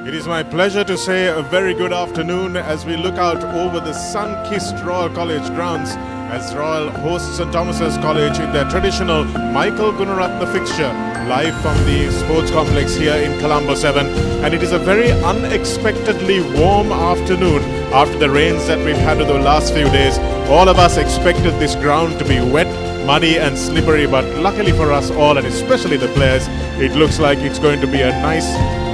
It is my pleasure to say a very good afternoon as we look out over the sun-kissed Royal College grounds as Royal hosts St Thomas's College in their traditional Michael Gunaratna fixture live from the sports complex here in Colombo 7. And it is a very unexpectedly warm afternoon after the rains that we've had over the last few days. All of us expected this ground to be wet, muddy and slippery, but luckily for us all, and especially the players, it looks like it's going to be a nice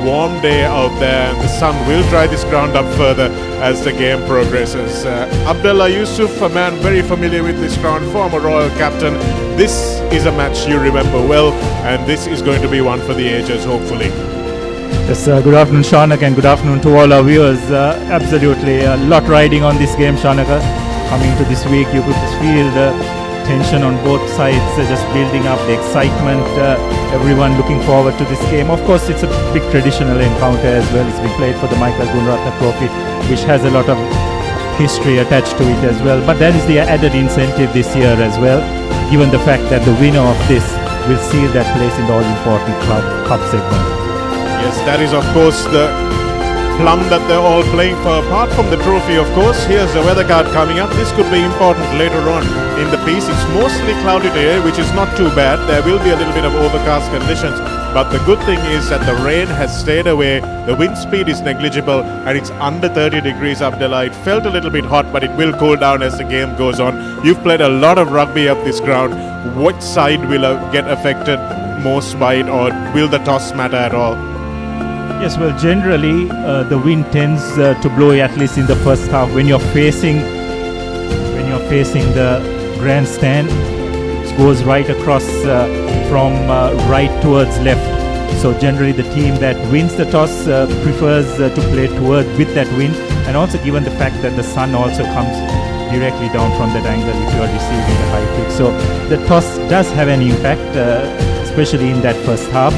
warm day out there, and the sun will dry this ground up further as the game progresses. Abdullah Yusuf, a man very familiar with this ground, former Royal captain. This is a match you remember well, and this is going to be one for the ages, hopefully. Yes, good afternoon, Shanak, and good afternoon to all our viewers. Absolutely a lot riding on this game, Shanaka. Coming to this week, you could just feel the tension on both sides, just building up the excitement, everyone looking forward to this game. Of course, it's a big traditional encounter as well. It's been played for the Michael Gunaratna Trophy, which has a lot of history attached to it as well. But there is the added incentive this year as well, given the fact that the winner of this will seal that place in the all-important cup segment. Yes, that is of course the plum that they're all playing for. Apart from the trophy, of course, here's the weather card coming up. This could be important later on in the piece. It's mostly cloudy today, which is not too bad. There will be a little bit of overcast conditions, but the good thing is that the rain has stayed away. The wind speed is negligible, and it's under 30 degrees, Abdullah. It felt a little bit hot, but it will cool down as the game goes on. You've played a lot of rugby up this ground. What side will get affected most by it, or will the toss matter at all? Yes, well, generally the wind tends to blow at least in the first half. When you're facing the grandstand, it goes right across from right towards left. So generally the team that wins the toss prefers to play with that wind, and also given the fact that the sun also comes directly down from that angle if you are receiving the high kick. So the toss does have an impact, especially in that first half.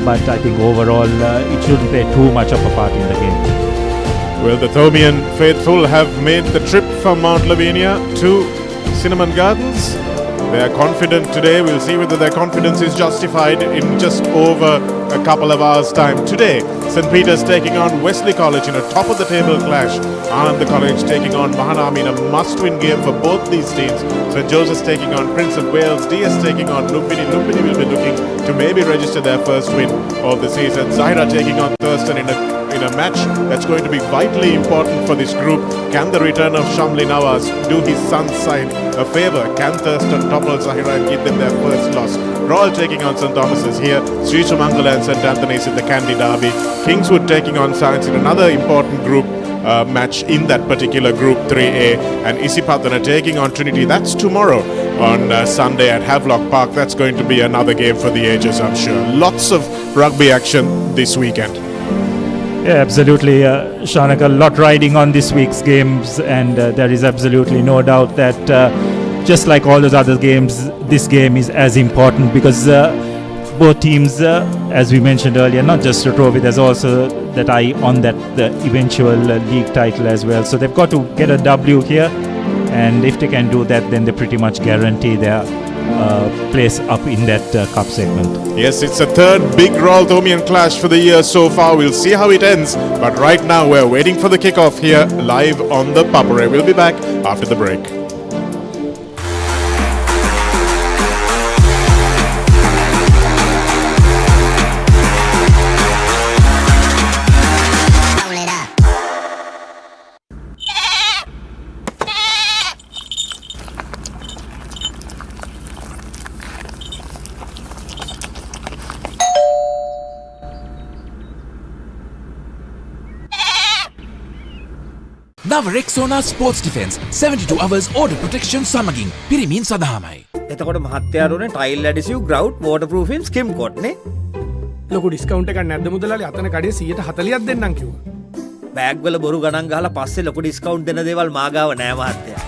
But I think overall it shouldn't play too much of a part in the game. Well, the Thomian faithful have made the trip from Mount Lavinia to Cinnamon Gardens. They are confident today. We'll see whether their confidence is justified in just over a couple of hours' time. Today, St. Peter's taking on Wesley College in a top-of-the-table clash. Ananda College taking on Mahanam in a must-win game for both these teams. St. Joseph's taking on Prince of Wales. DS taking on Lumpini. Lumpini will be looking to maybe register their first win of the season. Zahira taking on Thurston in a match that's going to be vitally important for this group. Can the return of Shamli Nawaz do his son's side a favour? Can Thurston topple Zahira and give them their first loss? Royal taking on St Thomas's here. Sri Sumangala and St Anthony's in the Kandy Derby. Kingswood taking on Science in another important group match in that particular Group 3A. And Isipatana taking on Trinity. That's tomorrow on Sunday at Havelock Park. That's going to be another game for the ages, I'm sure. Lots of rugby action this weekend. Yeah, absolutely, Shanak, a lot riding on this week's games, and there is absolutely no doubt that just like all those other games, this game is as important because both teams, as we mentioned earlier, not just a trophy, there's also that eye on the eventual league title as well. So they've got to get a W here, and if they can do that, then they pretty much guarantee their place up in that cup segment. Yes, it's a third big Royal Thomian clash for the year so far. We'll see how it ends, but right now we're waiting for the kickoff here live on the Papare. We'll be back after the break. Now Rexona Sports Defense 72 hours order protection සමගින් පිරිමින් සඳහාමයි. එතකොට මහත්තයාරුනේ tile ඇඩිසිව් ග්‍රවුට් වෝටර්ප්‍රූෆින් ස්කිම් කොට්නේ. ලොකු discount එකක් නැද්ද මුදලාලි? අතන කඩේ 140ක් දෙන්නම් කිව්වා. බෑග් වල බොරු ගණන් ගහලා පස්සේ ලොකු ඩිස්කවුන්ට් දෙන දේවල් මාගාව නෑ මහත්තයා.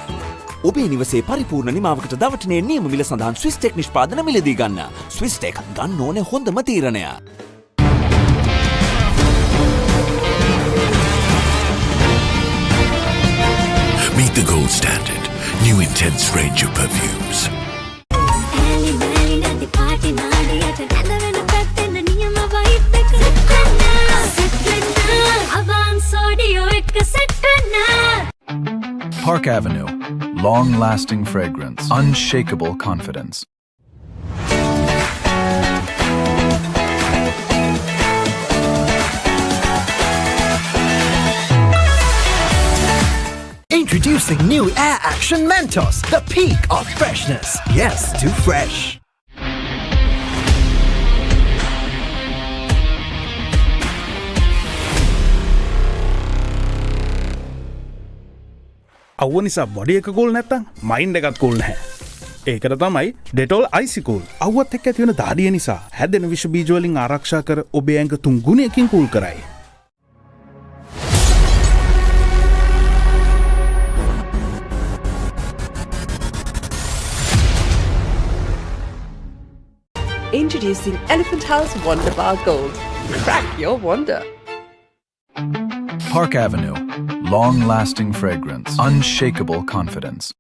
ඔබේ නිවසේ පරිපූර්ණ නිමාවකට දවටනේ නියම මිල සඳහන් ස්විස් ටෙක් නිෂ්පාදන මිලදී ගන්න. ස්විස් ටෙක් ගන්න ඕනේ හොඳම තීරණය. Meet the gold standard. New intense range of perfumes. Park Avenue, long-lasting fragrance, unshakable confidence. Introducing new Air Action Mentos, the peak of freshness. Yes, too fresh. අවුව නිසා body එක cool නැත්තම් mind එකත් cool නැහැ. ඒකට තමයි Dettol IC cool. අවුවත් එක්ක ඇති වෙන දාඩිය නිසා හැදෙන විෂ බීජ වලින් ආරක්ෂා කර ඔබේ ඇඟ 3 ගුණයකින් කූල් කරයි. Introducing Elephant House Wonder Bar Gold. Crack your wonder. Park Avenue, long-lasting fragrance, unshakable confidence.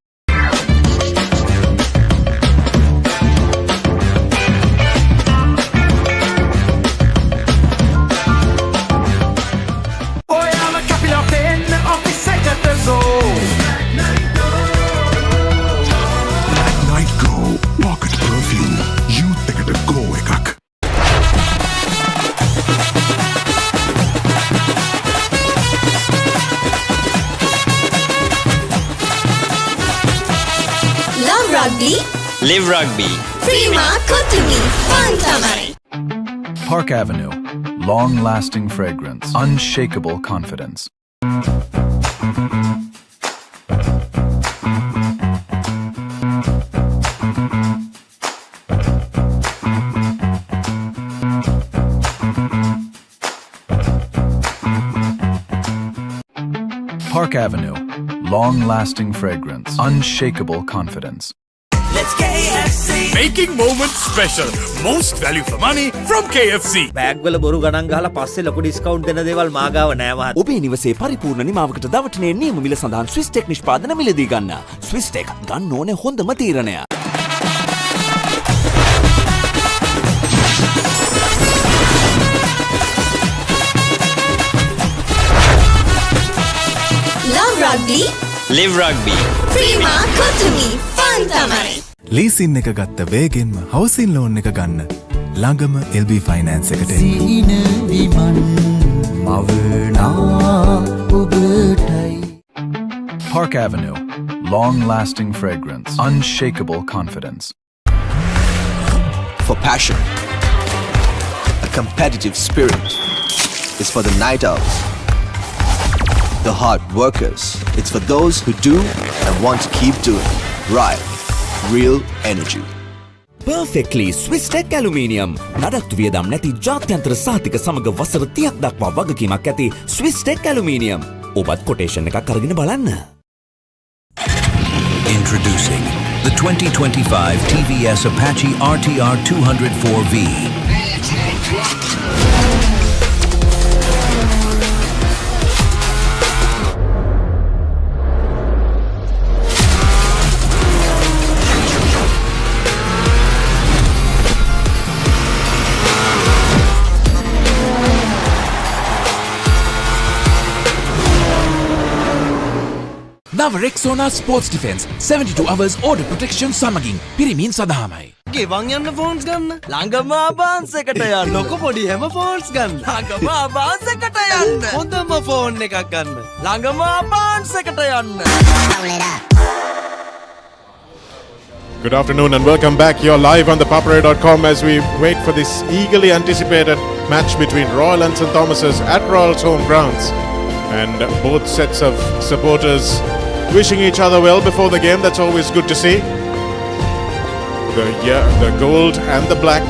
Rugby. Live Rugby. Prima Kotumi. Fun tamai. Park Avenue, long-lasting fragrance, unshakable confidence. Park Avenue, long-lasting fragrance, unshakable confidence. Let's KFC. Making moments special. Most value for money from KFC. Bag වල බොරු ගණන් ගහලා පස්සේ ලොකු discount දෙන දේවල් මාගාව නෑ මහත්තයා. ඔබේ නිවසේ පරිපූර්ණ නිමාවකට දවටනේ නියම මිල සඳහන් ස්විස් ටෙක් නිෂ්පාදන මිලදී ගන්න. ස්විස් ටෙක් ගන්න ඕනේ හොඳම තීරණය. Love Rugby. Live Rugby. Prima Kotumi. Fun tamai. Leasing එක ගත්ත වේගෙන්ම හවසින් ලෝන් එක ගන්න ළඟම LB ෆයිනෑන්ස් එකට සීන විමන් මවනා ඔබටයි. Park Avenue, long-lasting fragrance, unshakable confidence. For passion, a competitive spirit is for the night owls, the hard workers. It's for those who do and want to keep doing. Right. Real energy. Perfectly Swiss Tech Aluminium. නඩත්තු වියදම් නැති ජාත්‍යන්තර සහතික සමග වසර 30ක් දක්වා වගකීමක් ඇති Swiss Tech Aluminium. ඔබත් කොටේෂන් එකක් අරගෙන බලන්න. Introducing the 2025 TVS Apache RTR 204V. නව Rexona sports defence 72 hours order protection සමගින් පිරිමින් සඳහාමයි. ගෙවන් යන්න ෆෝන්ස් ගන්න. ළඟම ආබාන්ස් එකට යන්න. ලොකු පොඩි හැම ෆෝන්ස් ගන්න. ළඟම ආබාන්ස් එකට යන්න. හොඳම ෆෝන් එකක් ගන්න. ළඟම ආබාන්ස් එකට යන්න. Good afternoon and welcome back. You're live on ThePapare.com as we wait for this eagerly anticipated match between Royal and St Thomas's at Royal's home grounds. And both sets of supporters wishing each other well before the game. That's always good to see. The gold and the black.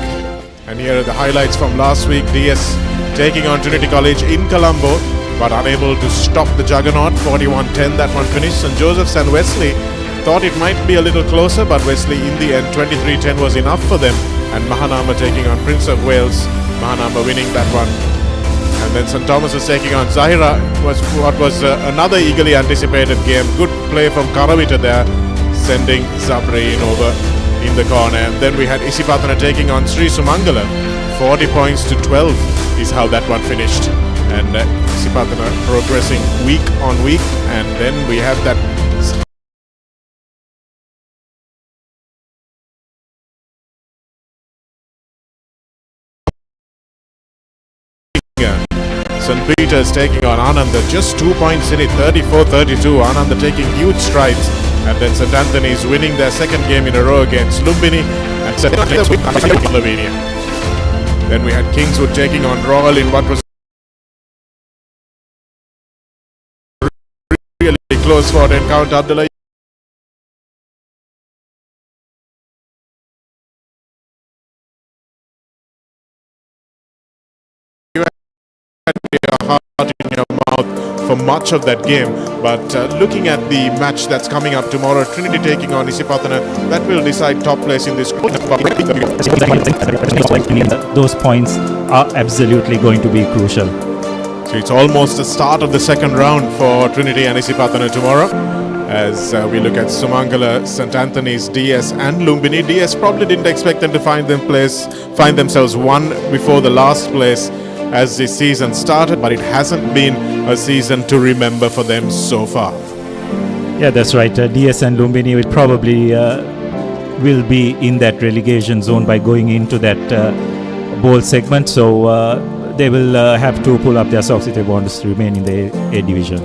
And here are the highlights from last week. DS taking on Trinity College in Colombo, but unable to stop the juggernaut. 41-10 that one finished. St Joseph's and Wesley thought it might be a little closer, but Wesley in the end 23-10 was enough for them. And Mahanama taking on Prince of Wales. Mahanama winning that one. And then St Thomas is taking on Zahira. What was another eagerly anticipated game. Good play from Karavita there, sending Zabreen over in the corner. And then we had Isipatana taking on Sri Sumangala. 40 points to 12 is how that one finished. And Isipatana progressing week on week. And then we have that St. Peter's taking on Ananda, just 2 points in it, 34-32. Ananda taking huge strides. And then St. Anthony's winning their second game in a row against Lumbini. And St. Anthony's winning Lavinia. Then we had Kingswood taking on Royal in what was really close fought encounter. Abdullah your heart in your mouth for much of that game, but looking at the match that's coming up tomorrow, Trinity taking on Isipathana, that will decide top place in this group. Those points are absolutely going to be crucial. So it's almost the start of the second round for Trinity and Isipathana tomorrow, as we look at Sumangala, St. Anthony's, DS and Lumbini. DS probably didn't expect them to find themselves one before the last place as the season started, but it hasn't been a season to remember for them so far. Yeah, that's right. DS and Lumbini will probably will be in that relegation zone by going into that bowl segment. So they will have to pull up their socks if they want to remain in the A division.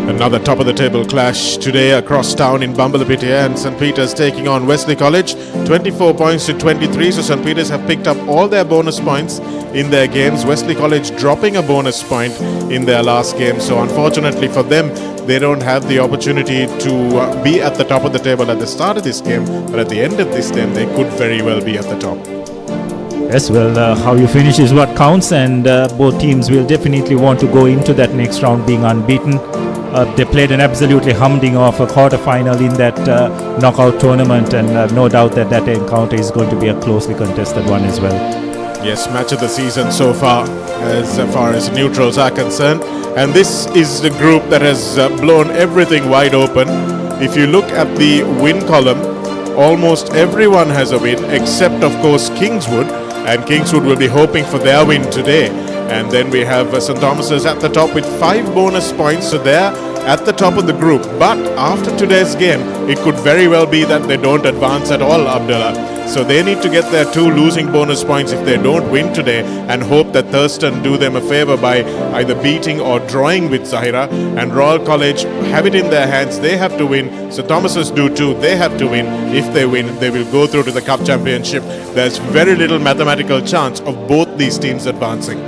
Another top of the table clash today across town in Bambalapitiya, and St. Peter's taking on Wesley College, 24 points to 23. So St. Peter's have picked up all their bonus points in their games. Wesley College dropping a bonus point in their last game. So unfortunately for them, they don't have the opportunity to be at the top of the table at the start of this game, but at the end of this game, they could very well be at the top. Yes, well, how you finish is what counts, and both teams will definitely want to go into that next round being unbeaten. They played an absolutely humding of a quarter-final in that knockout tournament, and no doubt that that encounter is going to be a closely contested one as well. Yes, match of the season so far as neutrals are concerned. And this is the group that has blown everything wide open. If you look at the win column, almost everyone has a win except, of course, Kingswood. And Kingswood will be hoping for their win today. And then we have St. Thomas's at the top with 5 bonus points, so they're at the top of the group. But after today's game, it could very well be that they don't advance at all, Abdullah. So they need to get their 2 losing bonus points if they don't win today, and hope that Thurston do them a favour by either beating or drawing with Zahira. And Royal College have it in their hands. They have to win. St. Thomas's do too. They have to win. If they win, they will go through to the Cup Championship. There's very little mathematical chance of both these teams advancing.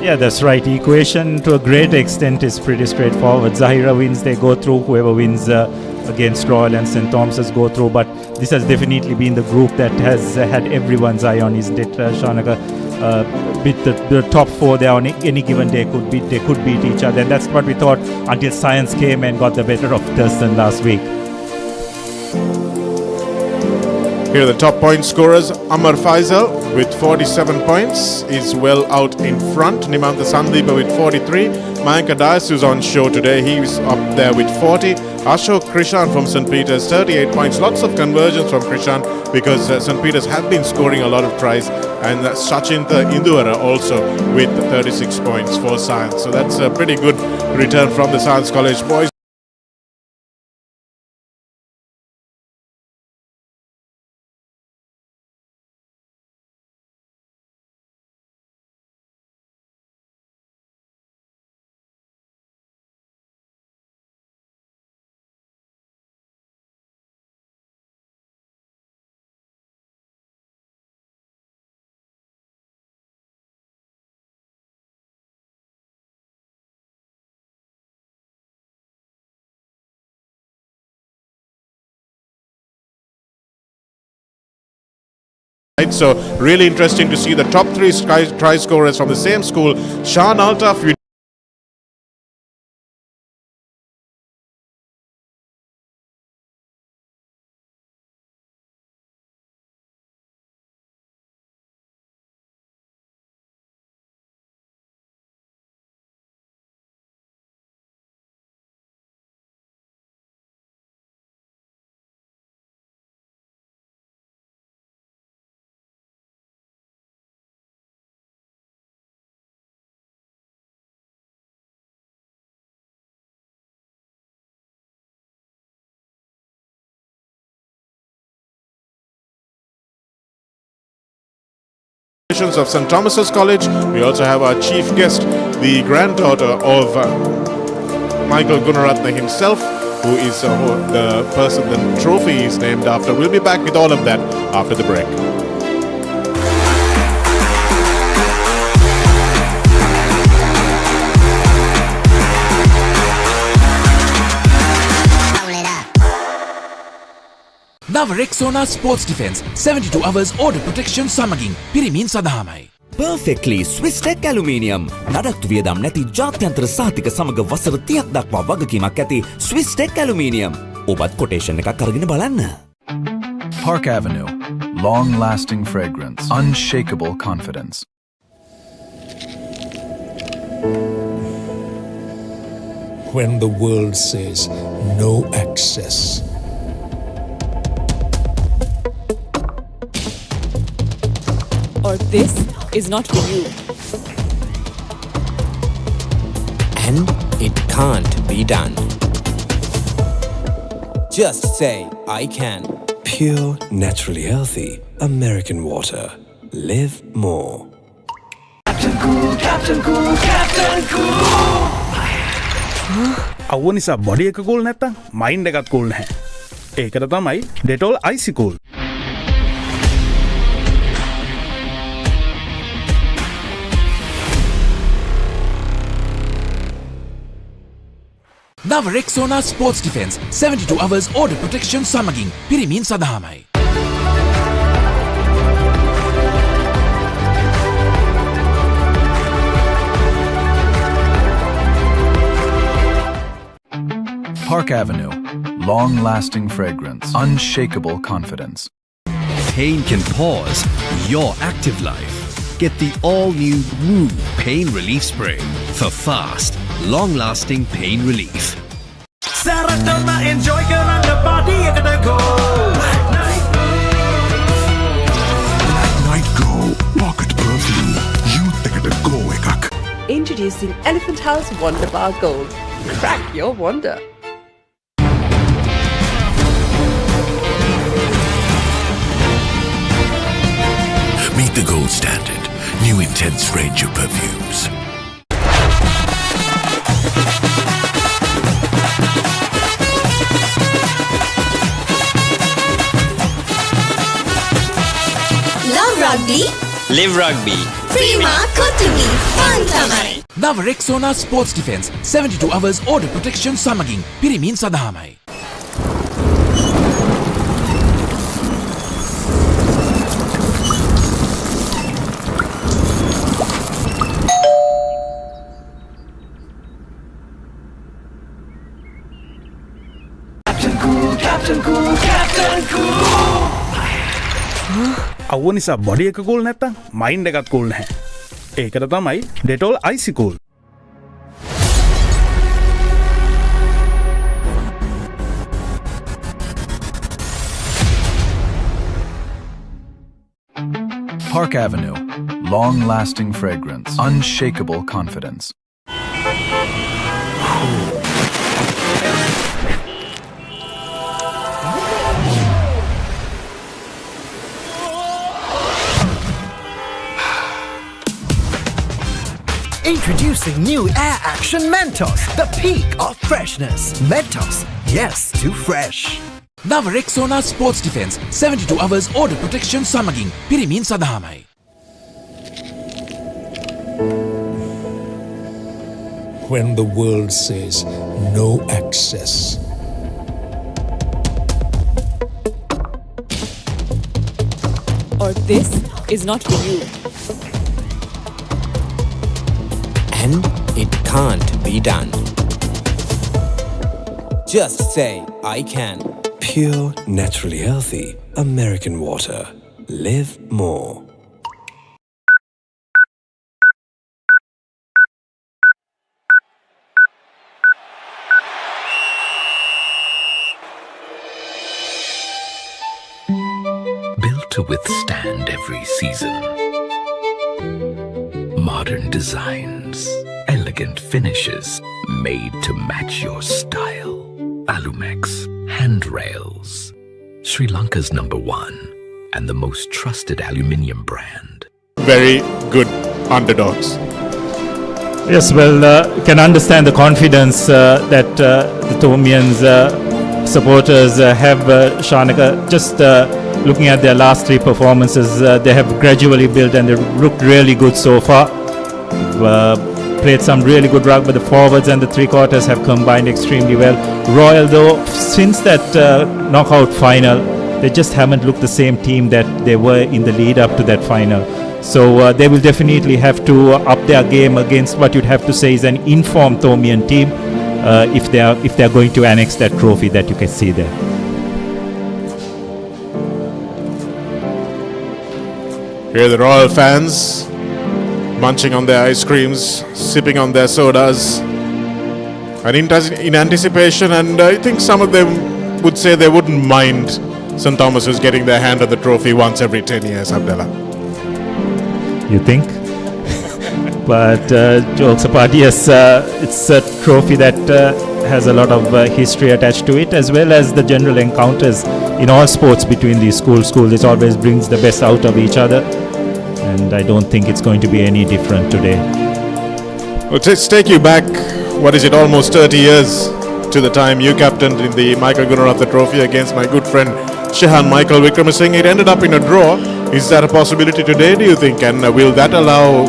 Yeah, that's right. The equation to a great extent is pretty straightforward. Zahira wins, they go through. Whoever wins against Royal and St. Thomas's go through. But this has definitely been the group that has had everyone's eye on, isn't it, Shanaka? With the top 4 there on any given day they could beat each other. And that's what we thought until science came and got the better of Thurston last week. Here are the top point scorers. Amar Faisal with 47 points is well out in front. Nimanta Sandeepa with 43. Mayanka Dias, who's on show today, he's up there with 40. Ashok Krishan from St. Peter's, 38 points. Lots of conversions from Krishan because St. Peter's have been scoring a lot of tries. And Sachinta Induvara also with 36 points for Science. So that's a pretty good return from the Science College boys. So really interesting to see the top 3 try scorers from the same school. Shan Altaf, of St. Thomas's College. We also have our chief guest the granddaughter of Michael Gunaratne himself, who is the person the trophy is named after. We'll be back with all of that after the break. නව Rexona sports defence 72 hours order protection සමගින් පිරිමින් සඳහාමයි. Perfectly Swiss Tech Aluminium නඩත්තු වියදම් නැති ජාත්‍යන්තර සහතික සමග වසර 30ක් දක්වා වගකීමක් ඇති Swiss Tech Aluminium. ඔබත් කොටේෂන් එකක් අරගෙන බලන්න. Park Avenue. Long-lasting fragrance. Unshakable confidence. When the world says no access, Or this is not for you. And it can't be done. Just say, I can. Pure, naturally healthy American water. Live more. Captain Cool, Captain Cool, Captain Cool. අවුව නිසා body එක cool නැත්තම් mind එකත් cool නැහැ. ඒකට තමයි Dettol Icy Cool. නව Rexona sports defence 72 hours order protection සමගින් පිරිමින් සඳහාමයි. Park Avenue. Long-lasting fragrance. Unshakable confidence. Pain can pause your active life. Get the all-new Woo Pain Relief Spray for fast, long-lasting pain relief. Saratama enjoy karanga party ekata go. Night Go Pocket Perfume. Youth ekata go ekak. Introducing Elephant House Wonder Bar Gold. Crack your wonder. Meet the gold standard. New intense range of perfumes. Love Rugby. Live Rugby. Prima Kotumi. Fun Tamari. නව Rexona sports defence 72 hours order protection සමගින් පිරිමින් සඳහාමයි. අවුව නිසා body එක cool නැත්තම් mind එකත් cool නැහැ. ඒකට තමයි Dettol Icy Cool. Park Avenue. Long-lasting fragrance. Unshakable confidence. Introducing new Air Action Mentos, the peak of freshness. Mentos, yes to fresh. නව Rexona sports defence 72 hours order protection සමගින් පිරිමින් සඳහාමයි. when the world says no access, Or this is not for you. And it can't be done. Just say, I can. Pure, naturally healthy American water. Live more. Built to withstand every season. Modern designs, elegant finishes, made to match your style. Alumex handrails, Sri Lanka's #1 and the most trusted aluminium brand. Very good underdogs. Yes, well, can understand the confidence that the Thomians supporters have, Shanaka. Just looking at their last three performances, they have gradually built and they've looked really good so far. Played some really good rugby, but the forwards and the three quarters have combined extremely well. Royal, though, since that knockout final, they just haven't looked the same team that they were in the lead up to that final. So they will definitely have to up their game against what you'd have to say is an informed Thomian team if they are going to annex that trophy that you can see there. Here are the Royal fans munching on their ice creams, sipping on their sodas, and in anticipation, and I think some of them would say they wouldn't mind St. Thomas's getting their hand on the trophy once every 10 years, Abdullah. You think? But jokes apart, yes, it's a trophy that has a lot of history attached to it, as well as the general encounters in all sports between these schools. It always brings the best out of each other, and I don't think it's going to be any different today. Well, let's take you back, what is it, almost 30 years to the time you captained in the Michael Gunaratha Trophy against my good friend Shehan Michael Wickramasinghe. It ended up in a draw. Is that a possibility today, do you think? And will that allow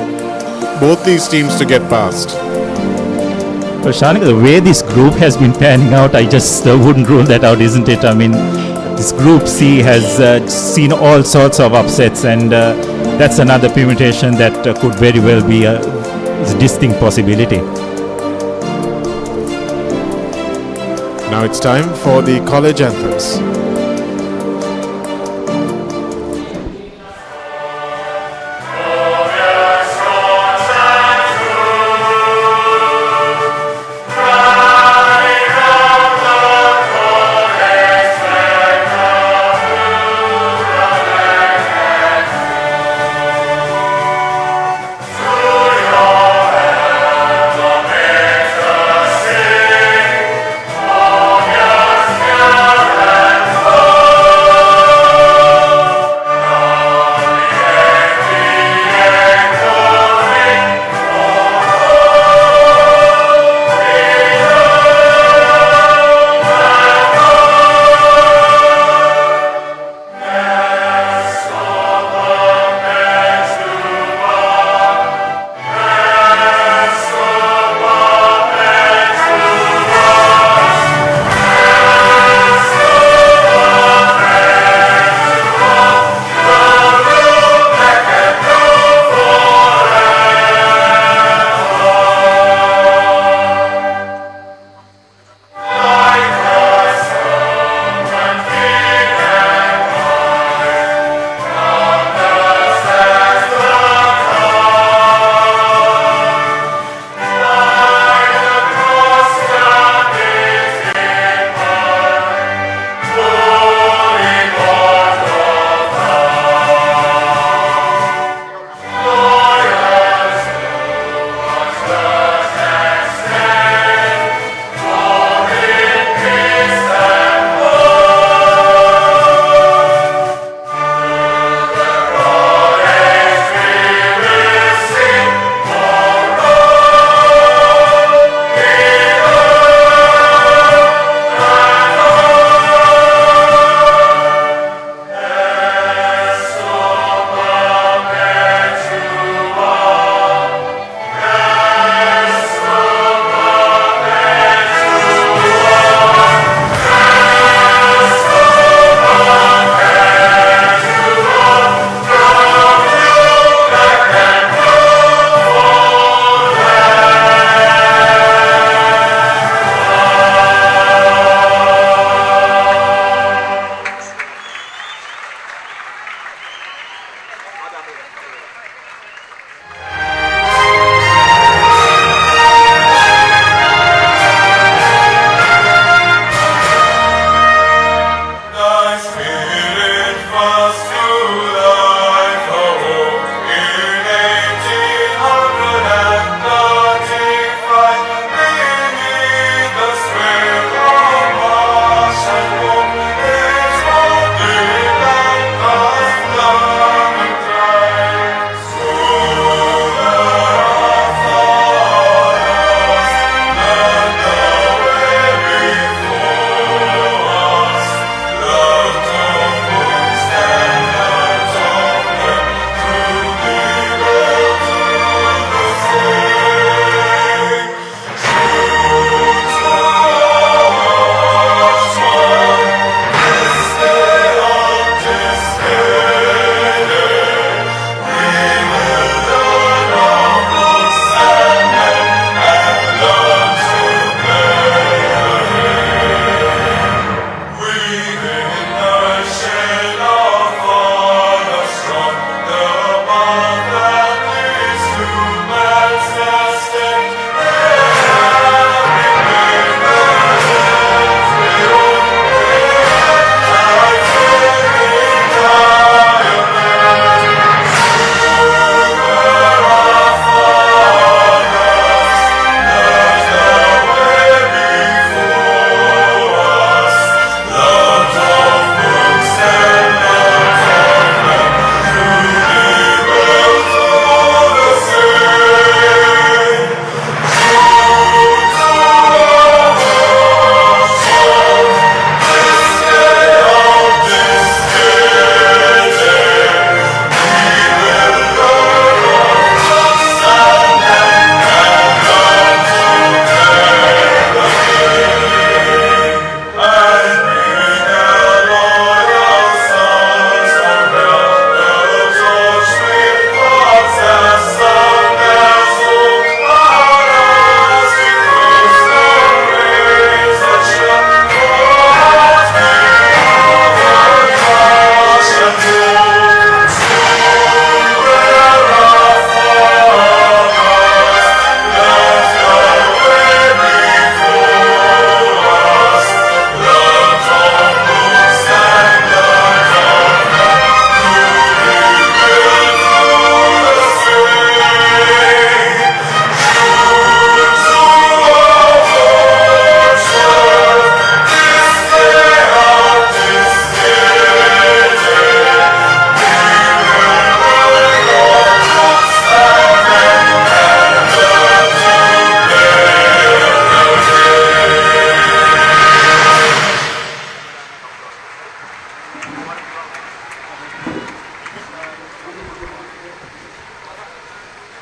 both these teams to get past? Well, Shanika, the way this group has been panning out, I just wouldn't rule that out, isn't it? I mean, this Group C has seen all sorts of upsets, and that's another permutation that could very well be a distinct possibility. Now it's time for the college anthems.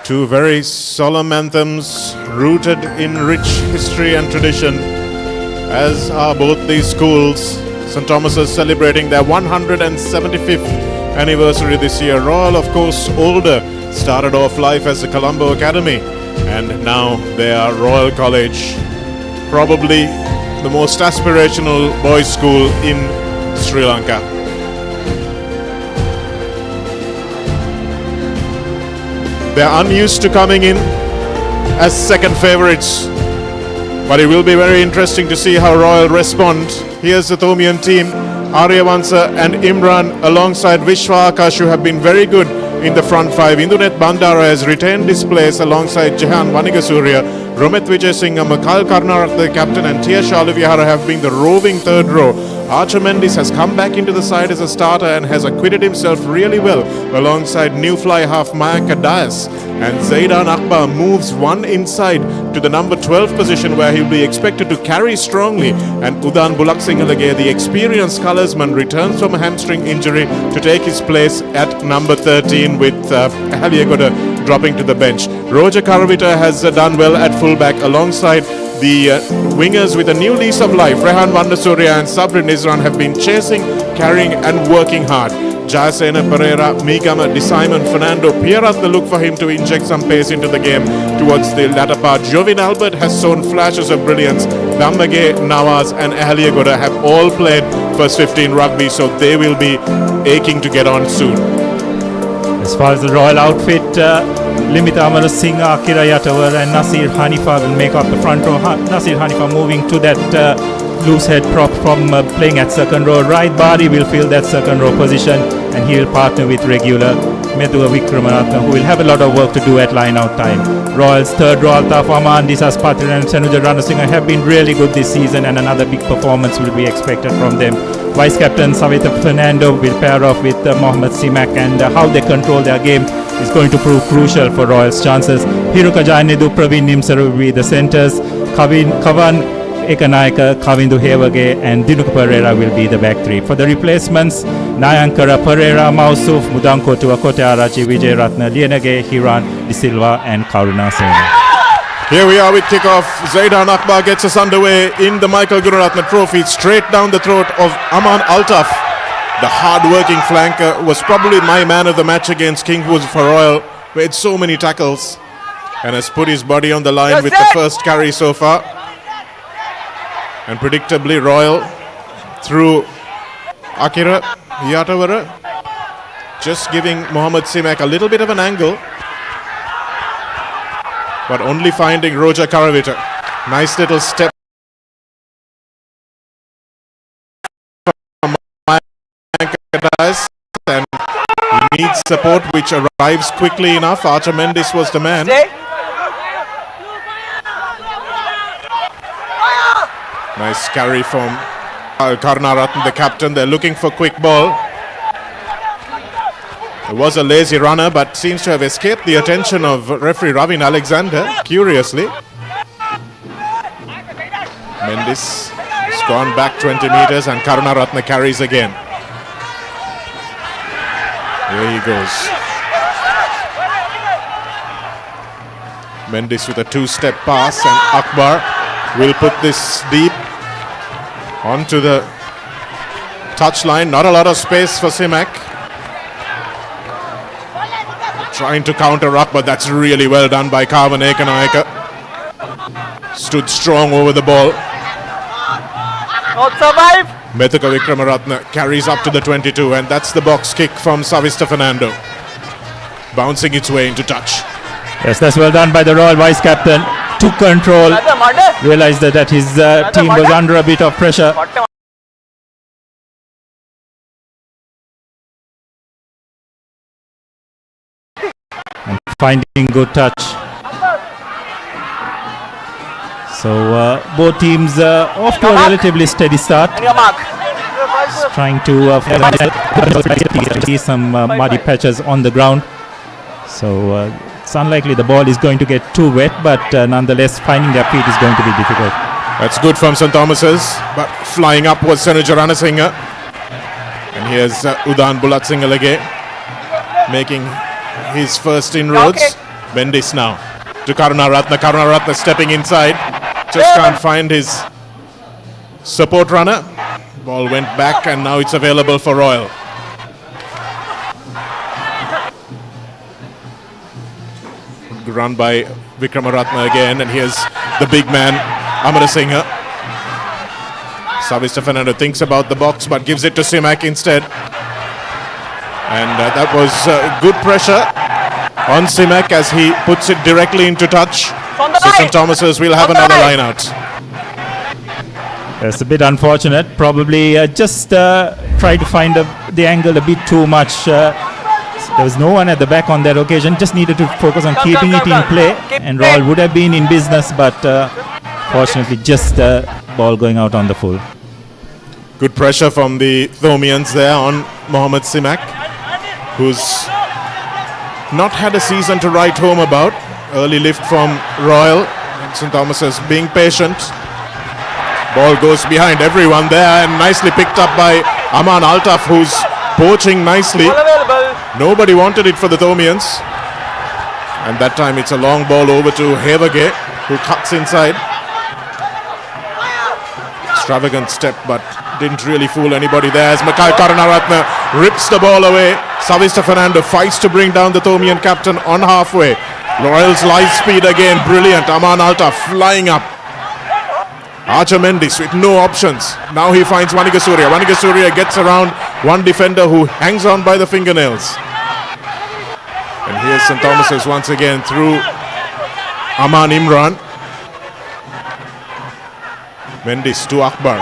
Two very solemn anthems rooted in rich history and tradition, as are both these schools. St. Thomas's celebrating their 175th anniversary this year. Royal, of course, older, started off life as the Colombo Academy, and now they are Royal College, probably the most aspirational boys' school in Sri Lanka. They're unused to coming in as second favourites, but it will be very interesting to see how Royal respond. Here's the Thomian team. Aryavansa and Imran alongside Vishwa Akash, who have been very good in the front five. Indunet Bandara has retained his place alongside Jehan Vanigasurya. Romet Vijay Singh, Makal Karnarak, the captain, and Tia Shalivihara have been the roving third row. Archer Mendes has come back into the side as a starter and has acquitted himself really well alongside new fly half Mayanka Dias. And Zaidan Akbar moves one inside to the number 12 position, where he'll be expected to carry strongly. And Udan Bulaksingalage, the experienced colorsman, returns from a hamstring injury to take his place at number 13, with Ahaliagoda dropping to the bench. Roger Karavita has done well at fullback alongside the wingers with a new lease of life. Rehan Vandasurya and Sabri Nizran have been chasing, carrying and working hard. Jayasena Pereira, Migama, DeSimon, Fernando Pierat the look for him to inject some pace into the game towards the latter part. Jovin Albert has shown flashes of brilliance. Dambage, Nawaz and Ahaliagoda have all played first 15 rugby, so they will be aching to get on soon. As far as the Royal outfit, Limita Amara Singh, Akira Yatawar and Nasir Hanifa will make up the front row. Nasir Hanifa moving to that loose head prop from playing at second row. Right Bari will fill that second row position, and he will partner with regular Medua Vikramaratne, who will have a lot of work to do at line out time. Royals third row, Altaf Aman, Disas Patrin and Sanuja Ranasinghe have been really good this season, and another big performance will be expected from them. Vice captain Savita Fernando will pair off with Mohammad Simak, and how they control their game is going to prove crucial for Royals' chances. Hiruka Jainedu, Praveen Nimsar will be the centres. Kavan Ekanayaka, Kavindu Hevage and Dinuka Pereira will be the back three. For the replacements, Nayankara Pereira, Mausuf, Mudanko Tuakote Arachi, Vijay Ratna, Lienage, Hiran, De Silva and Karuna Sena. Here we are with kickoff. Zaidan Akbar gets us underway in the Michael Gunaratne Trophy, straight down the throat of Aman Altaf. The hard-working flanker was probably my man of the match against Kingwood for Royal. Made so many tackles and has put his body on the line with the first carry so far. And predictably, Royal through Akira Yatawara, just giving Mohammad Simak a little bit of an angle, but only finding Roger Karavita. Nice little step from Mayanka, and he needs support, which arrives quickly enough. Archer Mendes was the man. Nice carry from Karnaratne, the captain. They're looking for quick ball. It was a lazy runner, but seems to have escaped the attention of referee Ravin Alexander, curiously. Mendes has gone back 20 meters and Karnaratne carries again. Here he goes. Mendes with a two-step pass, and Akbar will put this deep onto the touchline. Not a lot of space for Simak. Trying to counter up, but that's really well done by Kavan Ekanayaka. Stood strong over the ball. Not survive. Methuka Vikramaratne carries up to the 22, and that's the box kick from Savista Fernando. Bouncing its way into touch. Yes, that's well done by the Royal Vice Captain. Took control, realized that his team was under a bit of pressure. And finding good touch. So both teams off to a relatively steady start. Trying to see some muddy patches on the ground. So it's unlikely the ball is going to get too wet, but nonetheless finding their feet is going to be difficult. That's good from St. Thomas's, but flying up was Sanuja Ranasinghe. And here's Udan Bulatsingalage making his first inroads. Bendis now to Karunaratne. Karunaratne stepping inside. Just can't find his support runner. Ball went back and now it's available for Royal. Run by Vikramaratne again, and here's the big man, Amarasinghe. Savista Fernando thinks about the box but gives it to Simak instead. And that was good pressure on Simak as he puts it directly into touch. So St. Thomas's will have another line out. It's a bit unfortunate. Probably just tried to find the angle a bit too much. There was no one at the back on that occasion. Just needed to focus on keeping it in play. And Royal would have been in business, but fortunately just ball going out on the full. Good pressure from the Thomians there on Mohammad Simak, who's not had a season to write home about. Early lift from Royal. St. Thomas's being patient. Ball goes behind everyone there and nicely picked up by Aman Altaf, who's poaching nicely. Nobody wanted it for the Thomians. And that time it's a long ball over to Hevage, who cuts inside. Extravagant step, but didn't really fool anybody there as Makai Karunaratne rips the ball away. Savista Fernando fights to bring down the Thomian captain on halfway. Royal's light speed again, brilliant. Aman Altaf flying up. Archer Mendis with no options. Now he finds Vanigasuriya. Vanigasuriya gets around one defender who hangs on by the fingernails. And here's St. Thomas's once again through Aman Imran. Mendis to Akbar.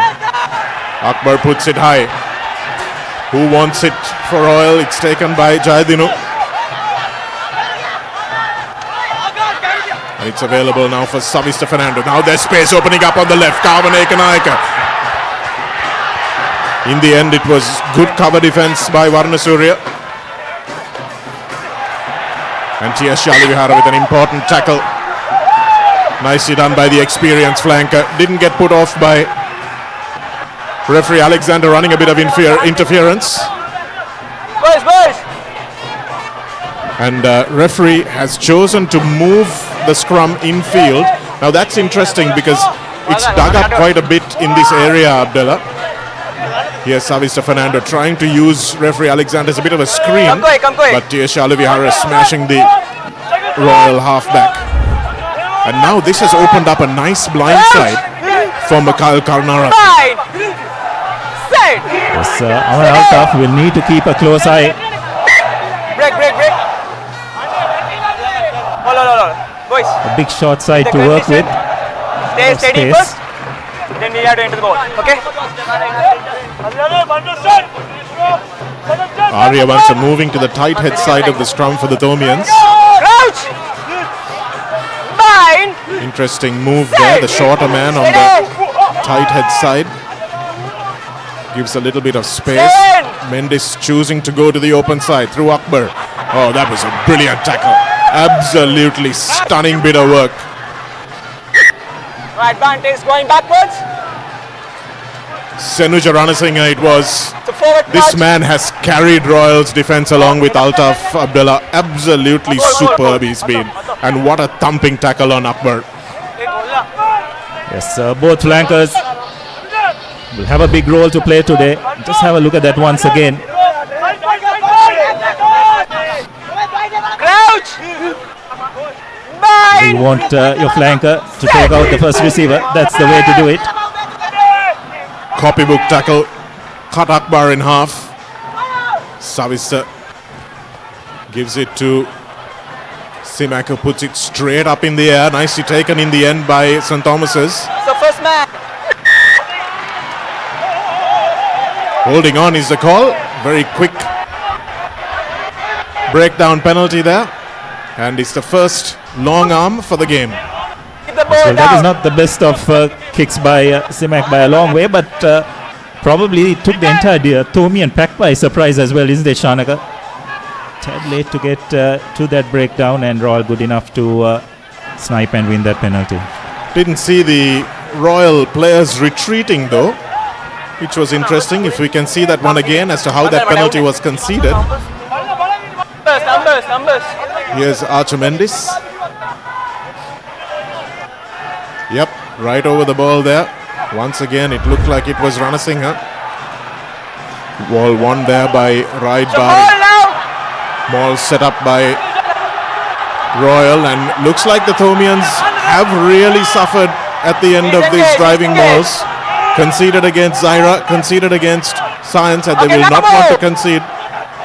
Akbar puts it high. Who wants it for Royal? It's taken by Jayadinu. And it's available now for Savista Fernando. Now there's space opening up on the left. Kavaneka Naika. In the end, it was good cover defense by Varnasuriya. And T.S. Shalivihara with an important tackle. Nicely done by the experienced flanker. Didn't get put off by referee Alexander running a bit of interference. And referee has chosen to move the scrum infield. Now that's interesting because it's dug up quite a bit in this area, Abdullah. Here's Savista Fernando trying to use referee Alexander as a bit of a screen, but T.S. Shalivihara smashing the Royal halfback. And now this has opened up a nice blind side for Mikhail Karunaratne. Yes, Aman Altaf will need to keep a close eye. Break. Boys. A big short side to work with. Stay steady first. Then we have to enter the ball. Okay? Aryavansa moving to the tight head side of the scrum for the Thomians. Crouch! Bind! Interesting move there. The shorter man on the tight head side gives a little bit of space. Mendis choosing to go to the open side through Akbar. Oh, that was a brilliant tackle. Absolutely stunning bit of work. Right, Bante is going backwards. Senuja Ranasinghe it was. This man has carried Royals defense along with Altaf Abdullah. Absolutely superb he's been. And what a thumping tackle on Akbar. Yes, both flankers will have a big role to play today. Just have a look at that once again. Crouch! You want your flanker to take out the first receiver. That's the way to do it. Copybook tackle. Cut Akbar in half. Savista gives it to Simak, who puts it straight up in the air. Nicely taken in the end by St. Thomas's. So first man. Holding on is the call. Very quick breakdown penalty there. And it's the first long arm for the game. Well, that is not the best of kicks by Simak by a long way, but probably it took the entire Thomian pack by surprise as well, isn't it, Shanaka? Tad late to get to that breakdown, and Royal good enough to snipe and win that penalty. Didn't see the Royal players retreating though, which was interesting. If we can see that one again as to how that penalty was conceded. Numbers. Here's Archimendis. Yep, right over the ball there. Once again, it looked like it was Ranasinghe. Ball won there by Raid Bari. Ball set up by Royal, and looks like the Thomians have really suffered at the end of these driving balls. Conceded against Zaira, conceded against Science, and they will not want to concede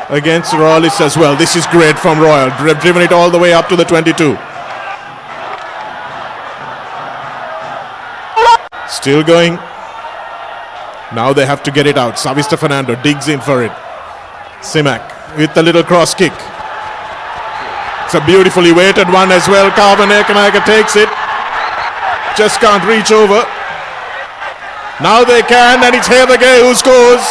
against Royalists as well. This is great from Royal. Driven it all the way up to the 22. Still going. Now they have to get it out. Savista Fernando digs in for it. Simak with the little cross kick. It's a beautifully weighted one as well. Carvan Ekanayake takes it. Just can't reach over. Now they can, and it's Hevage who scores.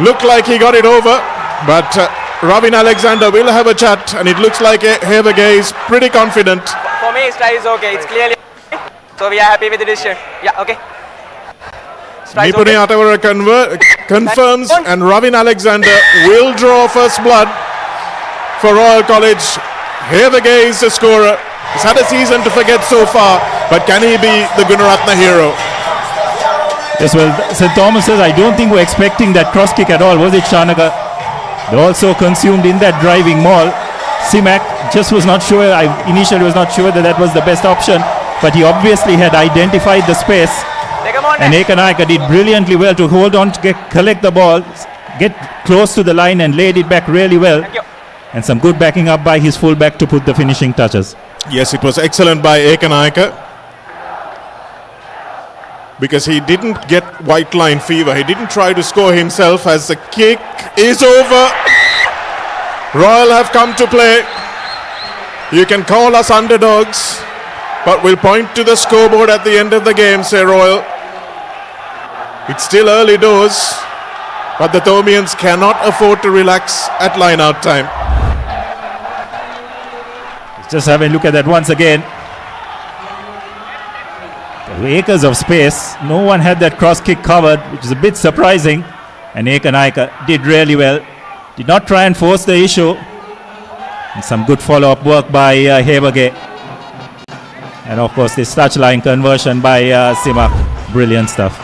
Looked like he got it over, but Robin Alexander will have a chat, and it looks like Hevage is pretty confident. For me, strike is okay. It's clearly so we are happy with the decision. Yeah, okay. Nipuni Atawara confirms, and Robin Alexander will draw first blood for Royal College. Hevage is the scorer. He's had a season to forget so far, but can he be the Gunaratna hero? Yes, well, St. Thomas says, I don't think we're expecting that cross kick at all, was it, Shanaka? They also consumed in that driving maul. Simak just was not sure, initially was not sure that was the best option, but he obviously had identified the space. And Ekanayake did brilliantly well to hold on to collect the ball, get close to the line and laid it back really well. And some good backing up by his fullback to put the finishing touches. Yes, it was excellent by Ekanayake, because he didn't get white line fever. He didn't try to score himself as the kick is over. Royal have come to play. You can call us underdogs, but we'll point to the scoreboard at the end of the game, say Royal. It's still early doors, but the Thomians cannot afford to relax at line-out time. Just have a look at that once again. Acres of space. No one had that cross kick covered, which is a bit surprising. And Ekanayake did really well. Did not try and force the issue. And some good follow-up work by Hevage. And of course this touchline conversion by Simak. Brilliant stuff.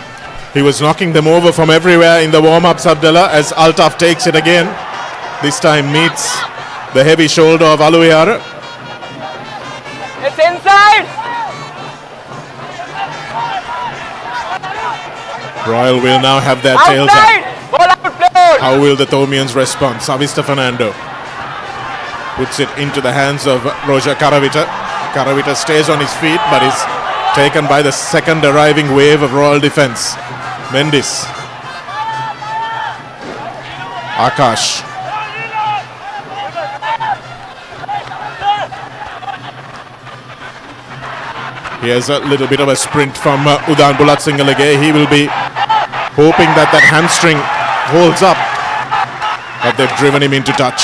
He was knocking them over from everywhere in the warm-ups, Abdullah, as Altaf takes it again. This time meets the heavy shoulder of Aluiara. It's inside! Royal will now have their tails up. How will the Thomians respond? Savista Fernando puts it into the hands of Roger Karavita. Karavita stays on his feet, but is taken by the second arriving wave of Royal defence. Mendis. Akash. Here's a little bit of a sprint from Udan Bulatsingalage. He will be hoping that that hamstring holds up, but they've driven him into touch.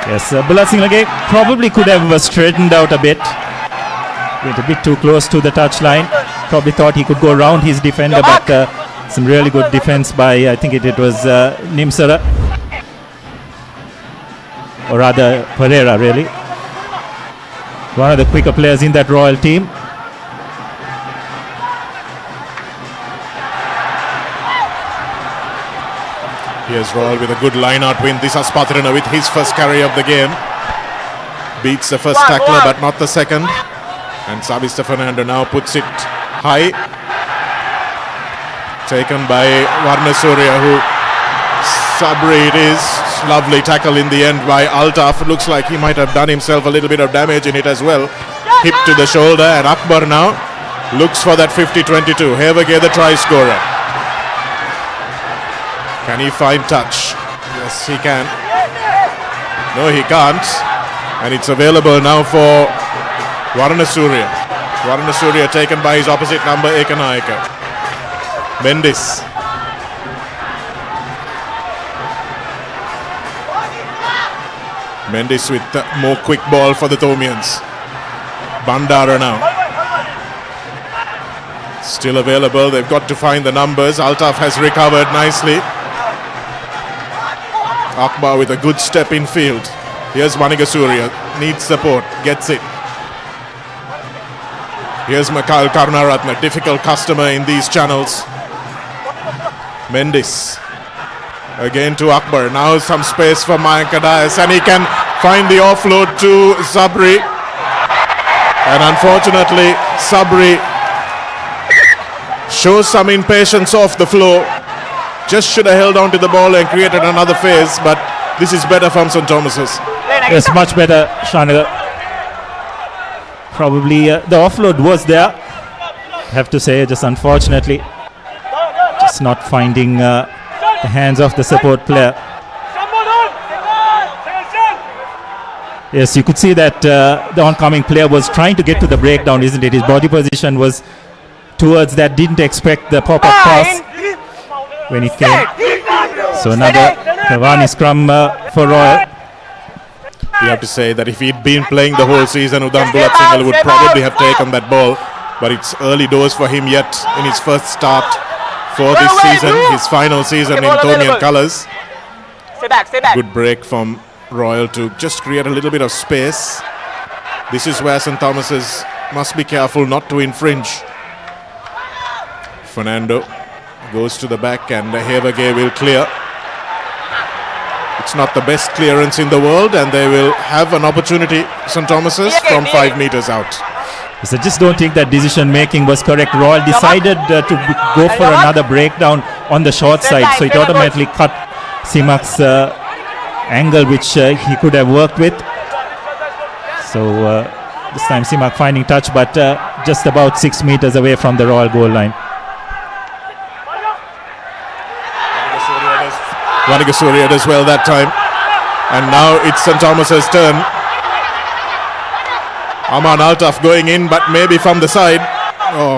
Yes, Bulatsingalage probably could have straightened out a bit. Went a bit too close to the touchline. Probably thought he could go around his defender, but some really good defense by, I think it was Nimsara. Or rather, Pereira, really. One of the quicker players in that Royal team. Here's Royal with a good line-out win. This is Patrina with his first carry of the game. Beats the first tackler, but not the second. And Savista Fernando now puts it high. Taken by Varna Surya, who Sabri it is. Lovely tackle in the end by Altaf. Looks like he might have done himself a little bit of damage in it as well. Hip to the shoulder, and Akbar now looks for that 50-22. Hevage the try scorer. Can he find touch? Yes, he can. No, he can't. And it's available now for Varna Surya. Varna Surya taken by his opposite number, Ekanayake. Mendis. Mendis with more quick ball for the Thomians. Bandara now. Still available. They've got to find the numbers. Altaf has recovered nicely. Akbar with a good step in field. Here's Vanigasuriya, needs support, gets it. Here's Mikhail Karunaratne, difficult customer in these channels. Mendis. Again to Akbar. Now some space for Mayank Dias, and he can find the offload to Sabri. And unfortunately, Sabri shows some impatience off the floor. Just should have held on to the ball and created another phase, but this is better from St. Thomas's. Yes, much better, Shanagar. Probably the offload was there, have to say, just unfortunately. Just not finding the hands of the support player. Yes, you could see that the oncoming player was trying to get to the breakdown, isn't it? His body position was towards that, didn't expect the pop-up pass when it came. So another Cavani scrum for Royal. You have to say that if he'd been playing the whole season, Udan Bulat Singhal would probably have taken that ball. But it's early doors for him yet in his first start for this season, his final season in Thomian colours. Stay back, stay back. Good break from Royal to just create a little bit of space. This is where St. Thomas's must be careful not to infringe. Fernando goes to the back and Hevage will clear. It's not the best clearance in the world, and they will have an opportunity, St. Thomas's, from 5 meters out. So I just don't think that decision making was correct. Royal decided to go for another breakdown on the short side, so it automatically cut Simak's angle, which he could have worked with. So this time Simak finding touch, but just about 6 meters away from the Royal goal line. Vanigasuriya does well that time, and now it's St. Thomas's turn. Aman Altaf going in, but maybe from the side. Oh,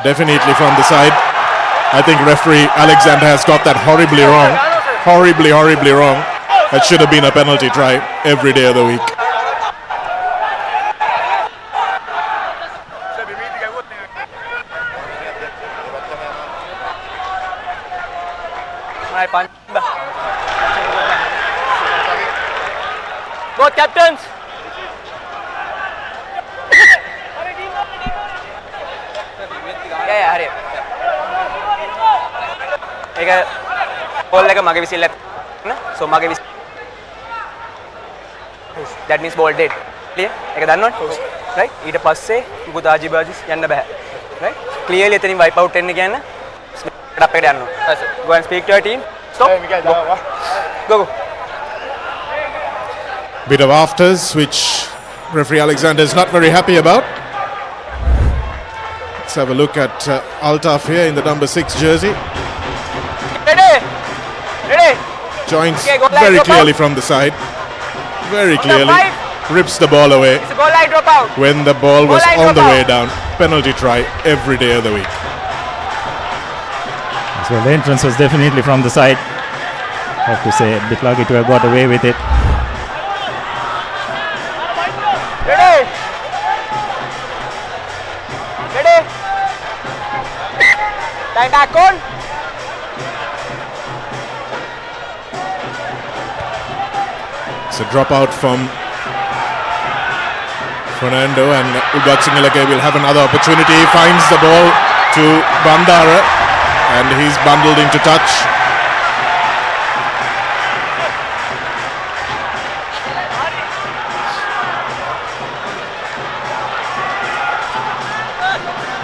definitely from the side. I think referee Alexander has got that horribly wrong. Horribly wrong. That should have been a penalty try every day of the week. Both captains. Yeah, hurry. Eka ball එක මගේ විසිල්ල න so මගේ whistle that means ball dead clear ඒක දන්නවනේ right ඊට පස්සේ මොකද ආජිබාජිස් යන්න බෑ right clearly එතනින් wipe out වෙන්න කියන්න setup එකට යන්න go and speak to your team stop go Bit of afters, which referee Alexander is not very happy about. Let's have a look at Altaf here in the number 6 jersey. Ready. Joins very clearly from the side. Very clearly. Rips the ball away. It's a goal line drop out. When the ball was on the way down. Penalty try every day of the week. So the entrance was definitely from the side. I have to say, a bit lucky to have got away with it. Ready. Line back on. It's a dropout from Fernando, and Ulbat Singalake will have another opportunity. He finds the ball to Bandara, and he's bundled into touch.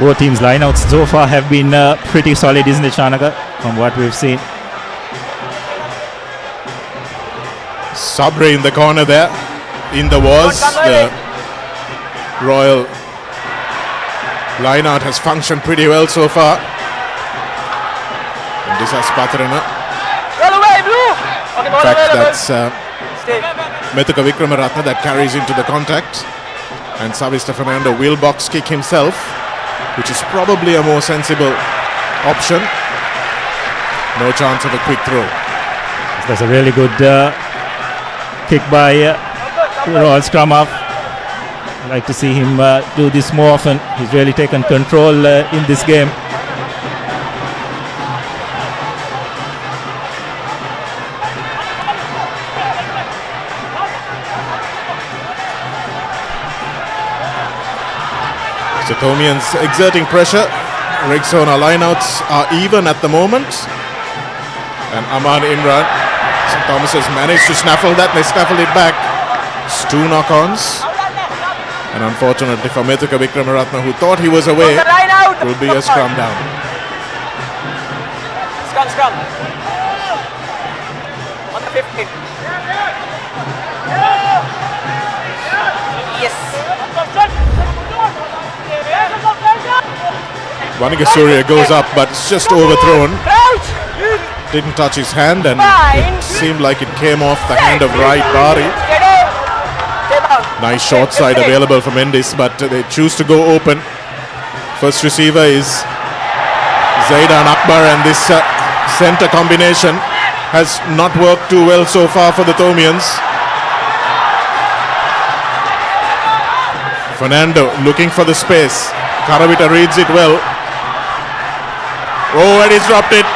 Both teams' lineouts so far have been pretty solid, isn't it, Shanaka, from what we've seen? Sabri in the corner there. In the was. The Royal lineout has functioned pretty well so far. And this has Patrana. In fact, that's Methuka Vikramaratne that carries into the contact. And Savista Fernando will box kick himself, which is probably a more sensible option. No chance of a quick throw. That's a really good kick by Royal scrum half. I'd like to see him do this more often. He's really taken control in this game. So Thomians exerting pressure. Rexona lineouts are even at the moment. And Aman Imran. St. Thomas has managed to snaffle that. They snaffled it back. It's 2 knock-ons. And unfortunately for Mithika Vikramaratne, who thought he was away, will be a scrum down. Scrum. On the 15. Yes. Vanika Surya goes up, but it's just overthrown. Didn't touch his hand, and it seemed like it came off the hand of right Bari. Nice short side available for Mendis, but they choose to go open. First receiver is Zaidan Akbar, and this centre combination has not worked too well so far for the Thomians. Fernando looking for the space. Karavita reads it well. Oh, and he's dropped it.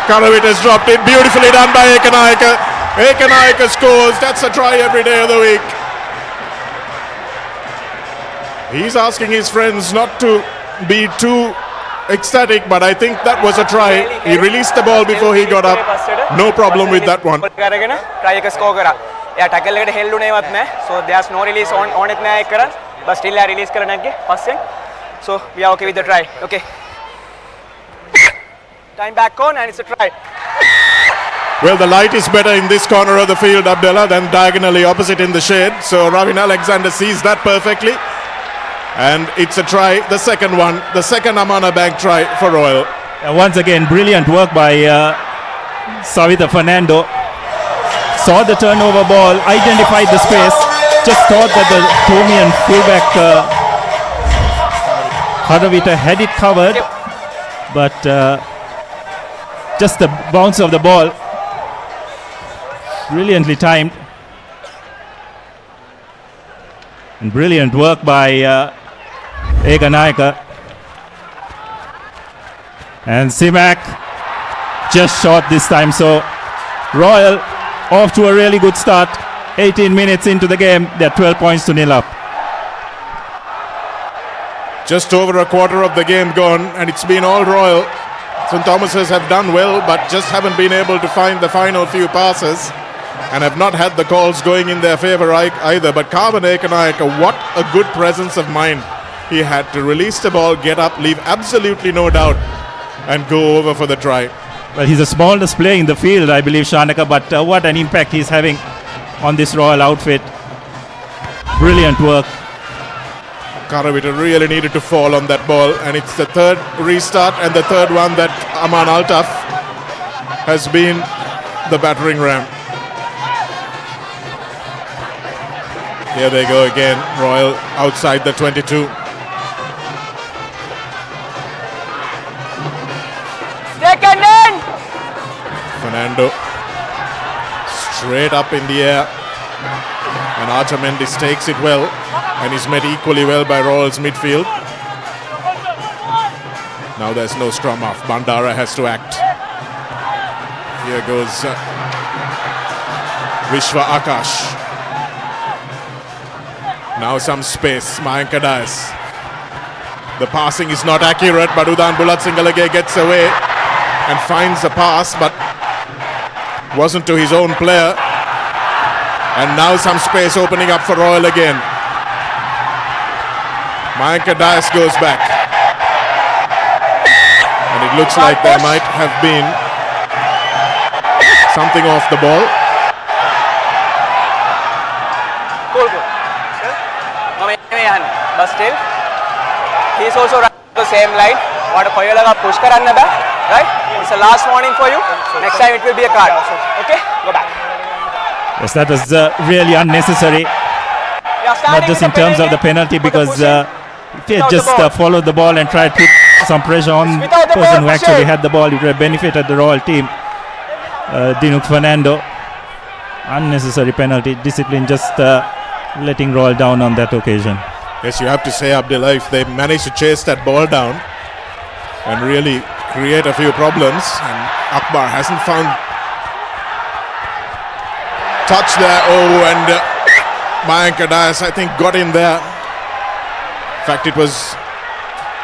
Karavita's dropped it. Beautifully done by Ekanayaka. Ekanayaka scores. That's a try every day of the week. He's asking his friends not to be too ecstatic, but I think that was a try. He released the ball before he got up. No problem with that one. So there's no release on it, but still I release passing. So we are okay with the try. Okay. Time back on, and it's a try. Well, the light is better in this corner of the field, Abdullah, than diagonally opposite in the shade. So Ravin Alexander sees that perfectly. And it's a try, the second one, the second Amana Bank try for Royal. Once again, brilliant work by Savita Fernando. Saw the turnover ball, identified the space, just thought that the Thomian fullback Haravita had it covered, but just the bounce of the ball, brilliantly timed. And brilliant work by Eganayaka. And Simak just short this time. So Royal off to a really good start. 18 minutes into the game, they're 12 points to nil up. Just over a quarter of the game gone, and it's been all Royal. St. Thomas's have done well, but just haven't been able to find the final few passes, and have not had the calls going in their favour either. But Karvan Ekanayaka, what a good presence of mind. He had to release the ball, get up, leave absolutely no doubt, and go over for the try. Well, he's a small display in the field, I believe, Shanaka, but what an impact he's having on this Royal outfit. Brilliant work. Karavita really needed to fall on that ball, and it's the third restart and the third one that Aman Altaf has been the battering ram. Here they go again, Royal outside the 22. Second in! Fernando straight up in the air, and Archer Mendis takes it well, and is met equally well by Royal's midfield. Now there's no scrum off. Bandara has to act. Here goes Vishwa Akash. Now some space. Mayanka Dias. The passing is not accurate, but Udan Bulat Singalage gets away and finds the pass, but wasn't to his own player. And now some space opening up for Royal again. Mayanka Dias goes back. And it looks like there might have been something off the ball. But still, he's also running the same line. What a push right? It's the last warning for you. Next time it will be a card. Okay? Go back. Yes, that was really unnecessary. Not just in terms of the penalty, because if he had just followed the ball and tried to put some pressure on the person who actually had the ball, it would have benefited the Royal team. Dinuk Fernando, unnecessary penalty. Discipline just letting Royal down on that occasion. Yes, you have to say, Abdullah, if they manage to chase that ball down and really create a few problems, and Akbar hasn't found touch there. Oh, and Mayanka Dias, I think, got in there. In fact, it was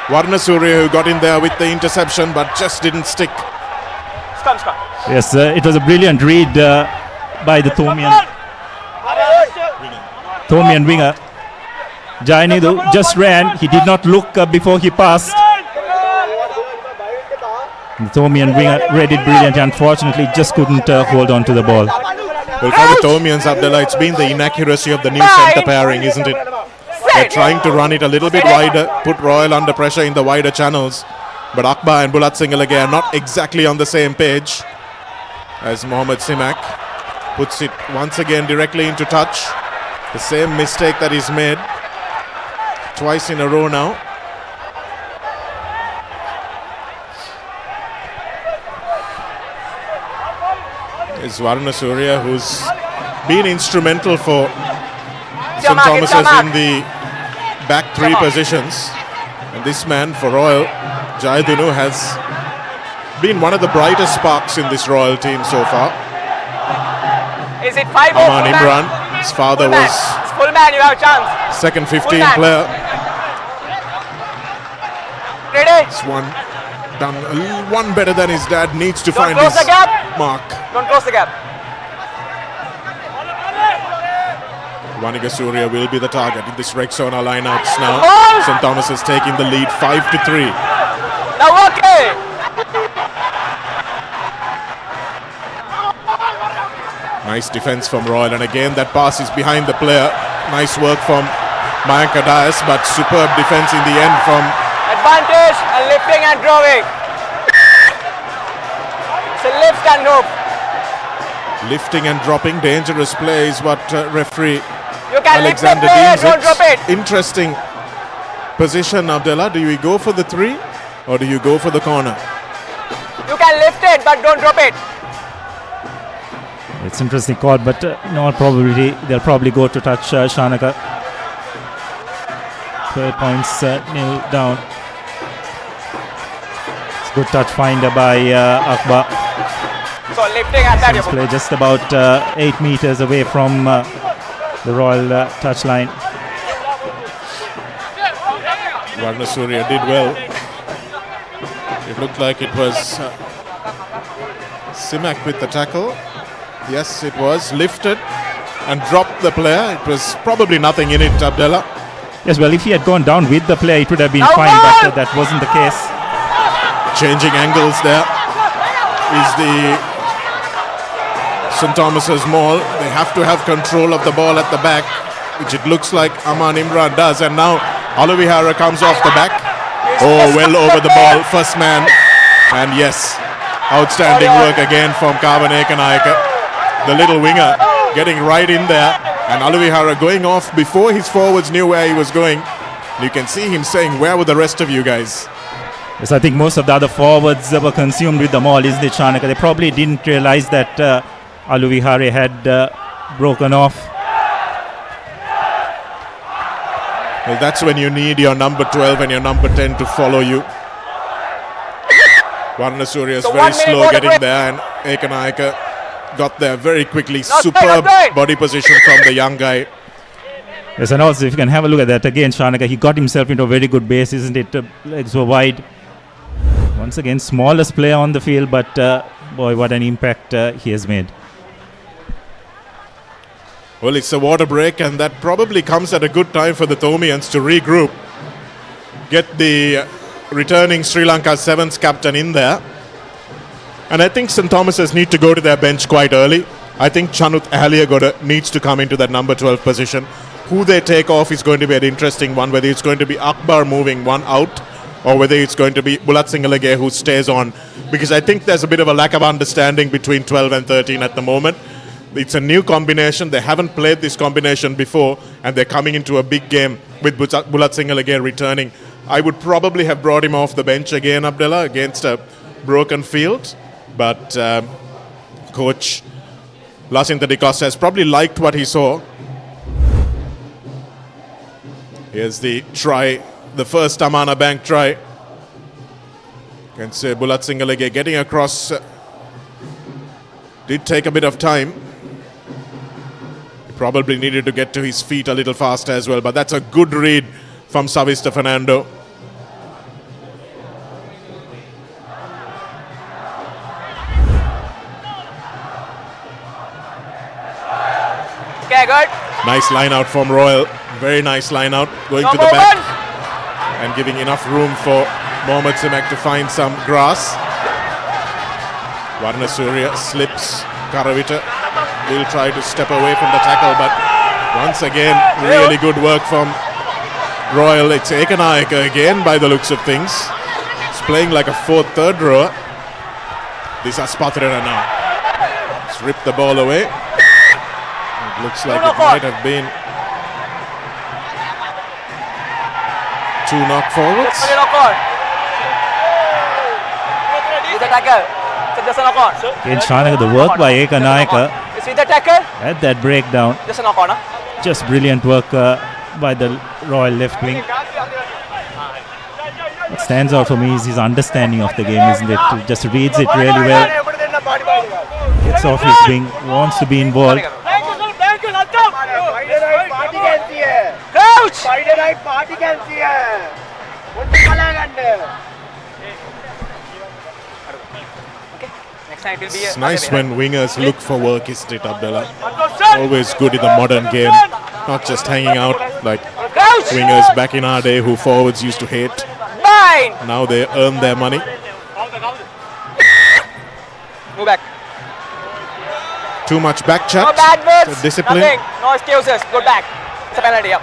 Varnasuriya who got in there with the interception but just didn't stick. Yes, it was a brilliant read by the Thomian winger. Jayanidu just ran. He did not look before he passed. The Thomian winger read it brilliantly. Unfortunately, just couldn't hold on to the ball. Well, for the Thomians, Abdullah, it's been the inaccuracy of the new centre pairing, isn't it? They're trying to run it a little bit wider, put Royal under pressure in the wider channels. But Akbar and Bulat Singalage are not exactly on the same page as Mohammad Simak puts it once again directly into touch. The same mistake that he's made twice in a row now. Is Varnasuriya, who's been instrumental for St. Thomas's in the back three positions. And this man for Royal, Jayadinu, has been one of the brightest sparks in this Royal team so far. Is it 5 Aman Imran, his father was full man, you have a chance. second 15 player. Ready? This one done one better than his dad, needs to find close his the gap. mark. Don't close the gap. Vaniga Surya will be the target in this Rexona lineouts now. St. Thomas is taking the lead 5-3. Now okay. Nice defense from Royal, and again that pass is behind the player. Nice work from Mayank Dias, but superb defense in the end from Advantage and lifting and drawing. So lift and drop. lifting and dropping. Dangerous play is what referee You can Alexander lift the player, deems don't drop it. Interesting position, Abdullah. Do you go for the three or do you go for the corner? You can lift it, but don't drop it. It's interesting call, but in all probability they'll probably go to touch Shanaka. 12 points nil down. It's a good touch finder by Akbar. So lifting at that. Play just about 8 meters away from the Royal touchline. Varnasuriya did well. It looked like it was Simak with the tackle. Yes, it was lifted and dropped the player. It was probably nothing in it, Abdullah. Yes, well, if he had gone down with the player, it would have been fine, but that wasn't the case. Changing angles there is the St. Thomas's maul. They have to have control of the ball at the back, which it looks like Aman Imran does. And now Alavihara comes off the back. Oh, well over the ball, first man. And yes, outstanding work again from Kavan Ekanayaka. The little winger getting right in there, and Alavihara going off before his forwards knew where he was going. You can see him saying, where were the rest of you guys? Yes, I think most of the other forwards were consumed with the maul, isn't it, Shanaka? They probably didn't realize that Alavihara had broken off. Well, that's when you need your number 12 and your number 10 to follow you. Varnasuriya is very slow getting there, and Ekanayaka got there very quickly. Superb body position from the young guy. Yes, and also if you can have a look at that again, Shanaka, he got himself into a very good base, isn't it? Legs were wide. Once again, smallest player on the field, but boy, what an impact he has made. Well, it's a water break, and that probably comes at a good time for the Thomians to regroup. Get the returning Sri Lanka Sevens captain in there. And I think St. Thomas's need to go to their bench quite early. I think Chanut Ahaliagoda needs to come into that number 12 position. Who they take off is going to be an interesting one, whether it's going to be Akbar moving one out or whether it's going to be Bulat Singalage who stays on. Because I think there's a bit of a lack of understanding between 12 and 13 at the moment. It's a new combination. They haven't played this combination before, and they're coming into a big game with Bulat Singalage returning. I would probably have brought him off the bench again, Abdullah, against a broken field. But coach Lacinta de Costa has probably liked what he saw. Here's the try, the first Amana Bank try. You can say Bulat Singalage getting across. Did take a bit of time. He probably needed to get to his feet a little faster as well. But that's a good read from Savista Fernando. Nice line out from Royal. Very nice line out. Going to the back and giving enough room for Mohammad Simak to find some grass. Varna Surya slips. Karavita will try to step away from the tackle, but once again, really good work from Royal. It's Ekanayaka again by the looks of things. He's playing like a third rower. This is Patrera now. He's ripped the ball away. It looks like it might have been 2 knock forwards. In Shanaka, the work by Ekanayaka at that breakdown. Just brilliant work by the Royal left wing. What stands out for me is his understanding of the game, isn't it? He just reads it really well. Gets off his wing, wants to be involved. It's nice when wingers look for work, isn't it, Abdullah? Always good in the modern game, not just hanging out like wingers back in our day who forwards used to hate. Now they earn their money. Move back. Too much back chat. No bad words. Discipline. Nothing. No excuses. Go back. It's a penalty. Yep.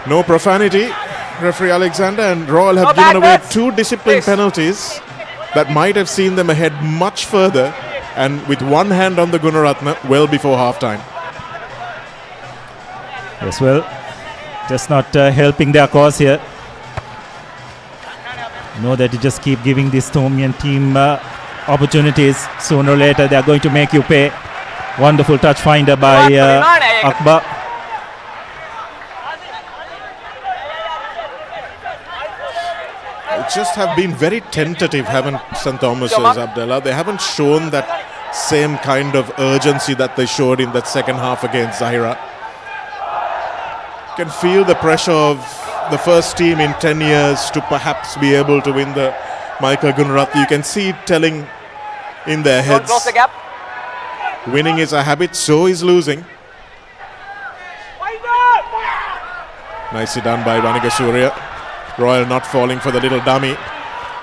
No profanity. Referee Alexander and Royal have given away 2 discipline penalties that might have seen them ahead much further, and with one hand on the Gunaratna well before half-time. Yes, well, just not helping their cause here. Know that you just keep giving this Tomian team opportunities. Sooner or later, they are going to make you pay. Wonderful touch finder by Akbar. Just have been very tentative, haven't St. Thomas's, Abdullah? They haven't shown that same kind of urgency that they showed in that second half against Zahira. You can feel the pressure of the first team in 10 years to perhaps be able to win the Maika Gunaratna. You can see it telling in their heads. Close the gap. Winning is a habit, so is losing. Nicely done by Vaniga Surya. Royal not falling for the little dummy.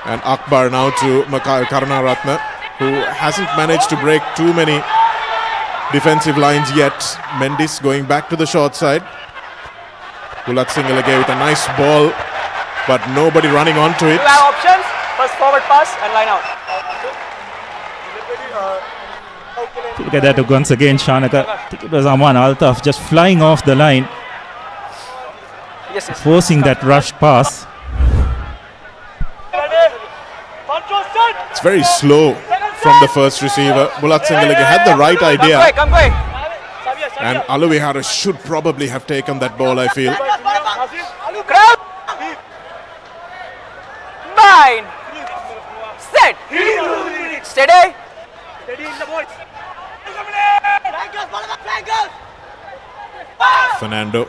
And Akbar now to Karunaratne, who hasn't managed to break too many defensive lines yet. Mendis going back to the short side. Ulat Singalage with a nice ball, but nobody running onto it. You have options. First forward pass and line out. Look at that once again, Shanaka. I think it was Aman Altaf just flying off the line. Yes. Forcing that rush pass. It's very slow from the first receiver. Bulat Singalage had the right idea. Come quick. And Aluvihara should probably have taken that ball, I feel. Nine. Set. Steady. Fernando.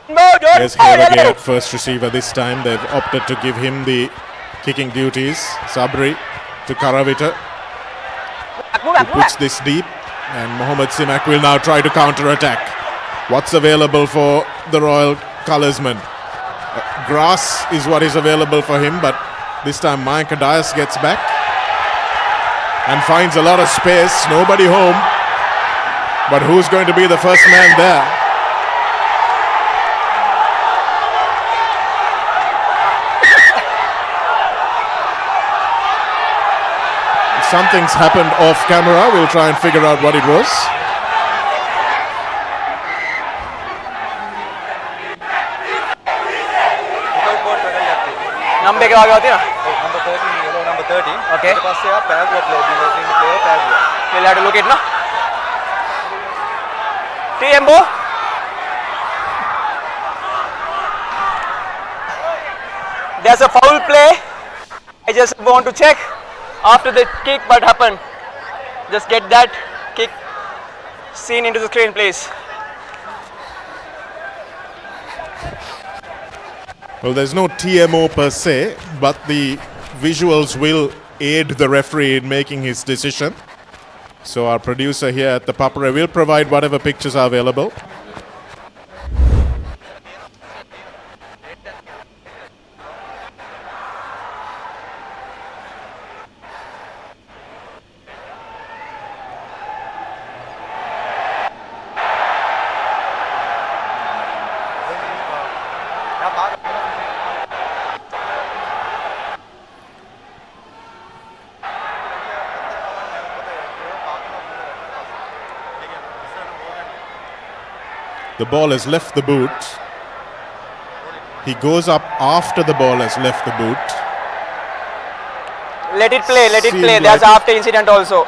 There's Herage at first receiver this time. They've opted to give him the kicking duties. Sabri to Karavita, who puts this deep. And Mohammad Simak will now try to counter-attack. What's available for the Royal Colorsman? Grass is what is available for him, but this time Mayanka Dias gets back and finds a lot of space. Nobody home. But who's going to be the first man there? Something's happened off camera. We'll try and figure out what it was. Number के आगे होती है ना? Number 13, yellow number 13. Okay. पास से आप Pagua play, the opening player Pagua. We'll have to look it ना? Tembo. There's a foul play. I just want to check after the kick what happened. Just get that kick seen into the screen, please. Well, there's no TMO per se, but the visuals will aid the referee in making his decision. So our producer here at the Papare will provide whatever pictures are available. The ball has left the boot. He goes up after the ball has left the boot. Let it play, let it Seemed play. There's like- after incident also.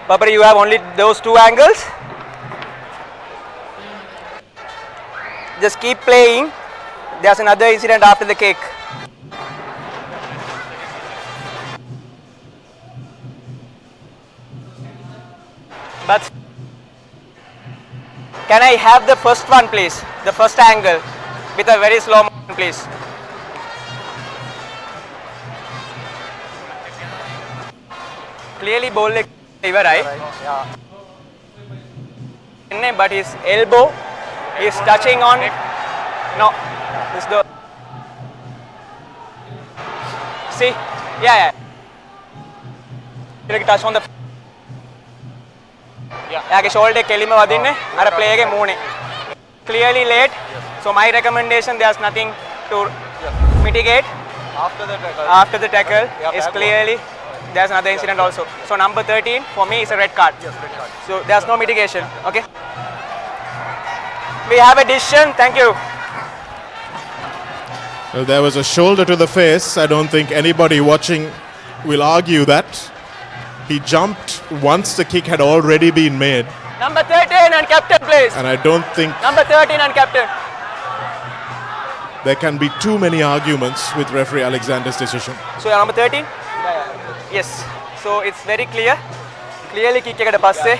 Papare, you have only those two angles. Just keep playing. There's another incident after the kick. But can I have the first one, please? The first angle with a very slow motion, please. Clearly, ball leg favor, right? But his elbow is touching on. No, this the. See, yeah. Touch on the. Yeah, shoulder kelima wadinne ara play ge moone. Clearly late. So my recommendation, there's nothing to mitigate. After the tackle is clearly there's another incident also. So number 13 for me is a red card. So there's no mitigation. Okay. We have a decision. Thank you. Well, there was a shoulder to the face. I don't think anybody watching will argue that. He jumped once the kick had already been made. Number 13 and captain, please. And I don't think Number 13 and captain. there can be too many arguments with referee Alexander's decision. So number 13? Yes. So it's very clear. Clearly kick ekata passe.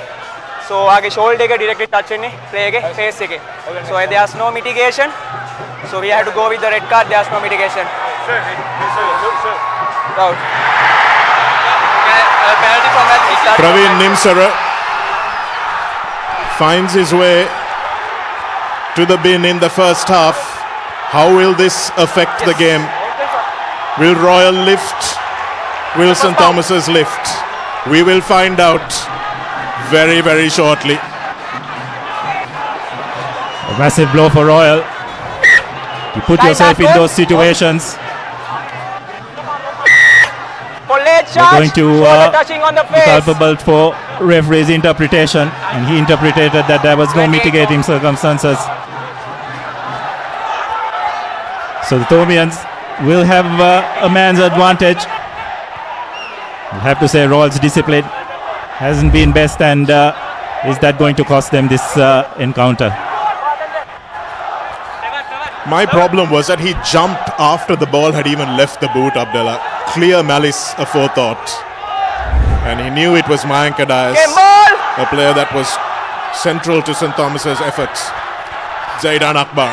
So aage shoulder එක directly touch වෙන්නේ play එකේ face එකේ. So there's no mitigation. So we have to go with the red card. There's no mitigation. Out. Penalty from that. Praveen Nimsara finds his way to the bin in the first half. How will this affect the game? Will Royal lift? Will St. Thomas's lift? We will find out very, very shortly. A massive blow for Royal. You put yourself in those situations. For late You're charge, going to shoulder touching on the be face. culpable for referee's interpretation, and he interpreted that there was no mitigating circumstances. So the Thomians will have a man's advantage. I'll have to say Royal's discipline hasn't been best, and is that going to cost them this encounter? My problem was that he jumped after the ball had even left the boot, Abdullah. Clear malice aforethought. And he knew it was Mayank Dias, a player that was central to St. Thomas's efforts. Zaidan Akbar.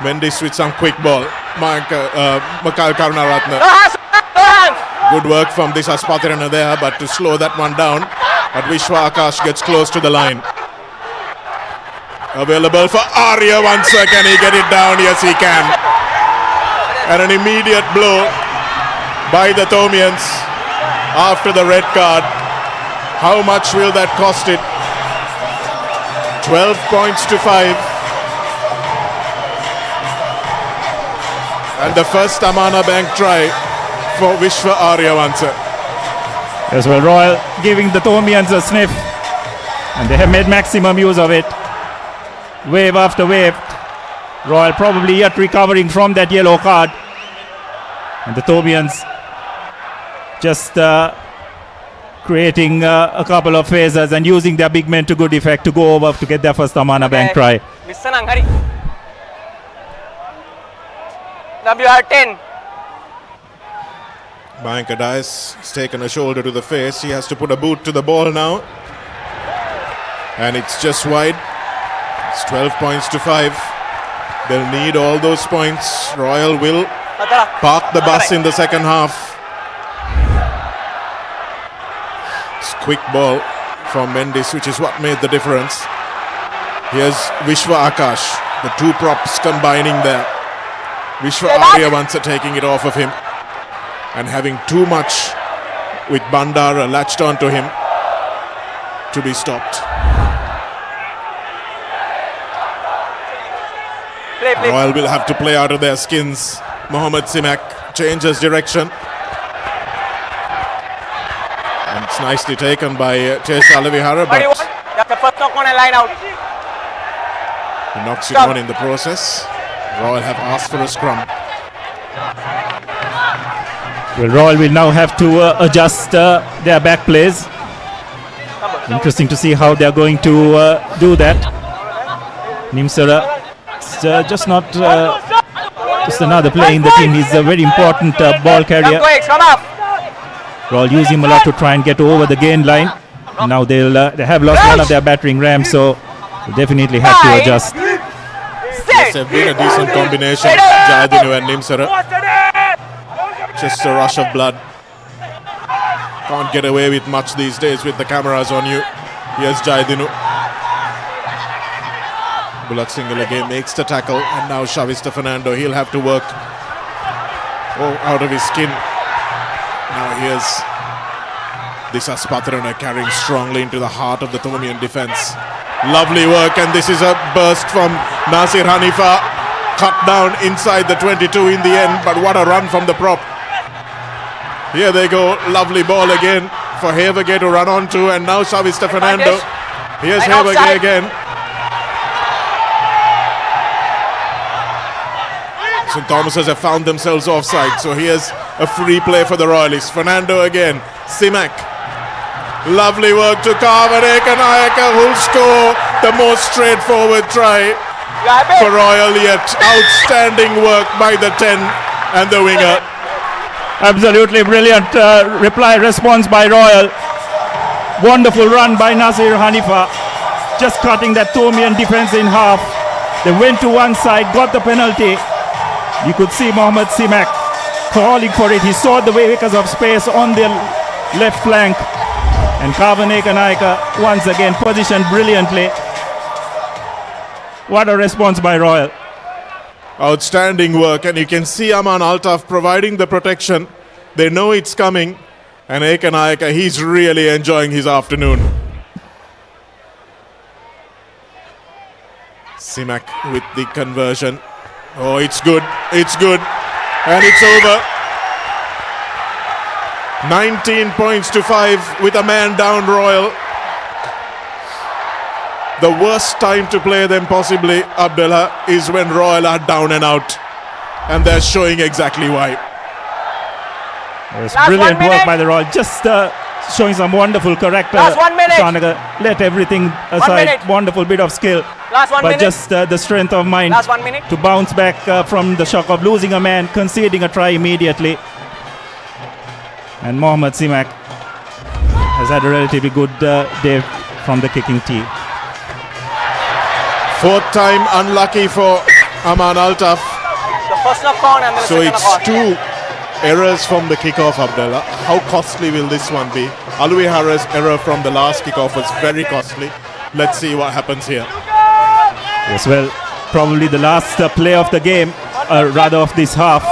Mendis with some quick ball. Makail Karunaratne. Good work from this Aspatirana there, but to slow that one down. But Vishwa Akash gets close to the line. Available for Arya once. Can he get it down? Yes, he can. And an immediate blow by the Thomians after the red card. How much will that cost it? 12 points to 5. And the first Amana Bank try for Vishwa Aryavansa. As well, Royal giving the Thomians a sniff, and they have made maximum use of it. Wave after wave. Royal probably yet recovering from that yellow card. And the Thomians just creating a couple of phases and using their big men to good effect to go over to get their first Amana Bank try. Listen, Angari. WR10. Mayank Dias has taken a shoulder to the face. He has to put a boot to the ball now. And it's just wide. It's 12 points to 5. They'll need all those points. Royal will park the bus in the second half. It's quick ball from Mendis, which is what made the difference. Here's Vishwa Akash. The two props combining there. Vishwa Aryavansa taking it off of him and having too much with Bandara latched onto him. to be stopped. Royal will have to play out of their skins. Mohamed Simak changes direction. And it's nicely taken by Tesa Levihara, but That's the first knock on a line out. he knocks it on in the process. Royal have asked for a scrum. Well, Royal will now have to adjust their back plays. Interesting to see how they are going to do that. Nimsara, just not just another player in the team. He's a very important ball carrier. Royal use him a lot to try and get over the gain line. Now they have lost one of their battering rams, so they definitely have to adjust. Yes, have been a decent combination, Jayadinu and Nimsara. Just a rush of blood. Can't get away with much these days with the cameras on you. Here's Jayadinu. Bulat Singhal again makes the tackle, and now Shavista Fernando. He'll have to work out of his skin. Now here's Disas Patrana carrying strongly into the heart of the Thomian defense. Lovely work, and this is a burst from Nasir Hanifa. Cut down inside the 22 in the end, but what a run from the prop. Here they go, lovely ball again for Havegay to run onto, and now Shavista Fernando. Here's Havegay again. St. Thomas's have found themselves offside, so here's a free play for the Royalists. Fernando again, Simak. Lovely work to Kavane Kanayaka, who'll score the most straightforward try for Royal yet. Outstanding work by the 10 and the winger. Absolutely brilliant response by Royal. Wonderful run by Nasir Hanifa. Just cutting that Thomian defense in half. They went to one side, got the penalty. You could see Mohamed Simak calling for it. He saw the acres of space on the left flank. And Kavane Kanayaka once again positioned brilliantly. What a response by Royal. Outstanding work, and you can see Aman Altaf providing the protection. They know it's coming, and Ekanayaka, he's really enjoying his afternoon. Simak with the conversion. Oh, it's good, and it's over. 19 points to 5 with a man down, Royal. The worst time to play them possibly, Abdullah, is when Royal are down and out. And they're showing exactly why. It's brilliant work by the Royal. Just showing some wonderful character. Last 1 minute. Shanaga let everything aside. Wonderful bit of skill. Last 1 but minute. Just the strength of mind Last 1 minute. to bounce back from the shock of losing a man, conceding a try immediately. And Mohamed Simak has had a relatively good day from the kicking tee. Fourth time unlucky for Aman Altaf. The first knock on and then the So second it's knock on. 2 errors from the kickoff, Abdullah. How costly will this one be? Aluihara's error from the last kickoff was very costly. Let's see what happens here. Yes, well, probably the last play of the game, rather of this half.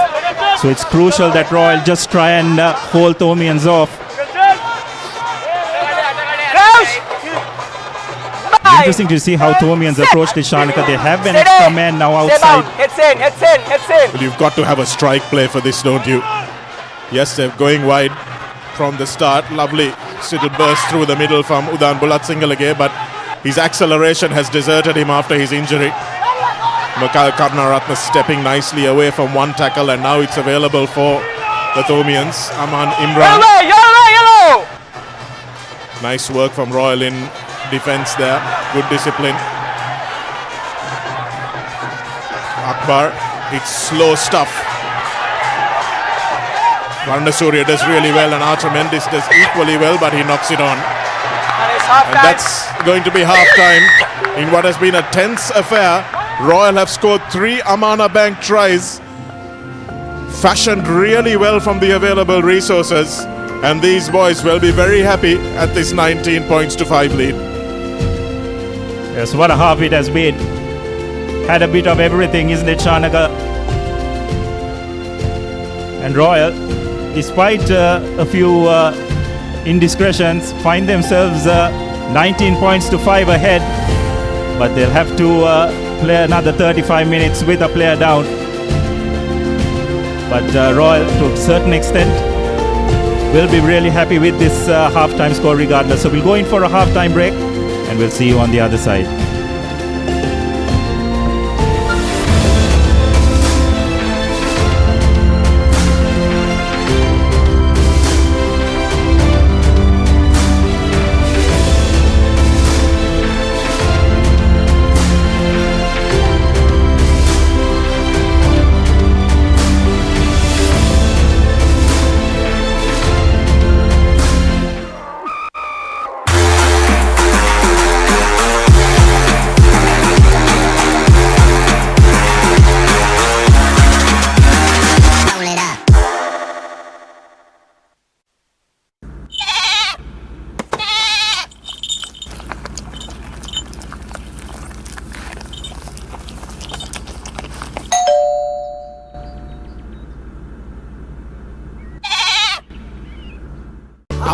So it's crucial that Royal just try and hold Thomians off. Interesting to see how Thomians approach the Shanaka. They have an extra man now outside. Hits in. But you've got to have a strike play for this, don't you? Yes, they're going wide from the start. Lovely little burst through the middle from Udan Bulat Singalage, but his acceleration has deserted him after his injury. Makal Karnaratna stepping nicely away from one tackle, and now it's available for the Thomians. Aman Imran. Yellow! Nice work from Royal in defense there. Good discipline. Akbar, it's slow stuff. Varnasurya does really well, and Archer Mendes does equally well, but he knocks it on. And that's going to be half time in what has been a tense affair. Royal have scored 3 Amana Bank tries, fashioned really well from the available resources, and these boys will be very happy at this 19 points to 5 lead. Yes, what a half it has been. Had a bit of everything, isn't it, Shanaga? And Royal, despite a few indiscretions, find themselves 19 points to 5 ahead, but they'll have to play another 35 minutes with a player down. But Royal, to a certain extent, will be really happy with this half-time score regardless. So we'll go in for a half-time break and we'll see you on the other side.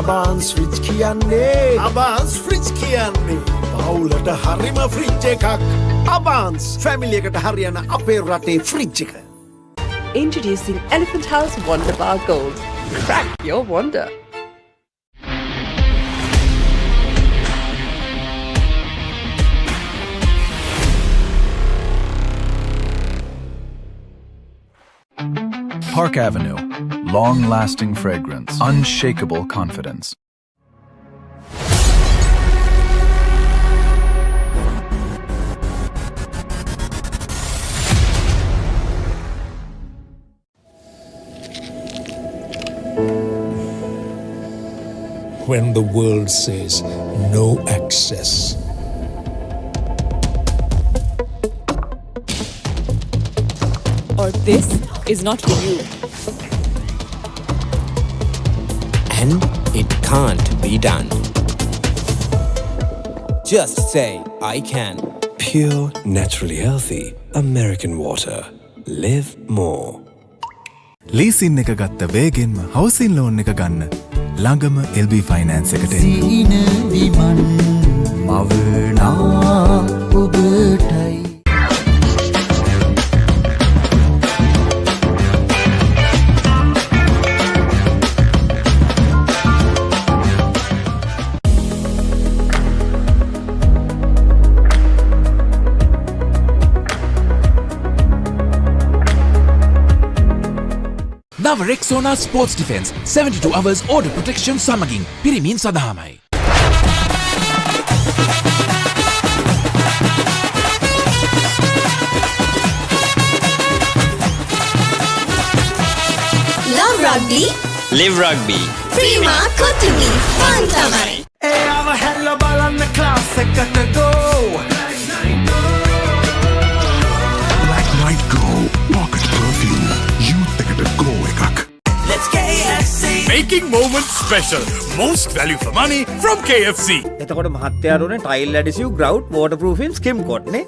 Abans fridge කියන්නේ Abans fridge කියන්නේ පවුලට හරිම fridge එකක් Abans family එකට හරියන අපේ රටේ fridge එක. Introducing Elephant House Wonder Bar Gold. Crack your wonder. Park Avenue. Long-lasting fragrance. Unshakable confidence. When the world says no access, or this is not for you. And it can't be done. Just say, I can. Pure, naturally healthy American water. Live more. Leasing එක ගත්ත වේගෙන්ම හවසින් loan එක ගන්න ළඟම LB finance එකට එන්න. සීන විමන් මවනා ඔබටයි. නව Rexona sports defence 72 hours order protection සමගින් පිරිමින් සඳහාමයි. Love Rugby. Live Rugby. Prima Kotumi. Fun තමයි. එයාව හැල්ල බලන්න ක්ලාස් එකට go. Black Night Go Pocket Perfume. Youth එකට go එකක්. Let's KFC. Making moments special. Most value for money from KFC. එතකොට මහත්යාරුනේ tile ඇඩිසිව් ග්‍රවුට් වෝටර්ප්‍රූෆින් ස්කිම් කොට් නේ.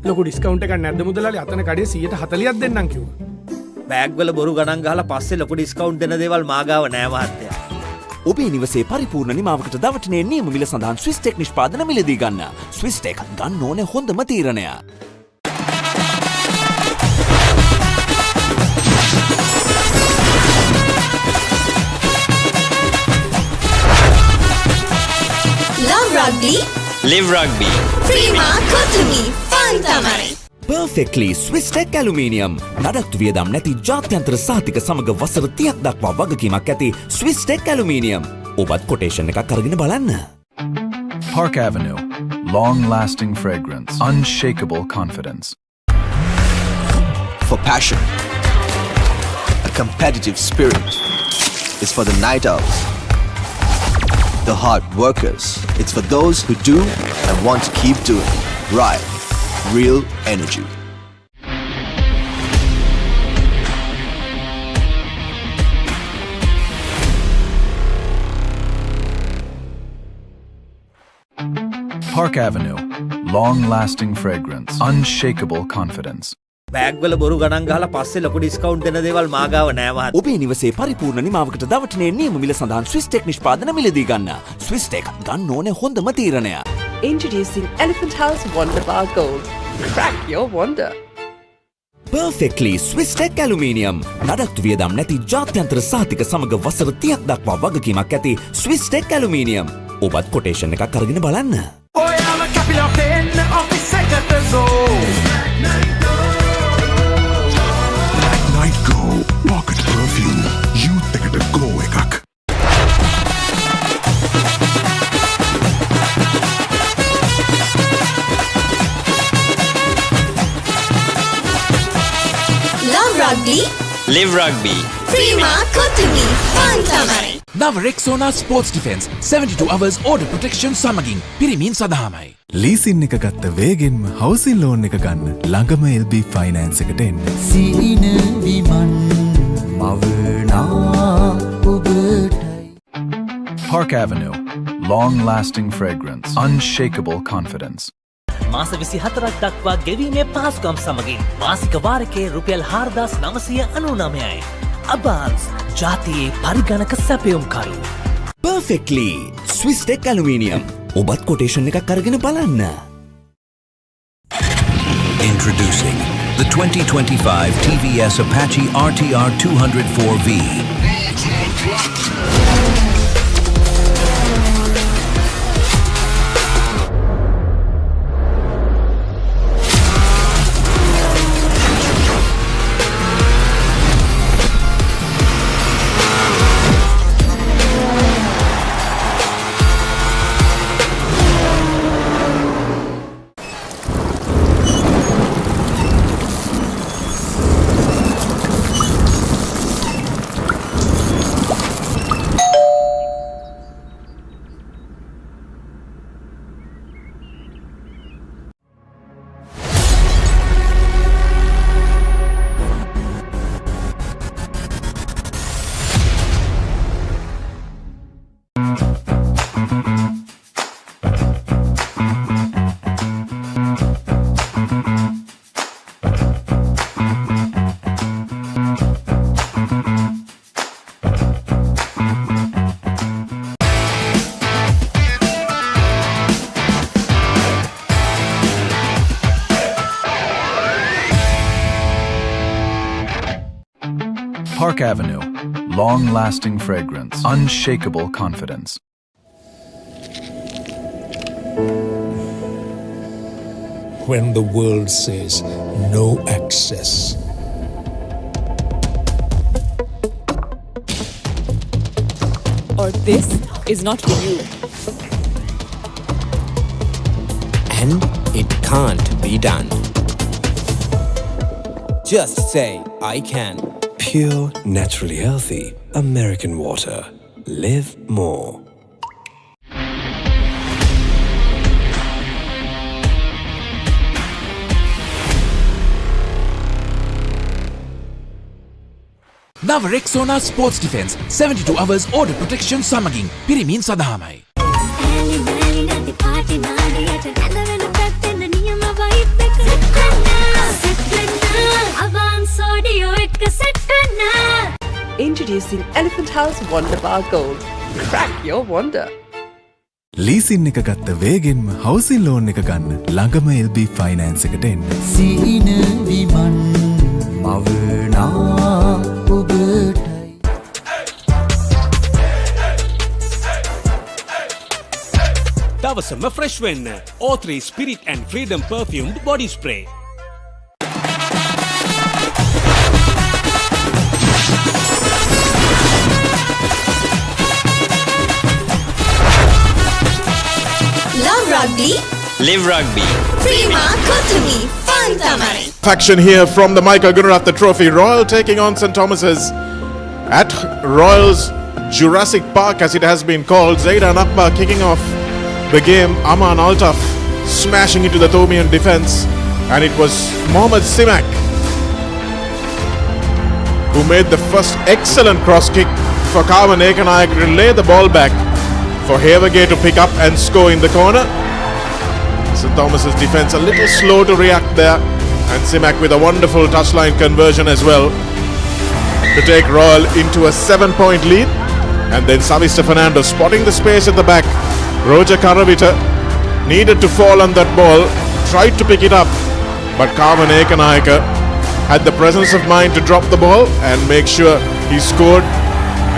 ලොකු ඩිස්කවුන්ට් එකක් නැද්ද මුදලාලි? අතන කඩේ 140ක් දෙන්නම් කිව්වා. බෑග් වල බොරු ගණන් ගහලා පස්සේ ලොකු ඩිස්කවුන්ට් දෙන දේවල් මා ගාව නෑ මහත්තයා. ඔබේ නිවසේ පරිපූර්ණ නිමාවකට දවටනේ නියම මිල සඳහන් ස්විස් ටෙක් නිෂ්පාදන මිලදී ගන්න. ස්විස් ටෙක් ගන්න ඕනේ හොඳම තීරණය. Love Rugby. Live Rugby. Prima Kotumi. Fun තමයි. Perfectly Swiss Tech Aluminium. නඩත්තු වියදම් නැති ජාත්‍යන්තර සහතික සමග වසර 30ක් දක්වා වගකීමක් ඇති Swiss Tech Aluminium. ඔබත් කොටේෂන් එකක් අරගෙන බලන්න. Park Avenue. Long-lasting fragrance. Unshakable confidence. For passion, a competitive spirit. It's for the night owls, the hard workers. It's for those who do and want to keep doing. Right. Real energy. Park Avenue. Long-lasting fragrance. Unshakable confidence. Bag වල බොරු ගණන් ගහලා පස්සේ ලොකු discount දෙන දේවල් මා ගාව නෑ මහත්තයා. ඔබේ නිවසේ පරිපූර්ණ නිමාවකට දවටනේ නියම මිල සඳහන් ස්විස්ටෙක් නිෂ්පාදන මිලදී ගන්න. ස්විස්ටෙක් ගන්න ඕනේ හොඳම තීරණය. Introducing Elephant House Wonder Bar Gold. Crack your wonder. Perfectly Swiss Tech aluminium. නඩත්තු වියදම් නැති ජාත්‍යන්තර සහතික සමග වසර 30ක් දක්වා වගකීමක් ඇති ස්විස්ටෙක් ඇලුමිනියම්. ඔබත් කොටේෂන් එකක් අරගෙන බලන්න. ඔයාල කැපිලා පෙන්න ඔෆිස් එකට ගෝ. Night Go Pocket Perfume Youth එකට go එකක්. Love Rugby. Live Rugby. Prima Kotumi. Fun තමයි. නව Rexona sports defence 72 hours order protection සමගින් පිරිමින් සඳහාමයි. ලීසින් එක ගත්ත වේගෙන්ම හවසින් ලෝන් එක ගන්න ළඟම LB ෆයිනෑන්ස් එකට එන්න. සීන විමන් මවනා ඔබටයි. Park Avenue. Long-lasting fragrance. Unshakable confidence. මාස 24ක් දක්වා ගෙවීමේ පහසුකම් සමගින් මාසික වාරකයේ රුපියල් 4999යි. අබාන්ස් ජාතියේ පරිගණක සැපයුම්කරු. Perfectly Swiss Tech aluminium. ඔබත් කොටේෂන් එකක් අරගෙන බලන්න. Introducing the 2025 TVS Apache RTR 204V. Park Avenue. Long-lasting fragrance. Unshakable confidence. When the world says no access. Or this is not for you. And it can't be done. Just say, I can. Pure, naturally healthy American water. Live more. නව Rexona sports defence 72 hours order protection සමගින් පිරිමින් සඳහාමයි. Introducing Elephant House Wonder Bar Gold. Crack your wonder. Leasing එක ගත්ත වේගෙන්ම හවසින් loan එක ගන්න ළඟම LB finance එකට එන්න. සීන විමන් මවනා ඔබටයි. දවසම ෆ්‍රෙෂ් වෙන්න O3 Spirit and Freedom perfumed body spray. Love Rugby. Live Rugby. Prima Kotumi. Fun තමයි. Faction here from the Michael Gunaratha Trophy. Royal taking on St. Thomas's at Royal's Jurassic Park, as it has been called. Zaidan Akbar kicking off the game. Aman Altaf smashing into the Thomian defense, and it was Mohammad Simak who made the first excellent cross kick for Karman Ekanayak to lay the ball back for Havergate to pick up and score in the corner. St. Thomas's defense a little slow to react there. And Simak with a wonderful touchline conversion as well to take Royal into a 7-point lead. And then Savista Fernando spotting the space at the back. Roger Karavita needed to fall on that ball, tried to pick it up, but Karman Ekanayaka had the presence of mind to drop the ball and make sure he scored.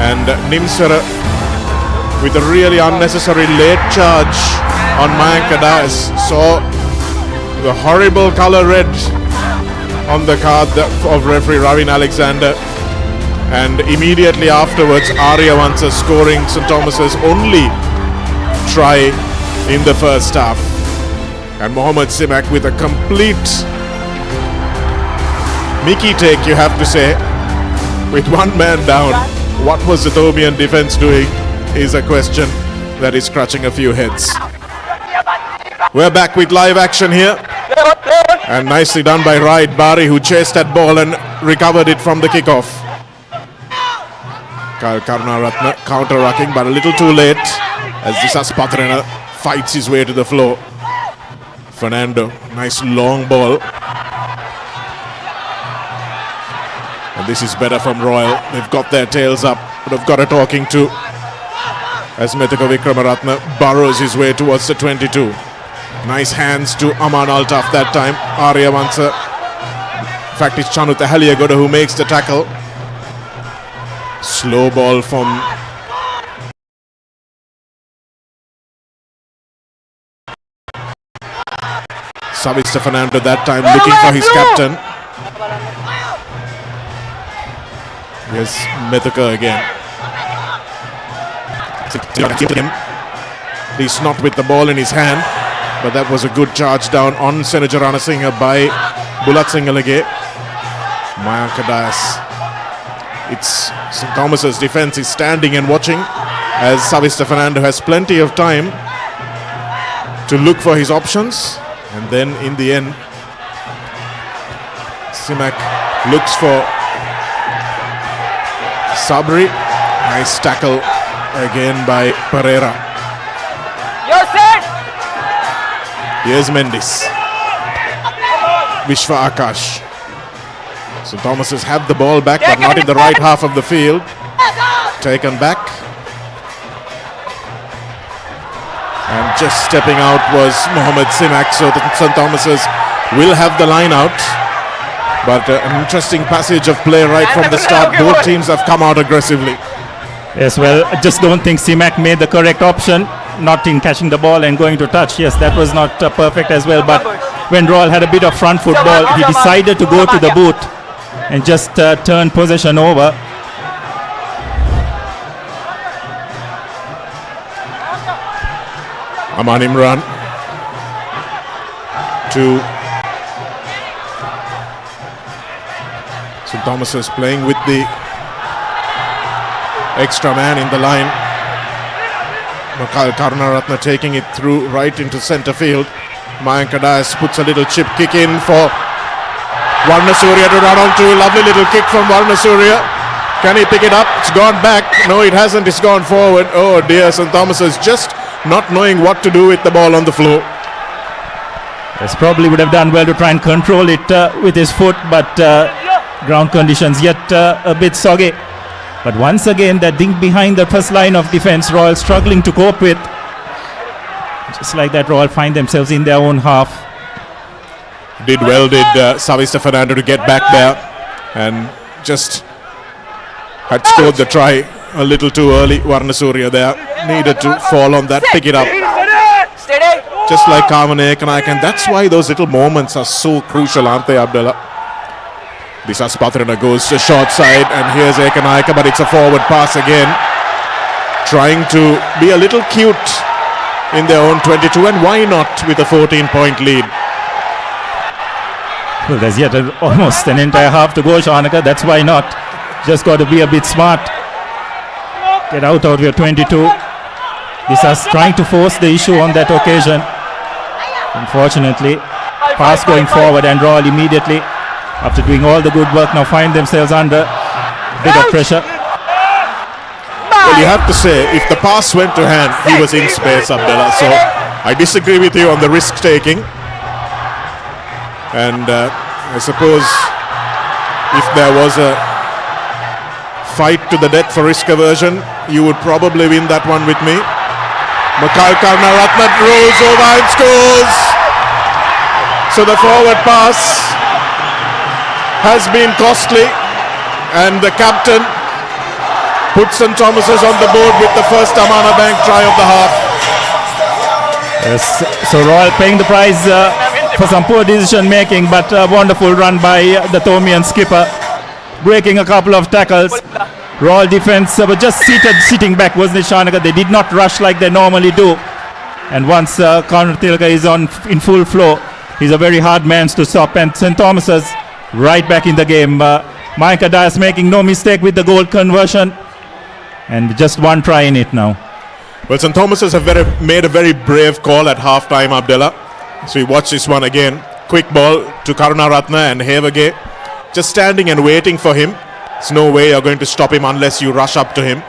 And Nimsara with a really unnecessary late charge on Mayank Adas saw the horrible colour red on the card of referee Ravin Alexander. And immediately afterwards, Aryavansa scoring St. Thomas's only try in the first half. And Mohammad Simak with a complete Mickey take, you have to say. With one man down, what was the Thomian defense doing is a question that is scratching a few heads. We're back with live action here. And nicely done by Raid Bari, who chased that ball and recovered it from the kickoff. Karunaratne counter-rucking, but a little too late as Disas Patrena fights his way to the floor. Fernando, nice long ball. And this is better from Royal. They've got their tails up, but they've got a talking to as Methaka Vikramaratne burrows his way towards the 22. Nice hands to Aman Altaf that time. Aryavansa. In fact, it's Chanu Tahaliagoda who makes the tackle. Slow ball from Savista Fernando that time looking for his captain. Yes, Methaka again. He's not with the ball in his hand, but that was a good charge down on Senajarana Singha by Bulat Singalage. Mayank Adas. It's St. Thomas's defense is standing and watching as Savista Fernando has plenty of time to look for his options. And then in the end, Simak looks for Sabri. Nice tackle again by Pereira. You're set. Here's Mendes. Vishwa Akash. St. Thomas's have the ball back, but not in the right half of the field. Taken back. And just stepping out was Mohammad Simak, so the St. Thomas's will have the line out. But an interesting passage of play right from the start. Both teams have come out aggressively. Yes, well, I just don't think Simak made the correct option, not in catching the ball and going to touch. Yes, that was not perfect as well. But when Royal had a bit of front foot ball, he decided to go to the boot and just turn possession over. Aman Imran to St. Thomas's playing with the extra man in the line. Karunaratne taking it through right into centre field. Mayank Adas puts a little chip kick in for Varna Surya to run onto. Lovely little kick from Varna Surya. Can he pick it up? It's gone back. No, it hasn't. It's gone forward. Oh dear, St. Thomas is just not knowing what to do with the ball on the floor. Yes, probably would have done well to try and control it with his foot, but ground conditions yet a bit soggy. But once again, that dink behind the first line of defense, Royal struggling to cope with. Just like that, Royal find themselves in their own half. Did Savista Fernando to get back there and just had scored the try a little too early. Varna Surya there needed to fall on that, pick it up. Just like Karman Ekanayak, and that's why those little moments are so crucial, aren't they, Abdullah? Disas Patrena goes to short side, and here's Ekanayaka, but it's a forward pass again. Trying to be a little cute in their own 22, and why not with a 14-point lead? Well, there's yet almost an entire half to go, Shanaka. That's why not. Just got to be a bit smart. Get out of your 22. Disas trying to force the issue on that occasion. Unfortunately, pass going forward, and Royal immediately, after doing all the good work, now find themselves under a bit of pressure. Well, you have to say, if the pass went to hand, he was in space, Abdullah. So I disagree with you on the risk taking. And I suppose if there was a fight to the death for risk aversion, you would probably win that one with me. Makai Karunaratne rolls over and scores. So the forward pass has been costly, and the captain puts St. Thomas's on the board with the first Amana Bank try of the half. Yes, so Royal paying the price for some poor decision making, but a wonderful run by the Thomian skipper, breaking a couple of tackles. Royal defense were just sitting back, wasn't it, Shanaka? They did not rush like they normally do. And once Karunatilaka is in full flow, he's a very hard man to stop. And St. Thomas's right back in the game. Mayanka Dias making no mistake with the goal conversion. And just one try in it now. Well, St. Thomas's have made a very brave call at half-time, Abdullah. So we watch this one again. Quick ball to Karunaratne and Hevage. Just standing and waiting for him. There's no way you're going to stop him unless you rush up to him.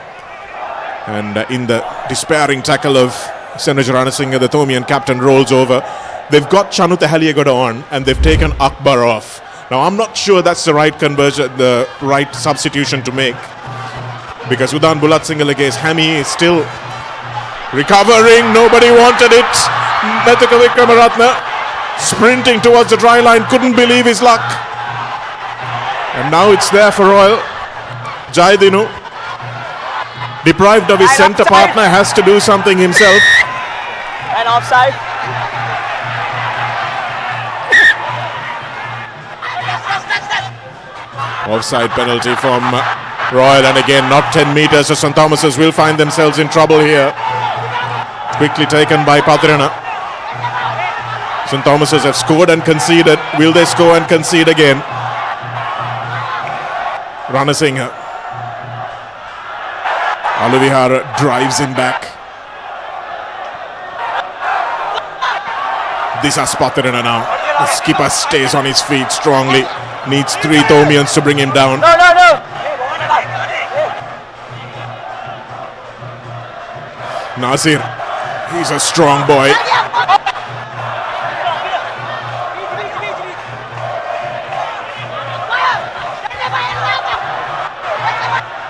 And in the despairing tackle of Senaj Ranasinghe, the Thomian captain rolls over. They've got Chanutha Haliyagoda on and they've taken Akbar off. Now I'm not sure that's the right conversion, the right substitution to make. Because Udan Bulatsingalaga's Hammy is still recovering. Nobody wanted it. Methaka Vikramaratne sprinting towards the try line, couldn't believe his luck. And now it's there for Royal. Jaidinu, deprived of his centre partner, has to do something himself. And offside. Offside penalty from Royal, and again not 10 metres, so St. Thomas's will find themselves in trouble here. Quickly taken by Patrina. St. Thomas's have scored and conceded. Will they score and concede again? Ranasinghe. Aluvihara drives him back. This is Patrina now. The skipper stays on his feet strongly. Needs 3 Thomians to bring him down. No. Nasir, he's a strong boy.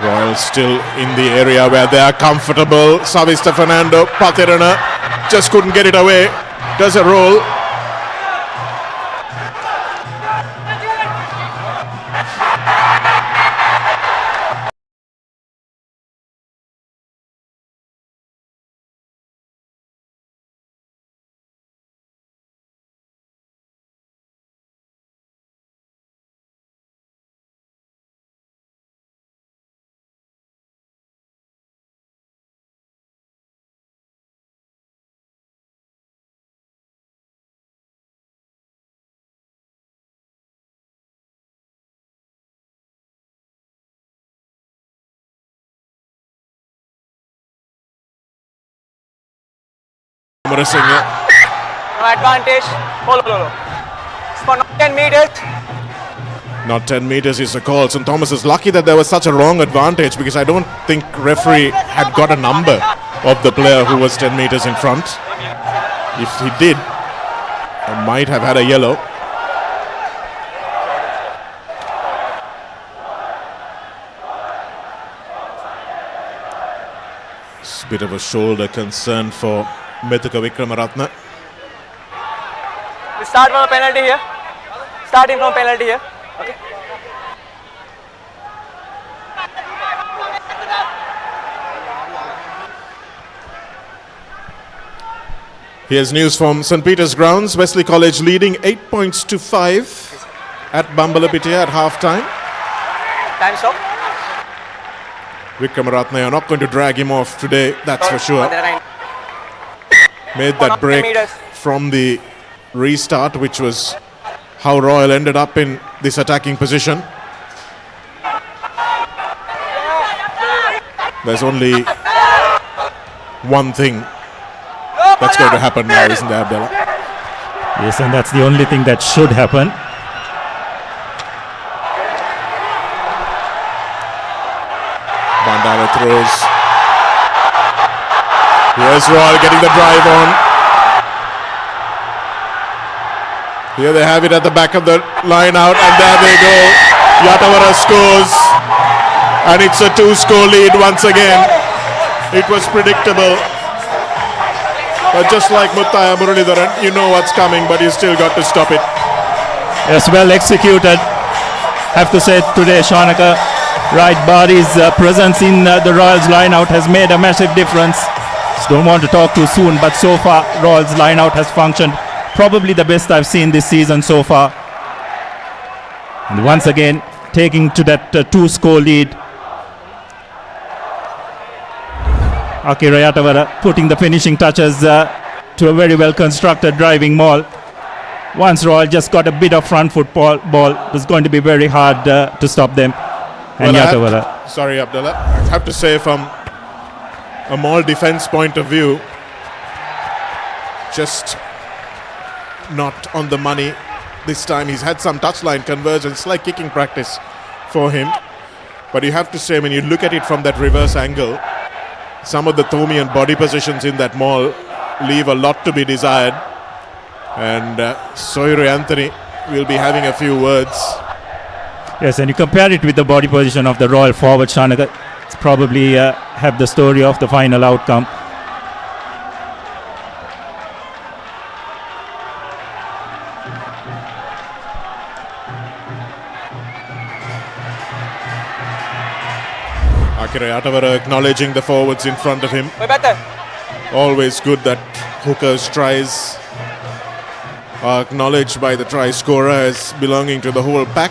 Royal still in the area where they are comfortable. Savista Fernando, Patirana just couldn't get it away. Does a roll. No advantage. Follow. It's for not 10 meters. Not 10 metres is the call. St. Thomas is lucky that there was such a wrong advantage, because I don't think referee had got a number of the player who was 10 metres in front. If he did, he might have had a yellow. It's a bit of a shoulder concern for Methaka Vikramaratne. We start from a penalty here. Starting from penalty here. Okay. Here's news from St. Peter's grounds. Wesley College leading 8 points to 5 at Bambalapitiya at half-time. Time's up. Vikramaratne are not going to drag him off today, that's for sure. Made that break from the restart, which was how Royal ended up in this attacking position. There's only one thing that's going to happen now, isn't there, Abdullah? Yes, and that's the only thing that should happen. Bandara throws. Here's Royal getting the drive on. Here they have it at the back of the line out, and there they go. Yatavara scores, and it's a 2-score lead once again. It was predictable, but just like Muttaya Muralidharan, you know what's coming, but you still got to stop it. Yes, well executed. Have to say today, Shanaka, right body's presence in the Royals line-out has made a massive difference. Just don't want to talk too soon, but so far Royals line-out has functioned probably the best I've seen this season so far. And once again, taking to that 2-score lead. Akira Yatavara putting the finishing touches to a very well constructed driving maul. Once Royal just got a bit of front foot ball, it was going to be very hard to stop them. And Yatavara. Sorry, Abdullah. I have to say, from a maul defense point of view, just not on the money this time. He's had some touchline conversions, like kicking practice for him. But you have to say, when you look at it from that reverse angle, some of the Thomian body positions in that maul leave a lot to be desired. And Soiru Anthony will be having a few words. Yes, and you compare it with the body position of the Royal forward, Shanaka, it's probably have the story of the final outcome. Akira Yatavara acknowledging the forwards in front of him. Always good that Hooker's tries are acknowledged by the try scorer as belonging to the whole pack.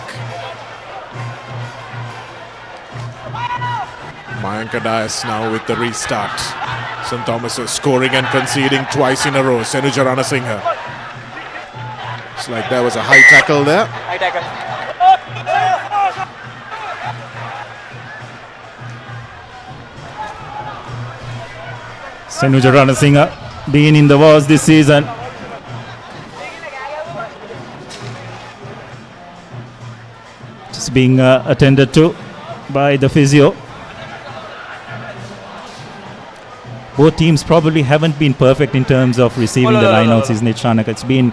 Mayanka Dias now with the restart. St. Thomas is scoring and conceding twice in a row. Senuja Ranasinghe. It's like there was a high tackle there. High tackle. Senuja Ranasinghe being in the wars this season. Just being attended to by the physio. Both teams probably haven't been perfect in terms of receiving the lineouts, isn't it, Shanaka? It's been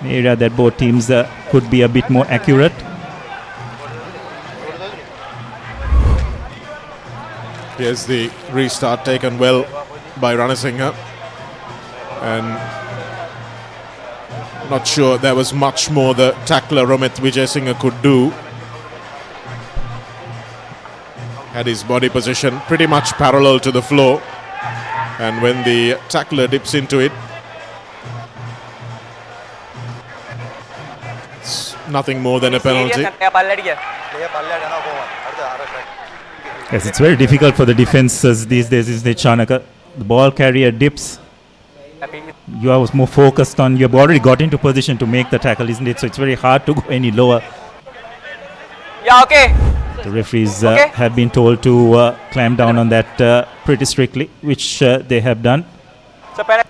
an area that both teams could be a bit more accurate. Here's the restart taken well by Ranasinghe. And not sure there was much more the tackler Romit Vijayasinghe could do. Had his body position pretty much parallel to the floor. And when the tackler dips into it, it's nothing more than a penalty. Yes, it's very difficult for the defenses these days, isn't it, Shanaka? The ball carrier dips. You are more focused on, you've already got into position to make the tackle, isn't it? So it's very hard to go any lower. Yeah, okay. The referees have been told to clamp down on that pretty strictly, which they have done. So now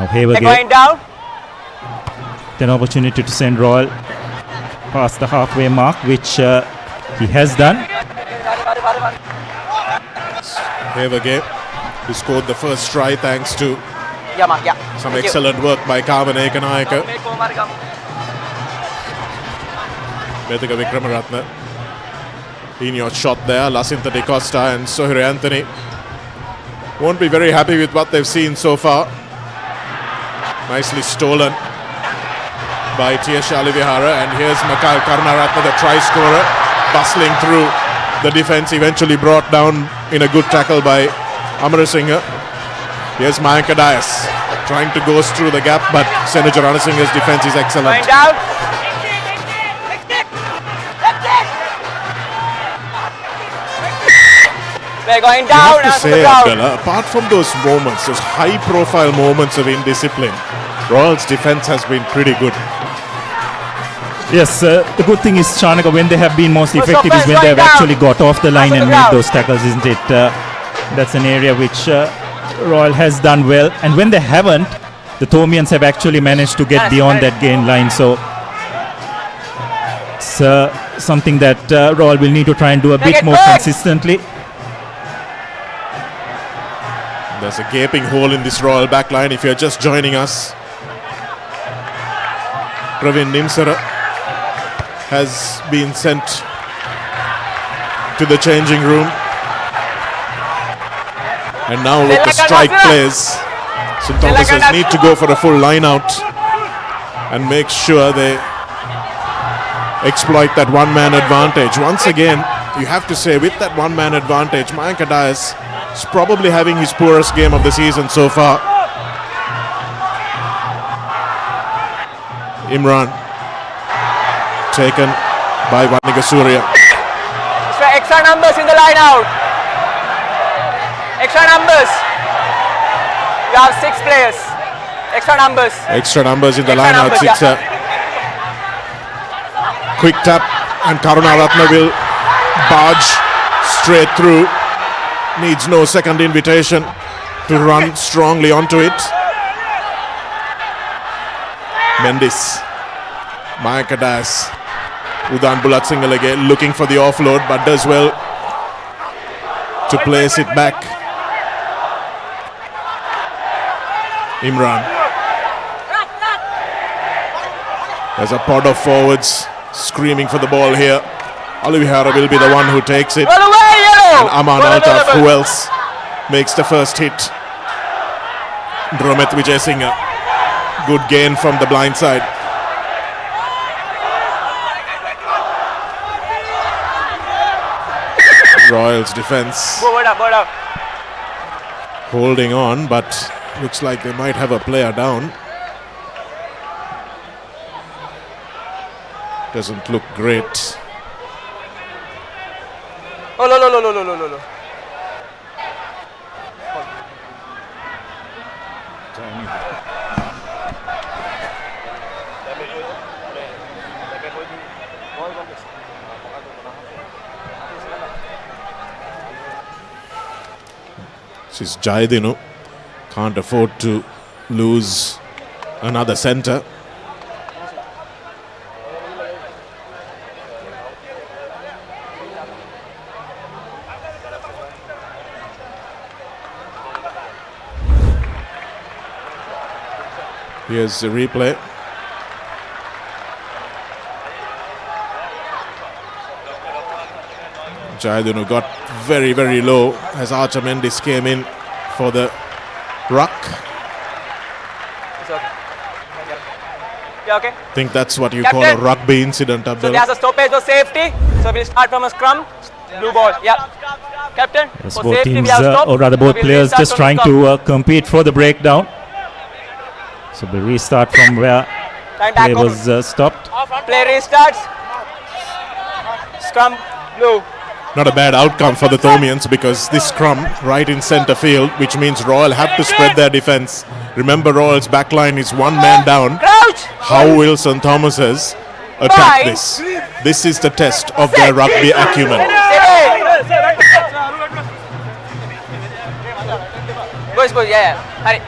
Havergate, going down. An opportunity to send Royal past the halfway mark, which he has done. Havergate, who scored the first try thanks to some Thank excellent work by Kavan Ekanayaka. Betika Vikramaratne. In your shot there, Lacinta De Costa and Sohir Anthony won't be very happy with what they've seen so far. Nicely stolen by T.S. Alivihara, and here's Makal Karnaratne, the try scorer, bustling through the defense, eventually brought down in a good tackle by Amarasinghe. Here's Mayanka Dias trying to go through the gap, but Senuja Ranasinghe's defense is excellent. Going down. They're going down. You have to say, Abdullah, apart from those moments, those high-profile moments of indiscipline, Royals' defense has been pretty good. Yes, the good thing is, Shanaka, when they have been most effective is when they have actually got off the line and made those tackles, isn't it? That's an area which Royal has done well. And when they haven't, the Thomians have actually managed to get beyond that gain line. So it's something that Royal will need to try and do a bit more consistently. There's a gaping hole in this Royal backline if you're just joining us. Pravin Nimsara has been sent to the changing room. And now with the strike plays, St. Thomas's need to go for a full line out and make sure they exploit that one-man advantage. Once again, you have to say, with that one-man advantage, Mayank Dias is probably having his poorest game of the season so far. Imran taken by Vaniga Surya. Extra numbers in the line out. Extra numbers. You have 6 players. Extra numbers. Extra numbers in the Extra line out. numbers, 6. Quick tap and Karunaratne will barge straight through. Needs no second invitation to run strongly onto it. Mendis, Mayank Dias, Udan Bulatsingalage looking for the offload but does well to place it back. Imran. There's a pod of forwards screaming for the ball here. Olivihara will be the one who takes it. And Aman Altaf, who else makes the first hit? Dromet Vijay Singh. Good gain from the blind side. Royals defense holding on, but looks like they might have a player down. Doesn't look great. Oh, no. This is Jaidinu. Can't afford to lose another centre. Here's the replay. Jaidunu got very, very low as Archer Mendis came in for the ruck. Yeah, okay. I think that's what you Captain. call a rugby incident, So Abdul. there's a stoppage for safety. So we'll start from a scrum. Blue ball. Yeah. Captain. Yes, for both safety, teams, we have stopped. or rather both So we'll players, restart just from trying scrum. to compete for the breakdown. So we'll restart from where Time back play on. was stopped. Play restarts. Scrum. Blue. Not a bad outcome for the Thomians because this scrum right in centre field, which means Royal have to spread their defence. Remember, Royal's backline is one man down. Crouch. How will St. Thomas's attack this? This is the test of their rugby acumen. Boys, yeah. Hurry.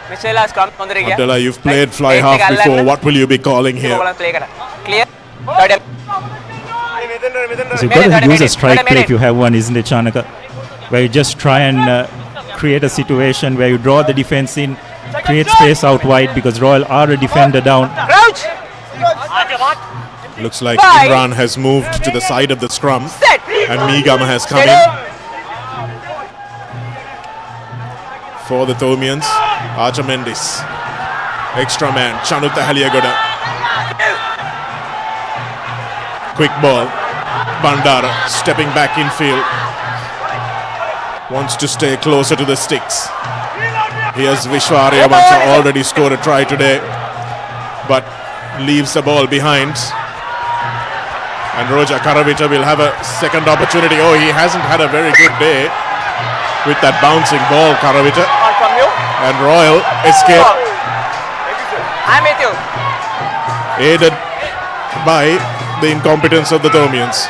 Michela scrum on the rig. Abdullah, you've played fly half before. What will you be calling here? Clear. So you've got to use a strike play if you have one, isn't it, Chanaka? Where you just try and create a situation where you draw the defense in, create space out wide because Royal are a defender down. Crouch. Looks like Imran has moved to the side of the scrum and Meegam has come in for the Thomians. Archer Mendis, extra man, Chanutha Haliagoda. Quick ball, Bandara stepping back in field. Wants to stay closer to the sticks. Here's Vishwa Aryavansa, already scored a try today, but leaves the ball behind. And Roja Karavicha will have a second opportunity. Oh, he hasn't had a very good day with that bouncing ball, Karavicha. And Royal escape. I'm with you. Aided by the incompetence of the Thomians.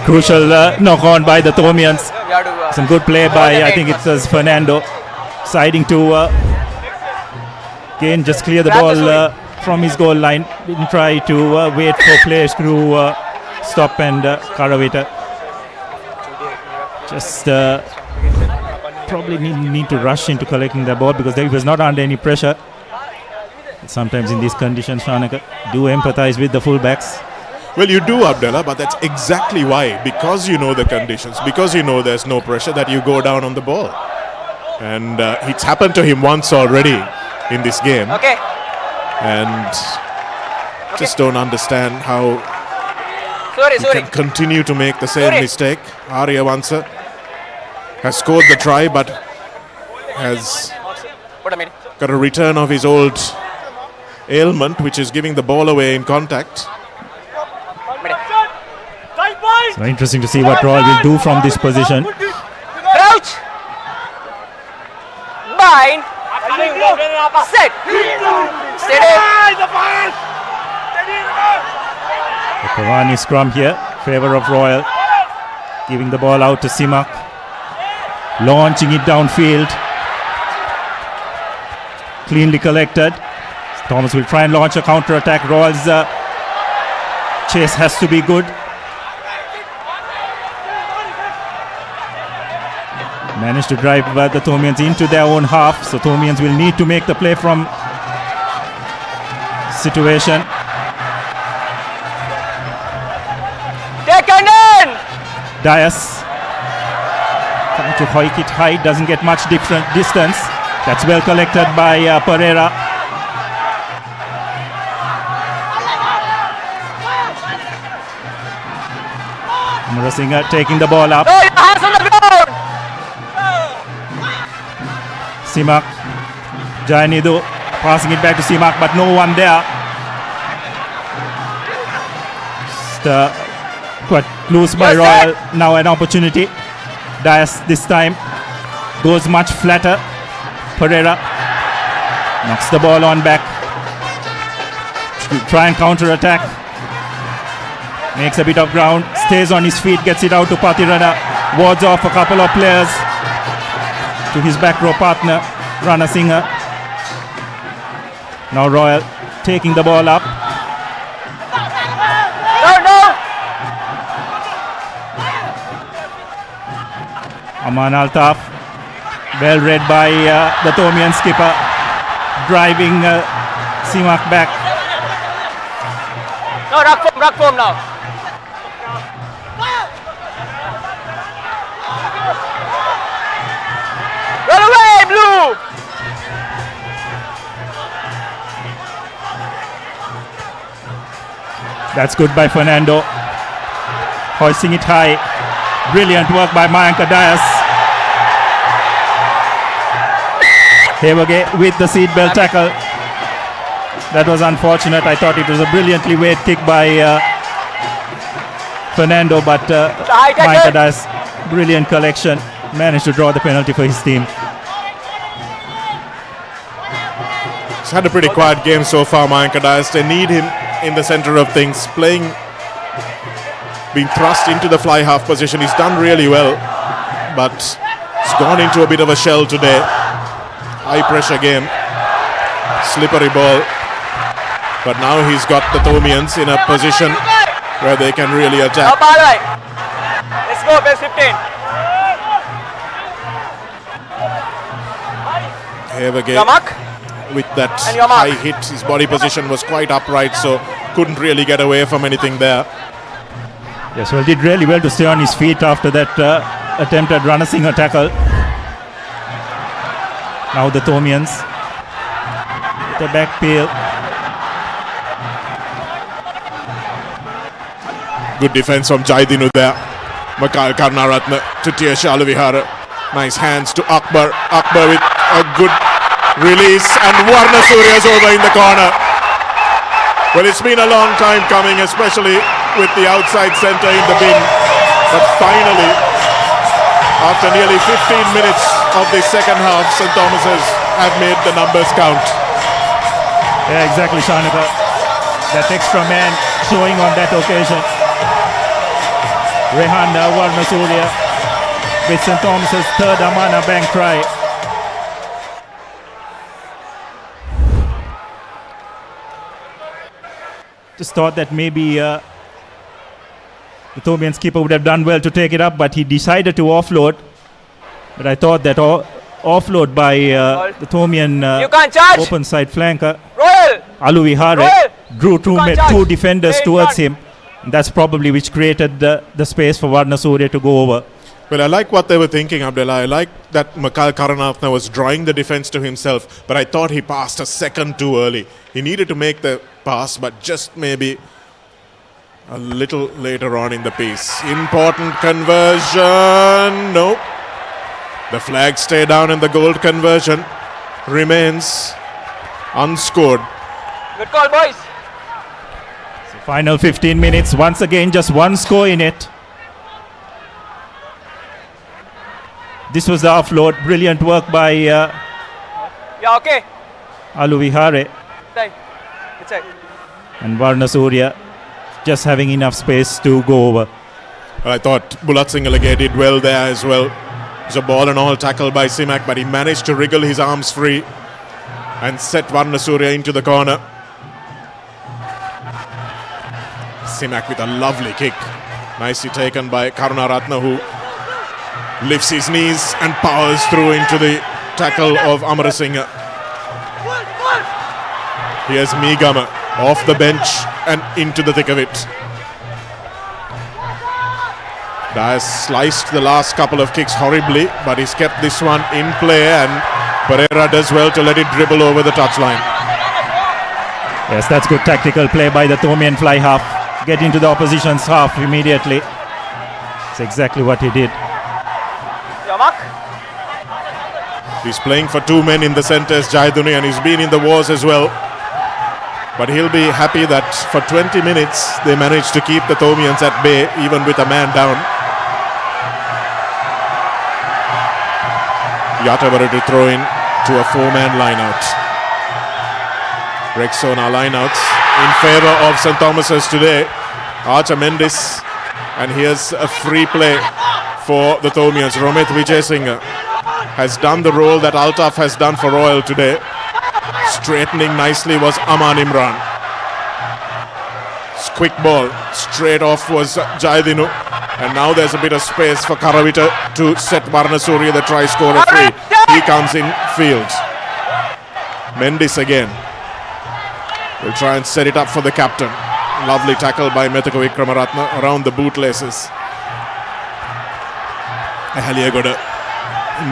Crucial knock on by the Thomians. Some good play by, I think it was Fernando, siding to again just clear the ball from his goal line. Didn't try to wait for players to stop and Karavita just probably need to rush into collecting the ball because he was not under any pressure. Sometimes in these conditions, Shanaka, do empathize with the fullbacks. Well, you do, Abdullah, but that's exactly why. Because you know the conditions, because you know there's no pressure, that you go down on the ball. And it's happened to him once already in this game. Okay. And just don't understand how he can continue to make the same mistake. Arya Vansa has scored the try, but has got a return of his old ailment, which is giving the ball away in contact. So interesting to see what Royal will do from this position. Crouch. Bind. Set. Steady. The Cavani scrum here, favor of Royal. Giving the ball out to Simak. Launching it downfield. Cleanly collected. Thomas will try and launch a counter-attack. Royal's chase has to be good. Managed to drive the Thomians into their own half. So Thomians will need to make the play from situation. Taken in! Dias trying to hoik it high, doesn't get much different distance. That's well collected by Pereira. Murasinghe taking the ball up. No, your hands on the ground! Simak, Jayanidu passing it back to Simak, but no one there. Just, quite loose by Royal. Now an opportunity. Dias this time goes much flatter. Pereira knocks the ball on back. Try and counter attack. Makes a bit of ground. Stays on his feet. Gets it out to Patirana. Wards off a couple of players to his back row partner, Rana Singha. Now Royal taking the ball up. Aman Altaf, well read by the Thomian skipper, driving Simak back. No, ruck form now. Run away, Blue! That's good by Fernando. Hoisting it high. Brilliant work by Mayanka Dias. Hevage with the seatbelt tackle. That was unfortunate. I thought it was a brilliantly weighed kick by Fernando, but Mayanka Dias, brilliant collection. Managed to draw the penalty for his team. He's had a pretty quiet game so far, Mayanka Dias. They need him in the center of things, being thrust into the fly half position. He's done really well, but he's gone into a bit of a shell today. High pressure game, slippery ball, but now he's got the Thomians in a position where they can really attack. Let's go, best 15. Hevage with that high hit, his body position was quite upright, so couldn't really get away from anything there. Yes, well, did really well to stay on his feet after that attempted Rana Singha tackle. Now the Thomians, the back peel. Good defense from Jaidinu there. Makal Karnaratna to Tia Shalavihara. Nice hands to Akbar. Akbar with a good release, and Varna Surya's over in the corner. Well, it's been a long time coming, especially with the outside centre in the bin. But finally, after nearly 15 minutes of the second half, St. Thomas's have made the numbers count. Yeah, exactly, Shanaka. That extra man showing on that occasion. Rehan Varna Surya with St. Thomas's third Amana Bank try. Just thought that maybe the Thomian skipper would have done well to take it up, but he decided to offload. But I thought that offload by the Thomian open side flanker, Aluvihare, drew two defenders towards him. That's probably which created the space for Varnasuriya to go over. Well, I like what they were thinking, Abdullah. I like that Makal Karanatna was drawing the defense to himself, but I thought he passed a second too early. He needed to make the pass, but just maybe a little later on in the piece. Important conversion. Nope. The flag stay down and the goal conversion remains unscored. Good call, boys. So final 15 minutes. Once again, just one score in it. This was the offload. Brilliant work by okay. Aluvihare. It's right. And Varnasuriya just having enough space to go over. Well, I thought Bulat Singalage did well there as well. It was a ball and all tackle by Simak, but he managed to wriggle his arms free and set Varnasuriya into the corner. Simak with a lovely kick. Nicely taken by Karunaratna, who lifts his knees and powers through into the tackle of Amarasinghe. Here's Meegama off the bench and into the thick of it. Dias sliced the last couple of kicks horribly, but he's kept this one in play, and Pereira does well to let it dribble over the touchline. Yes, that's good tactical play by the Thomian fly half. Get into the opposition's half immediately. That's exactly what he did. He's playing for two men in the centres, Jaiduni, and he's been in the wars as well. But he'll be happy that for 20 minutes they managed to keep the Thomians at bay, even with a man down. Yatavara to throw in to a four-man lineout. Rexona lineouts in favour of St. Thomas's today. Archer Mendis, and here's a free play for the Thomians. Romit Vijayasinghe has done the role that Altaf has done for Royal today. Straightening nicely was Aman Imran. Quick ball, straight off was Jaidinu. And now there's a bit of space for Karavita to set Varnasuriya, the try scorer, free. He comes in field. Mendis again. Will try and set it up for the captain. Lovely tackle by Methako Vikramaratne around the bootlaces. Ahaliagoda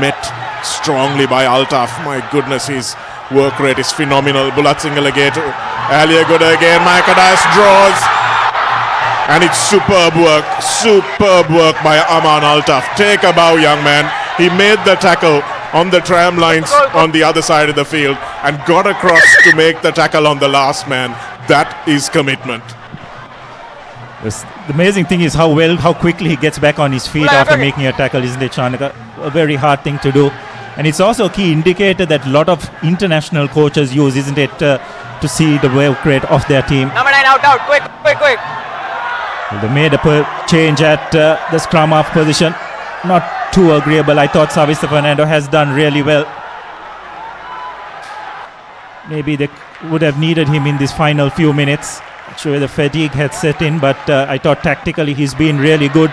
met strongly by Altaf. My goodness, his work rate is phenomenal. Bulat Singalage to Ahaliagoda again. Maikadais draws. And it's superb work by Aman Altaf. Take a bow, young man. He made the tackle on the tram lines on the other side of the field and got across to make the tackle on the last man. That is commitment. The amazing thing is how quickly he gets back on his feet after making a tackle, isn't it, Chanaka? A very hard thing to do. And it's also a key indicator that a lot of international coaches use, isn't it, to see the work rate of their team. Number 9 out, quick. They made a change at the scrum half position. Not too agreeable. I thought Savista Fernando has done really well. Maybe they would have needed him in these final few minutes. Not sure the fatigue had set in, but I thought tactically he's been really good.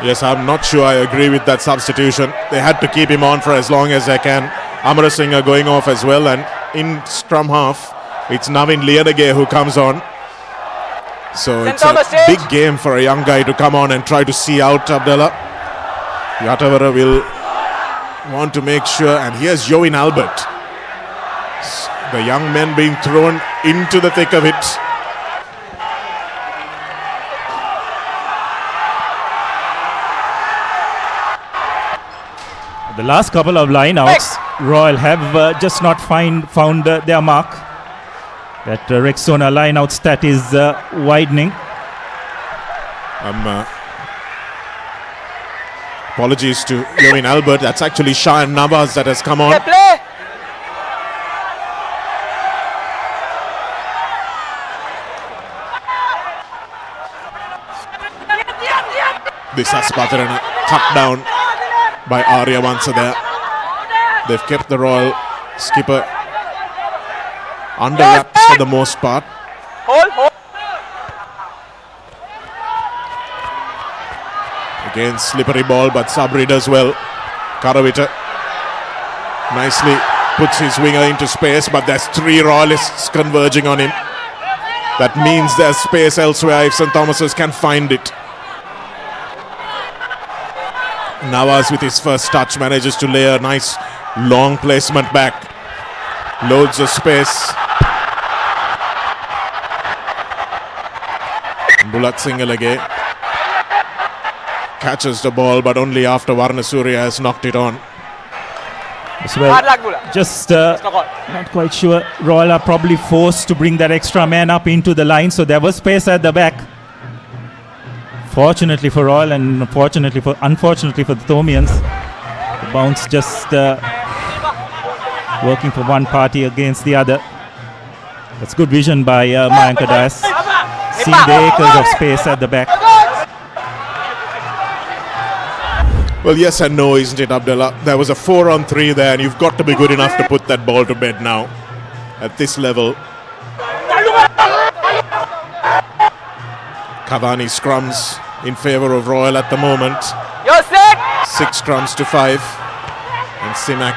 Yes, I'm not sure I agree with that substitution. They had to keep him on for as long as they can. Amarasinghe going off as well, and in scrum half, it's Navin Lianage who comes on. So it's a big game for a young guy to come on and try to see out Abdullah. Yatavara will want to make sure, and here's Join Albert. The young men being thrown into the thick of it. The last couple of lineouts, Royal have just not found their mark. That Rexona lineout stat is widening. Apologies to Join Albert. That's actually Shahan Navaz that has come on. This Aspatarana cut down by Arya Vansa there. They've kept the Royal skipper under wraps for the most part. Again, slippery ball, but Sabri does well. Karavita nicely puts his winger into space, but there's 3 Royalists converging on him. That means there's space elsewhere if St. Thomas's can find it. Nawaz with his first touch manages to lay a nice long placement back. Loads of space. Bulat Singalage catches the ball, but only after Varna Surya has knocked it on. Well, just not quite sure. Royal are probably forced to bring that extra man up into the line, so there was space at the back. Fortunately for Royal and unfortunately for the Thomians, the bounce just working for one party against the other. That's good vision by Mayank Dias, seeing the acres of space at the back. Well, yes and no, isn't it, Abdullah? There was a 4-on-3 there, and you've got to be good enough to put that ball to bed now at this level. Cavani scrums in favour of Royal at the moment. 6 scrums to 5. And Simak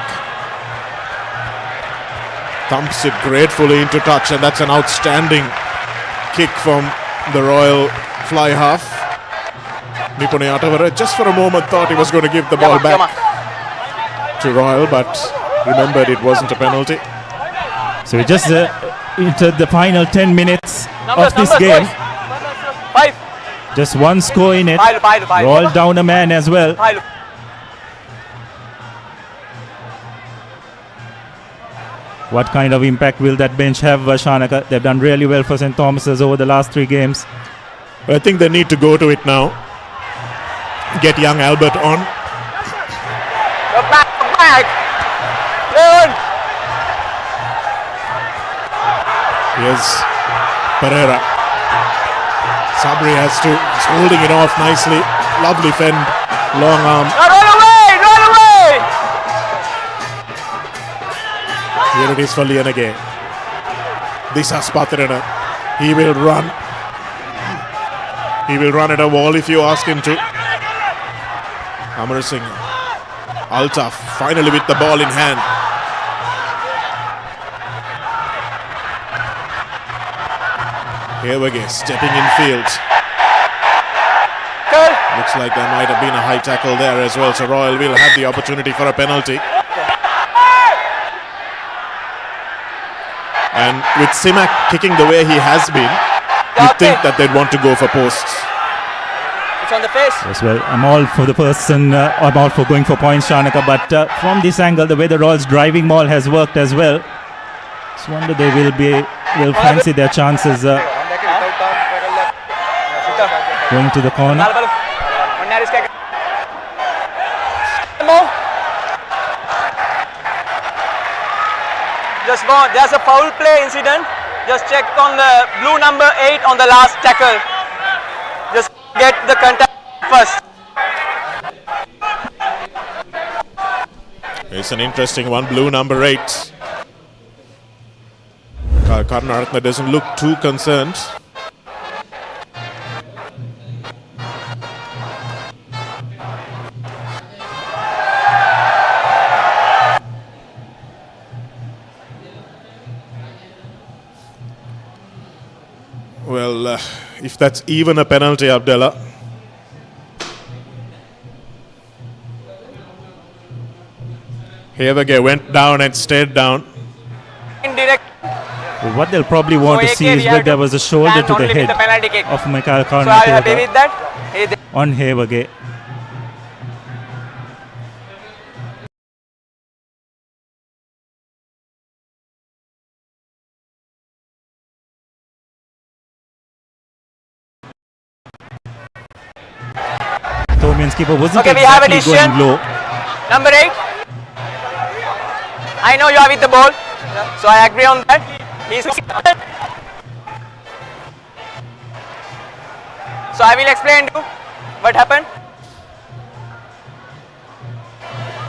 thumps it gratefully into touch, and that's an outstanding kick from the Royal fly half. Nipune Atavara just for a moment thought he was going to give the ball back to Royal, but remembered it wasn't a penalty. So we just entered the final 10 minutes of this game. 5. Just one score in it. Royal down a man as well. What kind of impact will that bench have, Shanaka? They've done really well for St. Thomas's over the last 3 games. I think they need to go to it now. Get young Albert on. Back. Here's Pereira. Sabri has to, he's holding it off nicely. Lovely fend, long arm. Run away! Here it is for Lianage. Disas Patrana. He will run. He will run at a wall if you ask him to. Amar Singh. Altaf finally with the ball in hand. Here we go, stepping in field. Looks like there might have been a high tackle there as well, so Royal will have the opportunity for a penalty. And with Simak kicking the way he has been, you'd think that they'd want to go for posts. It's on the face. Yes, well, I'm all for the person, I'm all for going for points, Shanaka, but from this angle, the way the Royals' driving ball has worked as well, just wonder they will fancy their chances going to the corner. Just go. There's a foul play incident. Just check on the blue number 8 on the last tackle. Just get the contact first. It's an interesting one, blue number 8. Karnaratna doesn't look too concerned. Well, if that's even a penalty, Abdullah. Here we go, went down and stayed down. Indirect. Well, what they'll probably want to see is where there was a shoulder to the head of Mikhail So are you happy with that? On Hevage. Thomian's keeper wasn't we have a exactly decision. going low. Number 8. I know you are with the ball, so I agree on that. So I will explain to you what happened.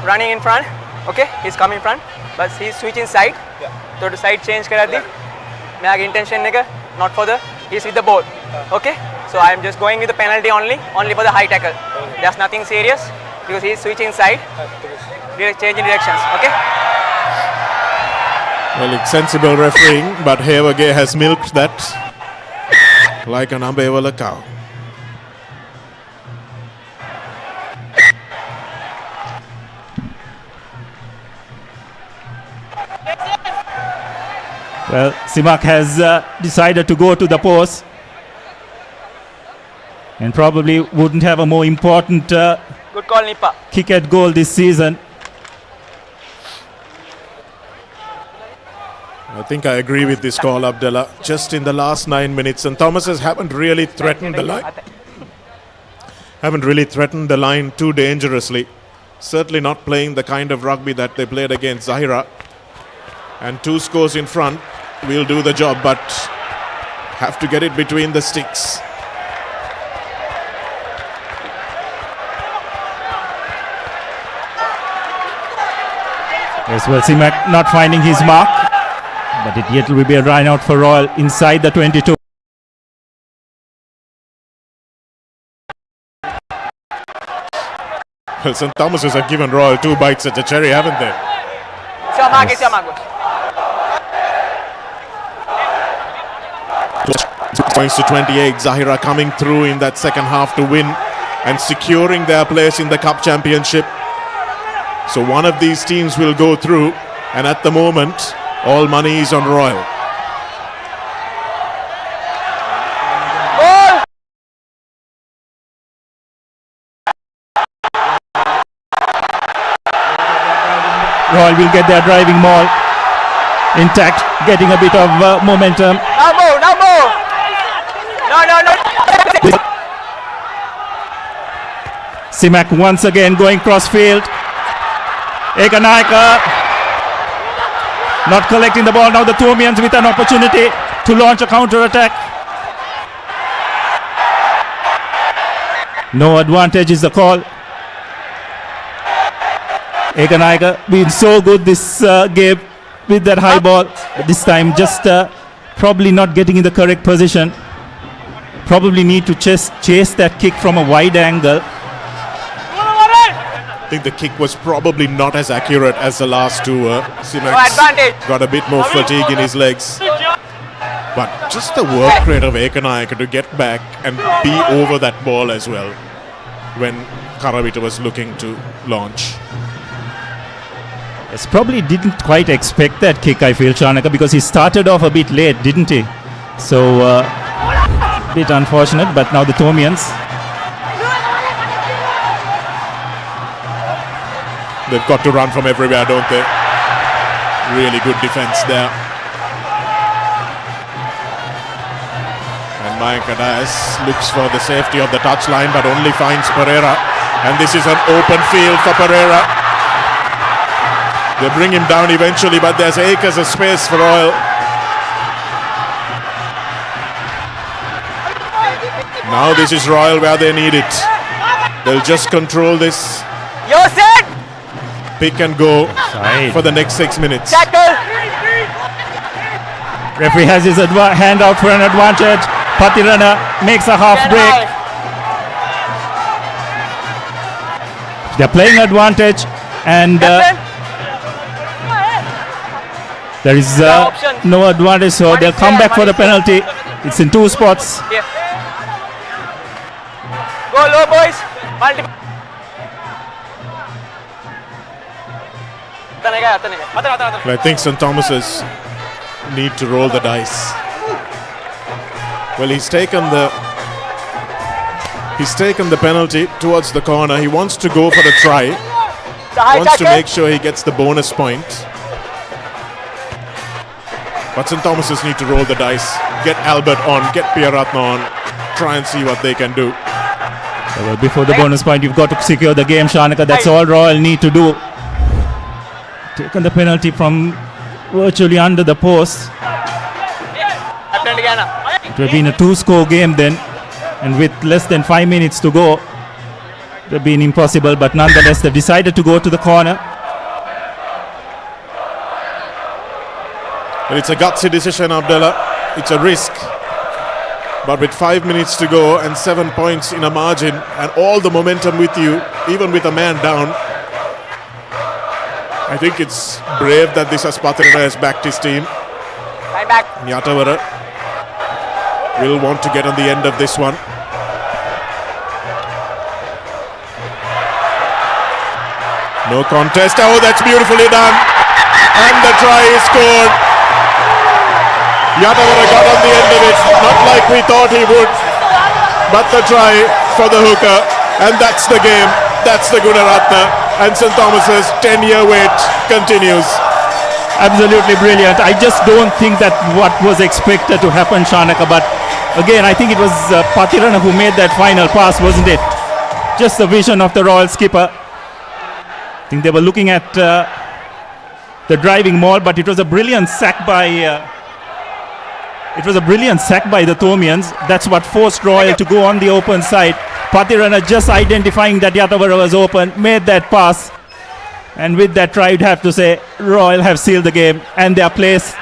Running in front, okay? He's coming in front, but he's switching side. So the side change करा दी. मेरा intention नहीं कर, not for the. He's with the ball, okay? So I'm just going with the penalty only for the high tackle. There's nothing serious because he's switching side, changing directions. Okay. Well, it's sensible refereeing, but Havagay has milked that like an Ambevala cow. Well, Simak has decided to go to the post and probably wouldn't have a more important Good call, Nipa. kick at goal this season. I think I agree with this call, Abdullah. Just in the last 9 minutes, and Thomases haven't really threatened the line. Haven't really threatened the line too dangerously. Certainly not playing the kind of rugby that they played against Zahira. And 2 scores in front will do the job, but have to get it between the sticks. Yes, well, Simak not finding his mark, but it yet will be a line out for Royal inside the 22. Well, St. Thomas's have given Royal 2 bites at the cherry, haven't they? Yes. Points to 28. Zahira coming through in that second half to win and securing their place in the Cup Championship. So one of these teams will go through, and at the moment, all money is on Royal. Royal will get their driving maul intact, getting a bit of momentum. Now move. No. Simak once again going crossfield. Ekanaika not collecting the ball. Now the Thomians with an opportunity to launch a counter attack. No advantage is the call. Ekanaika been so good this game with that high ball, but this time just probably not getting in the correct position. Probably need to chase that kick from a wide angle. I think the kick was probably not as accurate as the last two. Simak got a bit more fatigue in his legs. But just the work rate of Ekanaika to get back and be over that ball as well when Karavita was looking to launch. Yes, probably didn't quite expect that kick, I feel, Chanaka, because he started off a bit late, didn't he? So, a bit unfortunate, but now the Thomians. They've got to run from everywhere, don't they? Really good defense there. And Mayank Adas looks for the safety of the touchline, but only finds Pereira. And this is an open field for Pereira. They bring him down eventually, but there's acres of space for Royal. Now this is Royal where they need it. They'll just control this. You're set! Pick and go for the next 6 minutes. Tackle! Referee has his hand out for an advantage. Patirana makes a half break. They're playing advantage, and there is no advantage, so they'll come back for the penalty. It's in 2 spots. Yeah. Go low, boys. Multiple. I think St. Thomas's need to roll the dice. Well, he's taken the penalty towards the corner. He wants to go for the try. Wants to make sure he gets the bonus point. But St. Thomas's need to roll the dice. Get Albert on, get Pierratna on, try and see what they can do. Well, before the bonus point, you've got to secure the game, Shanaka. That's all Royal need to do. Taken the penalty from virtually under the post. It would have been a 2-score game then, and with less than 5 minutes to go, it would have been impossible, but nonetheless they've decided to go to the corner. Well, it's a gutsy decision, Abdullah. It's a risk. But with 5 minutes to go and 7 points in a margin and all the momentum with you, even with a man down, I think it's brave that this Patirana has backed his team. Yatavara will want to get on the end of this one. No contest. Oh, that's beautifully done. And the try is scored. Yatavara got on the end of it, not like we thought he would, but the try for the hooker, and that's the game. That's the Gunaratna, and St. Thomas's 10-year wait continues. Absolutely brilliant. I just don't think that what was expected to happen, Shanaka, but again, I think it was Patirana who made that final pass, wasn't it? Just the vision of the Royal skipper. I think they were looking at the driving maul, but it was a brilliant sack by the Thomians. That's what forced Royal to go on the open side. Patirana just identifying that Yatavara was open, made that pass, and with that try, you'd have to say Royal have sealed the game and their place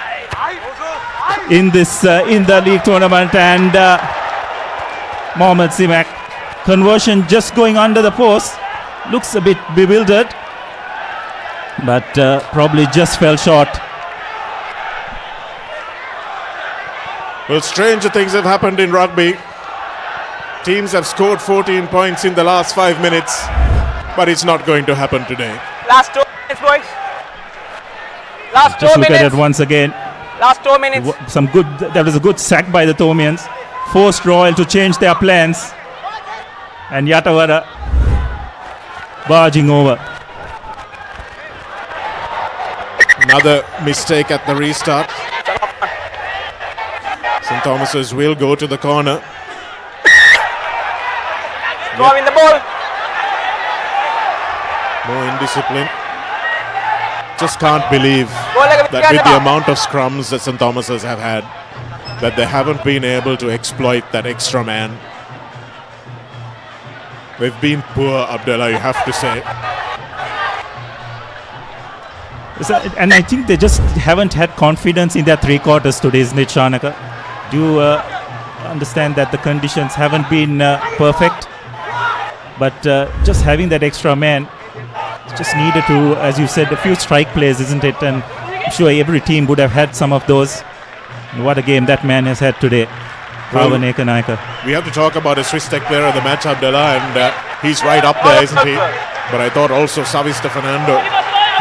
in this in the league tournament. And Mohammad Simak, conversion just going under the post, looks a bit bewildered, but probably just fell short. Well, stranger things have happened in rugby. Teams have scored 14 points in the last 5 minutes, but it's not going to happen today. Last 2 minutes, boys. Last 2 minutes. Just look at it once again. Last 2 minutes. That was a good sack by the Thomians. Forced Royal to change their plans. And Yatavara barging over. Another mistake at the restart. St. Thomas's will go to the corner. Go in the ball. More indiscipline. Just can't believe that with the amount of scrums that St. Thomas's have had, that they haven't been able to exploit that extra man. They've been poor, Abdullah, you have to say. And I think they just haven't had confidence in their three quarters today, isn't it, Shanaka? Do you understand that the conditions haven't been perfect? But just having that extra man just needed to, as you said, a few strike plays, isn't it? And I'm sure every team would have had some of those. And what a game that man has had today. Well, we have to talk about a Swiss Tech player of the match, Abdullah, and he's right up there, isn't he? But I thought also Savista Fernando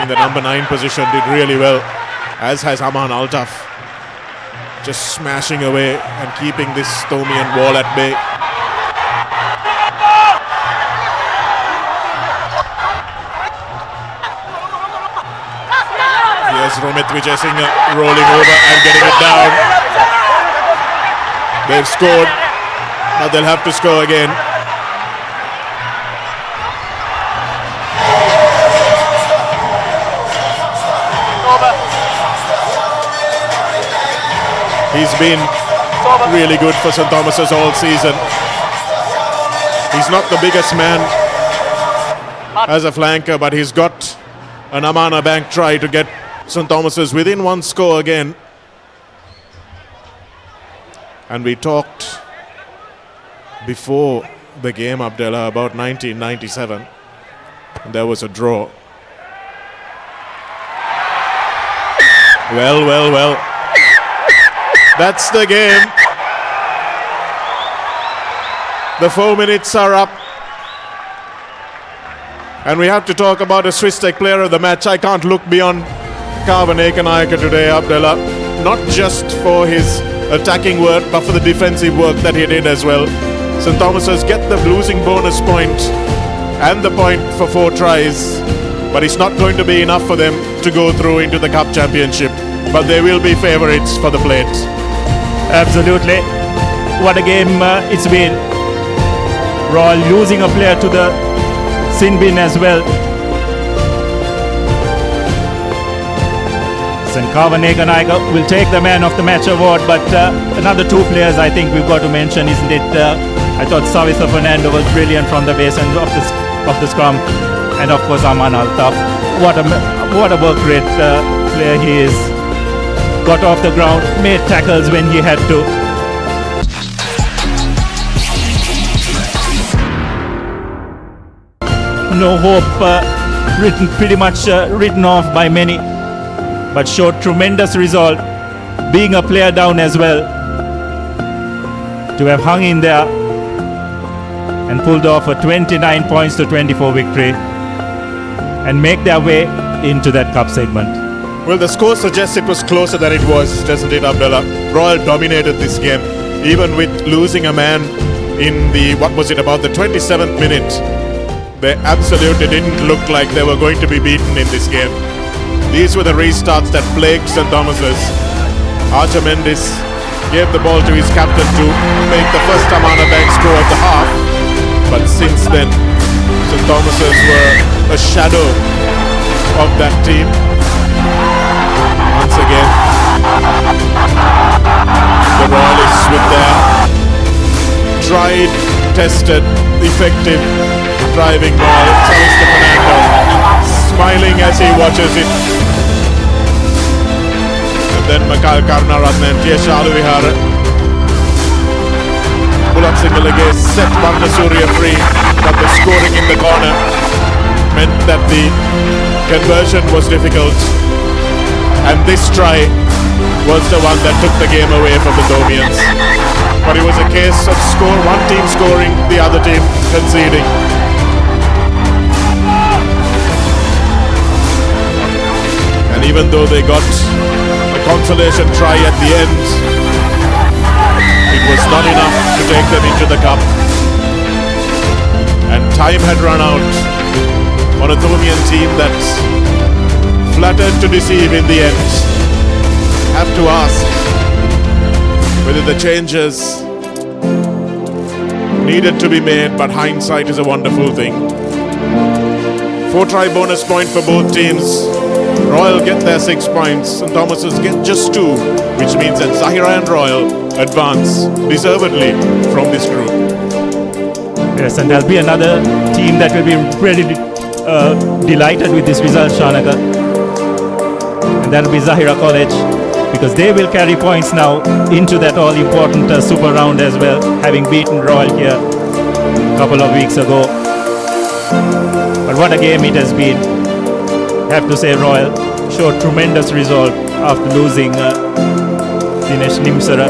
in the number 9 position did really well, as has Aman Altaf. Just smashing away and keeping this Thomian wall at bay. Here's Romit Vijay Singh rolling over and getting it down. They've scored, but they'll have to score again. He's been really good for St. Thomas's all season. He's not the biggest man as a flanker, but he's got an Amana Bank try to get St. Thomas's within one score again. And we talked before the game, Abdullah, about 1997. There was a draw. Well. That's the game. The 4 minutes are up. And we have to talk about a Swiss Tech player of the match. I can't look beyond Karvan Ekanayaka today, Abdullah. Not just for his attacking work, but for the defensive work that he did as well. St. Thomas's get the losing bonus point and the point for 4 tries. But it's not going to be enough for them to go through into the Cup Championship. But they will be favourites for the plate. Absolutely. What a game it's been. Royal losing a player to the sin bin as well. St. Karvan Ekanayaka will take the Man of the Match award, but another 2 players I think we've got to mention, isn't it? I thought Savista Fernando was brilliant from the base end of the scrum, and of course Aman Altaf. What a work rate player he is. Got off the ground, made tackles when he had to. no hope, pretty much written off by many, but showed tremendous resolve, being a player down as well, to have hung in there and pulled off a 29 points to 24 victory and make their way into that cup segment. Well, the score suggests it was closer than it was, doesn't it, Abdullah? Royal dominated this game, even with losing a man in the, about the 27th minute. They absolutely didn't look like they were going to be beaten in this game. These were the restarts that plagued St. Thomas's. Archer Mendes gave the ball to his captain to make the first Amana Bank score of the half. But since then, St. Thomas's were a shadow of that team. Once again, the Royalists with their tried, tested, effective driving ball. Alistair Fernando smiling as he watches it. And then Makal Karnaratne and Tiesha Aluvihara. Bulak Singalige set Varnasuriya free, but the scoring in the corner meant that the conversion was difficult. And this try was the one that took the game away from the Thomians. But it was a case of one team scoring, the other team conceding. And even though they got a consolation try at the end, it was not enough to take them into the cup. And time had run out on a Thomian team that flattered to deceive in the end. Have to ask whether the changes needed to be made, but hindsight is a wonderful thing. 4-try bonus point for both teams. Royal get their 6 points, St. Thomas's get just 2, which means that Zahira and Royal advance deservedly from this group. Yes, and there'll be another team that will be really delighted with this result, Shanaka. And that'll be Zahira College, because they will carry points now into that all-important super round as well, having beaten Royal here a couple of weeks ago. But what a game it has been. I have to say Royal showed tremendous resolve after losing Dinesh Nimsara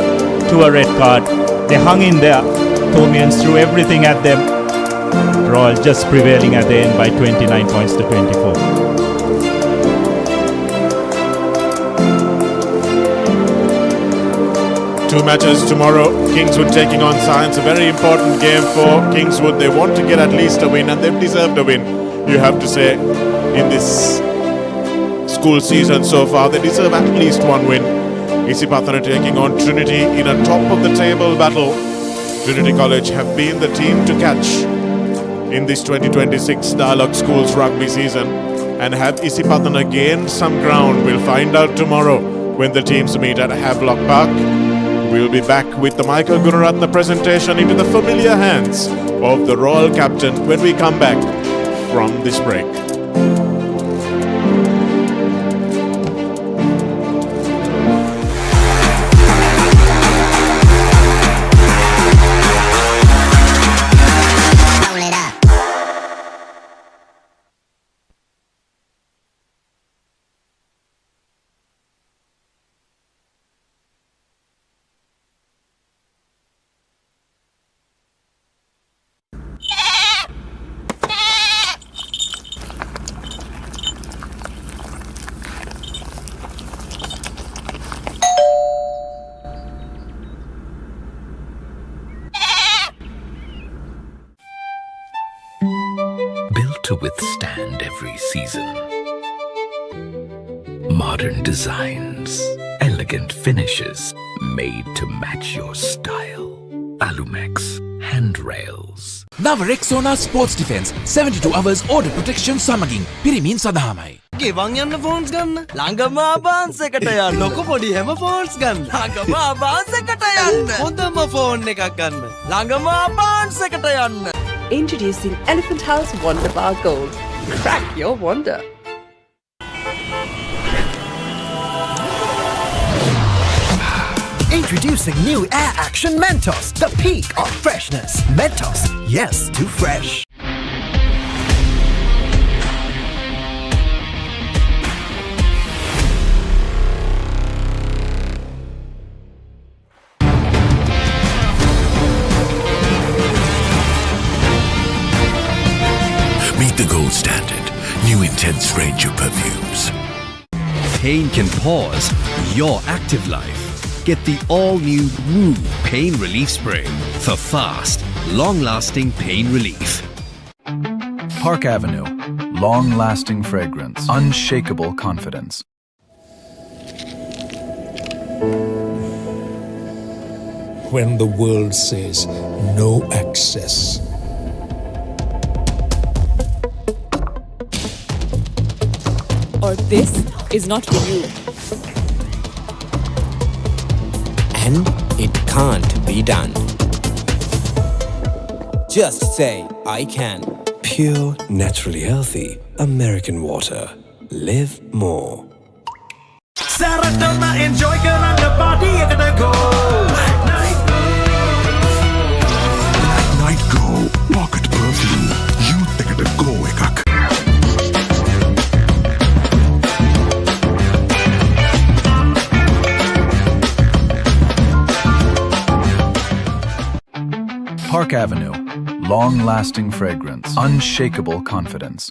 to a red card. They hung in there. Thomians threw everything at them. Royal just prevailing at the end by 29 points to 24. Two matches tomorrow. Kingswood taking on Science. A very important game for Kingswood. They want to get at least a win, and they've deserved a win, you have to say, in this school season so far. They deserve at least one win. Isipathana taking on Trinity in a top-of-the-table battle. Trinity College have been the team to catch in this 2026 Dialog Schools rugby season. And have Isipathana gained some ground? We'll find out tomorrow when the teams meet at Havelock Park. We'll be back with the Michael Gunaratne presentation into the familiar hands of the Royal Captain when we come back from this break. To withstand every season. Modern designs, elegant finishes, made to match your style. Alumex handrails. Now Rexona Sports Defense 72 hours order protection සමගින් පිරිමින් සදාමයි. ගෙවන් යන්න phones ගන්න. ළඟම ආබාන්ස් එකට යන්න. ලොකු පොඩි හැම ෆෝන්ස් ගන්න. ළඟම ආබාන්ස් එකට යන්න. හොඳම ෆෝන් එකක් ගන්න. ළඟම ආබාන්ස් එකට යන්න. Introducing Elephant House Wonder Bar Gold. Crack your wonder. Introducing new Air Action Mentos, the peak of freshness. Mentos, yes to fresh. range of perfumes. Pain can pause your active life. Get the all-new Woo Pain Relief Spray for fast, long-lasting pain relief. Park Avenue. Long-lasting fragrance. Unshakable confidence. When the world says no access. Or this is not for you. And it can't be done. Just say, I can. Pure, naturally healthy American water. Live more. Saratama enjoy kerana party ekata go. Night Go Pocket Perfume. Youth ekata go ekak. Park Avenue. Long-lasting fragrance. Unshakable confidence.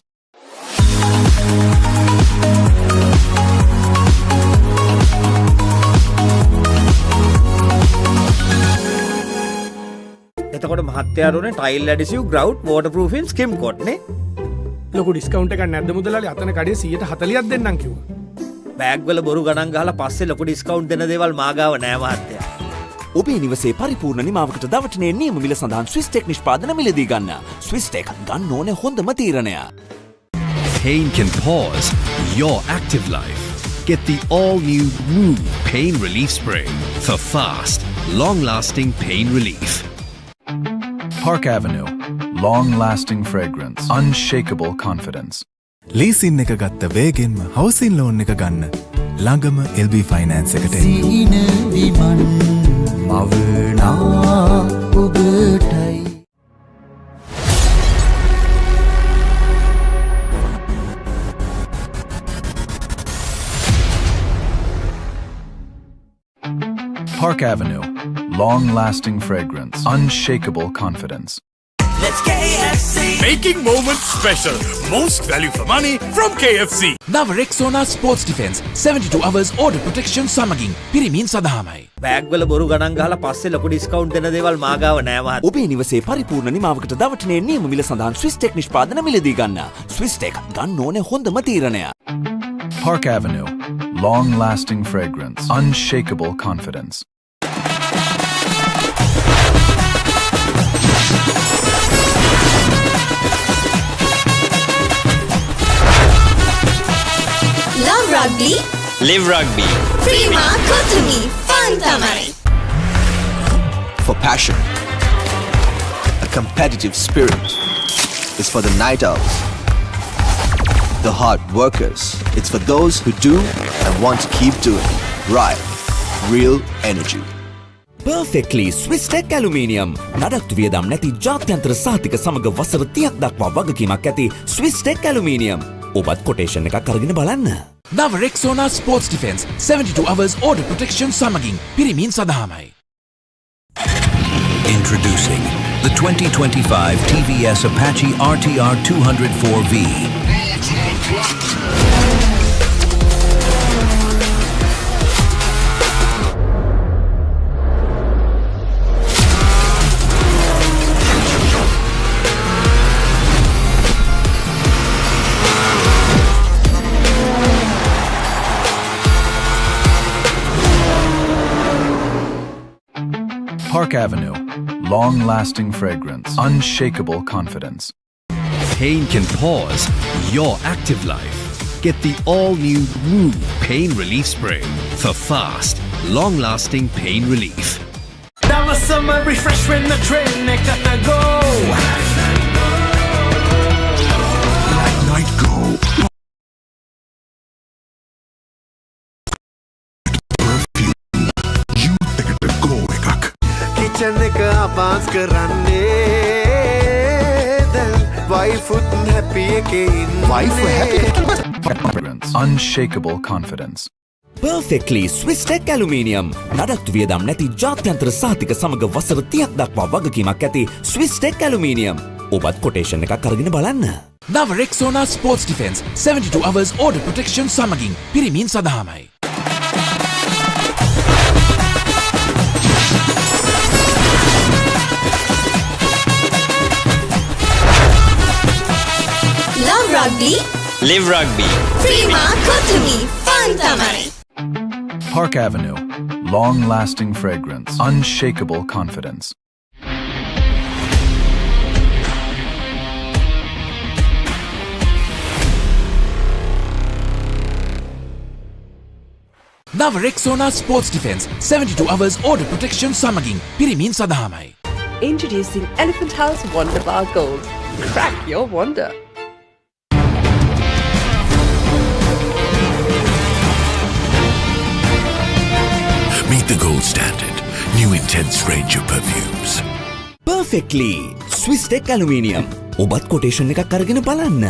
එතකොට මහත්තයාරුනේ tile ඇඩිසිව් ග්‍රවුට් වෝටර්ප්‍රූෆින් ස්කිම් කොට් නේ ලොකු discount එකක් නැද්ද මුදලාලි අතන කඩේ 140ක් දෙන්නම් කිව්වා. බෑග් වල බොරු ගණන් ගහලා පස්සේ ලොකු ඩිස්කවුන්ට් දෙන දේවල් මාගාව නෑ මහත්තයා. ඔබේ නිවසේ පරිපූර්ණ නිමාවකට දවටනේ නියම මිල සඳහන් ස්විස්ටෙක් නිෂ්පාදන මිලදී ගන්න. ස්විස්ටෙක් ගන්න ඕනේ හොඳම තීරණය. Pain can pause your active life. Get the all-new Woo Pain Relief Spray for fast, long-lasting pain relief. Park Avenue. Long-lasting fragrance. Unshakable confidence. Leasing එක ගත්ත වේගෙන්ම හවසින් ලෝන් එක ගන්න. ළඟම LB ෆයිනෑන්ස් එකට එන්න. සීන විමන් මවනා ඔබටයි. Park Avenue. Long-lasting fragrance. Unshakable confidence. Let's KFC. Making moments special. Most value for money from KFC. Now Rexona Sports Defense 72 hours order protection සමගින් පිරිමින් සඳහාමයි. Bag වල බොරු ගණන් ගහලා පස්සේ ලොකු ඩිස්කවුන්ට් දෙන දේවල් මාගාව නෑ මහත්තයා. ඔබේ නිවසේ පරිපූර්ණ නිමාවකට දවටනේ නියම මිල සඳහන් ස්විස්ටෙක් නිෂ්පාදන මිලදී ගන්න. ස්විස්ටෙක් ගන්න ඕනේ හොඳම තීරණය. Park Avenue. Long-lasting fragrance. Unshakable confidence. Love Rugby. Live Rugby. Prima Kotumi Fun Tamari. For passion, a competitive spirit is for the night owls, the hard workers. It's for those who do and want to keep doing. Right, real energy. Perfectly Swisstech Aluminium. නඩත්තු වියදම් නැති ජාත්‍යන්තර සාතික සමග වසර 30ක් දක්වා වගකීමක් ඇති Swisstech Aluminium. ඔබත් කොටේෂන් එකක් අරගෙන බලන්න. Now Rexona Sports Defense 72 hours order protection සමගින් පිරිමින් සඳහාමයි. Introducing the 2025 TVS Apache RTR 204V. Park Avenue. Long-lasting fragrance. Unshakable confidence. Pain can pause your active life. Get the all-new Woo Pain Relief Spray for fast, long-lasting pain relief. That was summer refresh when the train ekata go. Night Go Kitchen එක අපාස් කරන්නේ දැන් wife උත් happy එකේ ඉන්නේ. Wife happy fragrance. Unshakable confidence. Perfectly Swisstech Aluminium. නඩත්තු වියදම් නැති ජාත්‍යන්තර සාතික සමග වසර 30ක් දක්වා වගකීමක් ඇති Swisstech Aluminium. ඔබත් කොටේෂන් එකක් අරගෙන බලන්න. Nava Rexona Sports Defense 72 hours order protection සමගින් පිරිමින් සඳහාමයි. Love Rugby. Live Rugby. Prima Kotumi. Fun Tamari. Park Avenue. Long-lasting fragrance. Unshakable confidence. Nava Rexona Sports Defense 72 hours order protection සමගින් පිරිමින් සඳහාමයි. Introducing Elephant House Wonder Bar Gold. Crack your wonder. Meet the gold standard. New intense range of perfumes. Perfectly. Swiss Tech Aluminium. ඔබත් quotation එකක් අරගෙන බලන්න.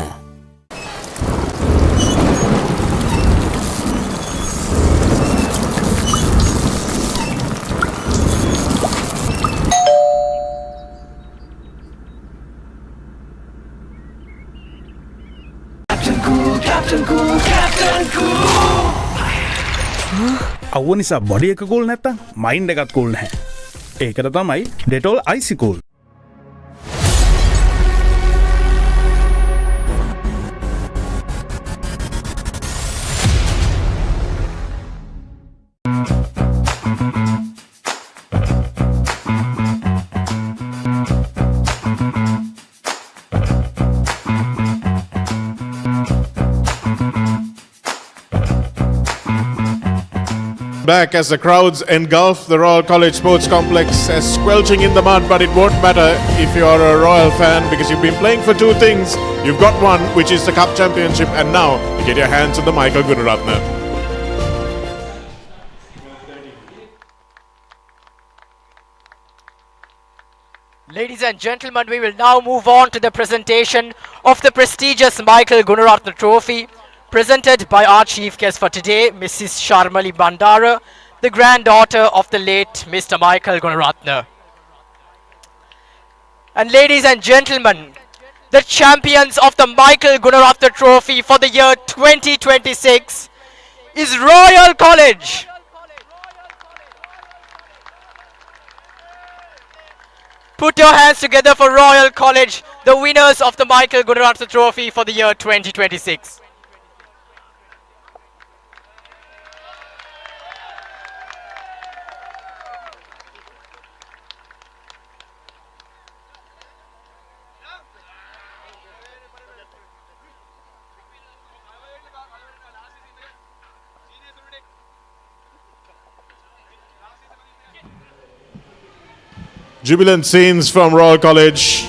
අවුව නිසා body එක cool නැත්තම් මයින්ඩ් එකත් කූල් නැහැ. ඒකට තමයි Dettol IC cool. Back as the crowds engulf the Royal College Sports Complex as squelching in the mud, but it won't matter if you're a Royal fan because you've been playing for two things. You've got one, which is the Cup Championship, and now you get your hands on the Michael Gunaratne. Ladies and gentlemen, we will now move on to the presentation of the prestigious Michael Gunaratne Trophy, presented by our chief guest for today, Mrs. Sharmali Bandara, the granddaughter of the late Mr. Michael Gunaratne. And ladies and gentlemen, the champions of the Michael Gunaratne Trophy for the year 2026 is Royal College. Put your hands together for Royal College, the winners of the Michael Gunaratne Trophy for the year 2026. Jubilant scenes from Royal College.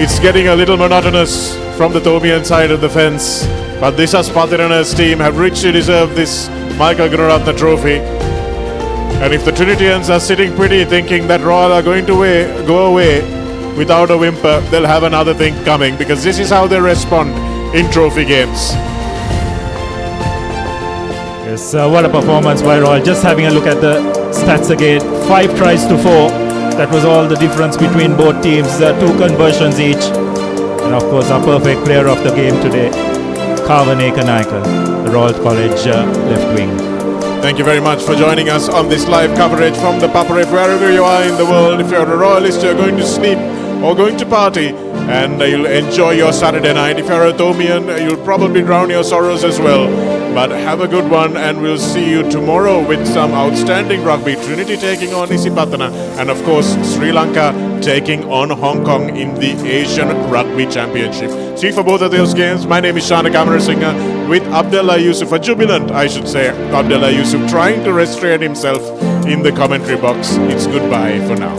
It's getting a little monotonous from the Thomian side of the fence, but Disas Pathirana's team have richly deserved this Michael Gunaratne Trophy. And if the Trinitians are sitting pretty thinking that Royal are going to go away without a whimper, they'll have another thing coming, because this is how they respond in trophy games. Yes, what a performance by Royal. Just having a look at the stats again. 5 tries to 4. That was all the difference between both teams. 2 conversions each. And of course, our perfect player of the game today, Kavan Ekanaika, the Royal College left wing. Thank you very much for joining us on this live coverage from the Papare, wherever you are in the world. If you're a Royalist, you're going to sleep or going to party, and you'll enjoy your Saturday night. If you're a Thomian, you'll probably drown your sorrows as well. But have a good one, and we'll see you tomorrow with some outstanding rugby. Trinity taking on Isipatana, and of course Sri Lanka taking on Hong Kong in the Asian Rugby Championship. See for both of those games. My name is Shana Kamarasinghe with Abdullah Yusuf, a jubilant, I should say, Abdullah Yusuf, trying to restrain himself in the commentary box. It's goodbye for now.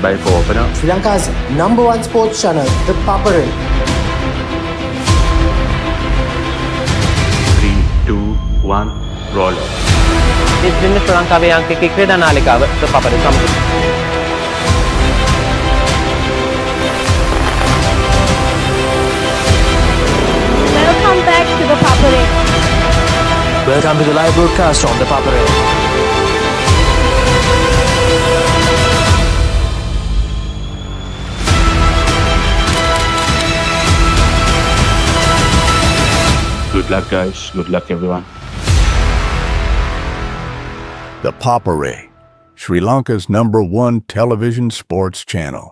by 4 opener. Sri Lanka's #1 sports channel, ThePapare. 3, 2, 1, roll off. ඉතින් ශ්‍රී ලංකාවේ අංක ක්‍රීඩා නාලිකාව ThePapare සමග. Welcome back to ThePapare. Welcome to the live broadcast on ThePapare. Good luck, guys. Good luck, everyone. The Papare, Sri Lanka's #1 television sports channel.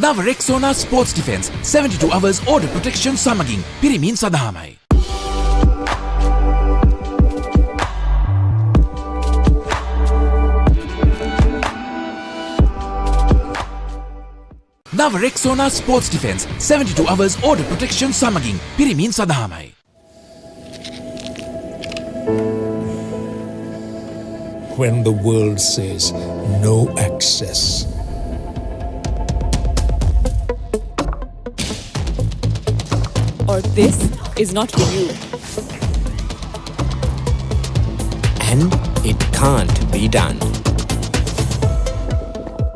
නව Rexona sports defence 72 hours order protection සමගින් පිරිමින් සඳහාමයි. නව Rexona sports defence 72 hours order protection සමගින් පිරිමින් සඳහාමයි. When the world says no access, or this is not for you. And it can't be done.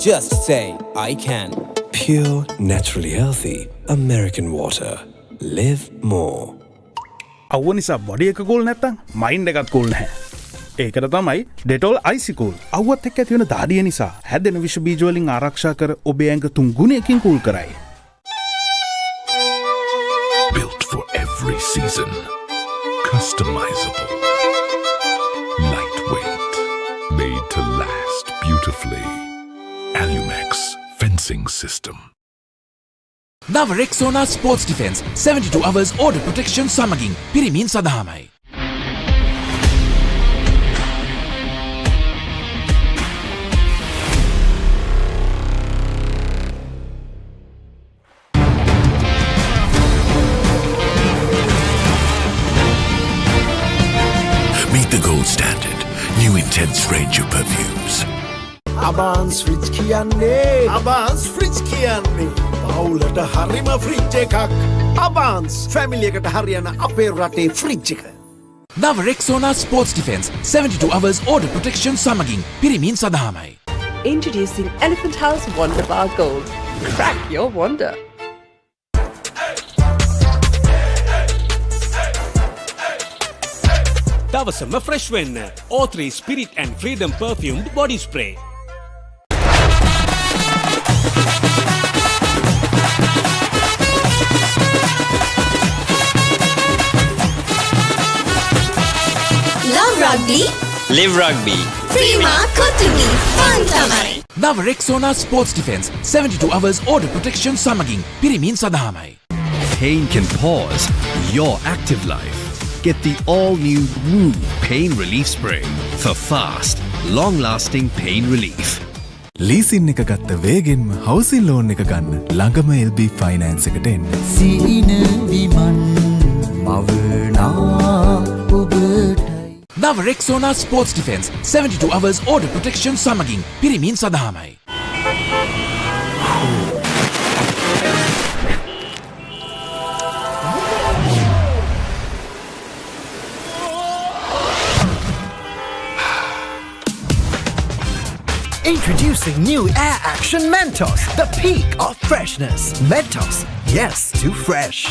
Just say, I can. Pure, naturally healthy American water. Live more. අවුව නිසා body එක cool නැත්තම් mind එකත් cool නැහැ. ඒකට තමයි Dettol IC cool. අවුවත් එක්ක ඇති වෙන දාඩිය නිසා හැදෙන විෂ බීජ වලින් ආරක්ෂා කර ඔබේ ඇඟ 3 ගුණයකින් කූල් කරයි. Built for every season. Customizable. Lightweight. Made to last beautifully. Alumex fencing system. නව Rexona sports defence 72 hours order protection සමගින් පිරිමින් සඳහාමයි. Meet the gold standard. New intense range of perfumes. Abans fridge kiyanne Abans fridge kiyanne Paulata harima fridge එකක් Abans family එකට හරියන අපේ රටේ fridge එක නව Rexona sports defence 72 hours order protection සමගින් පිරිමින් සඳහාමයි. Introducing Elephant House Wonder Bar Gold. Crack your wonder. දවසම fresh වෙන්න O3 Spirit and Freedom perfumed body spray. Love rugby. Live rugby. Prima Kotumi. Fun tamari. නව Rexona sports defence 72 hours order protection සමගින් පිරිමින් සඳහාමයි. Pain can pause your active life. Get the all-new Woo Pain Relief Spray for fast, long-lasting pain relief. Leasing එක ගත්ත වේගෙන්ම housing loan එක ගන්න ළඟම LB finance එකට එන්න. සීන විමන් මවනා ඔබට නව Rexona sports defence 72 hours order protection සමගින් පිරිමින් සඳහාමයි. Introducing new Air Action Mentos, the peak of freshness. Mentos, yes to fresh.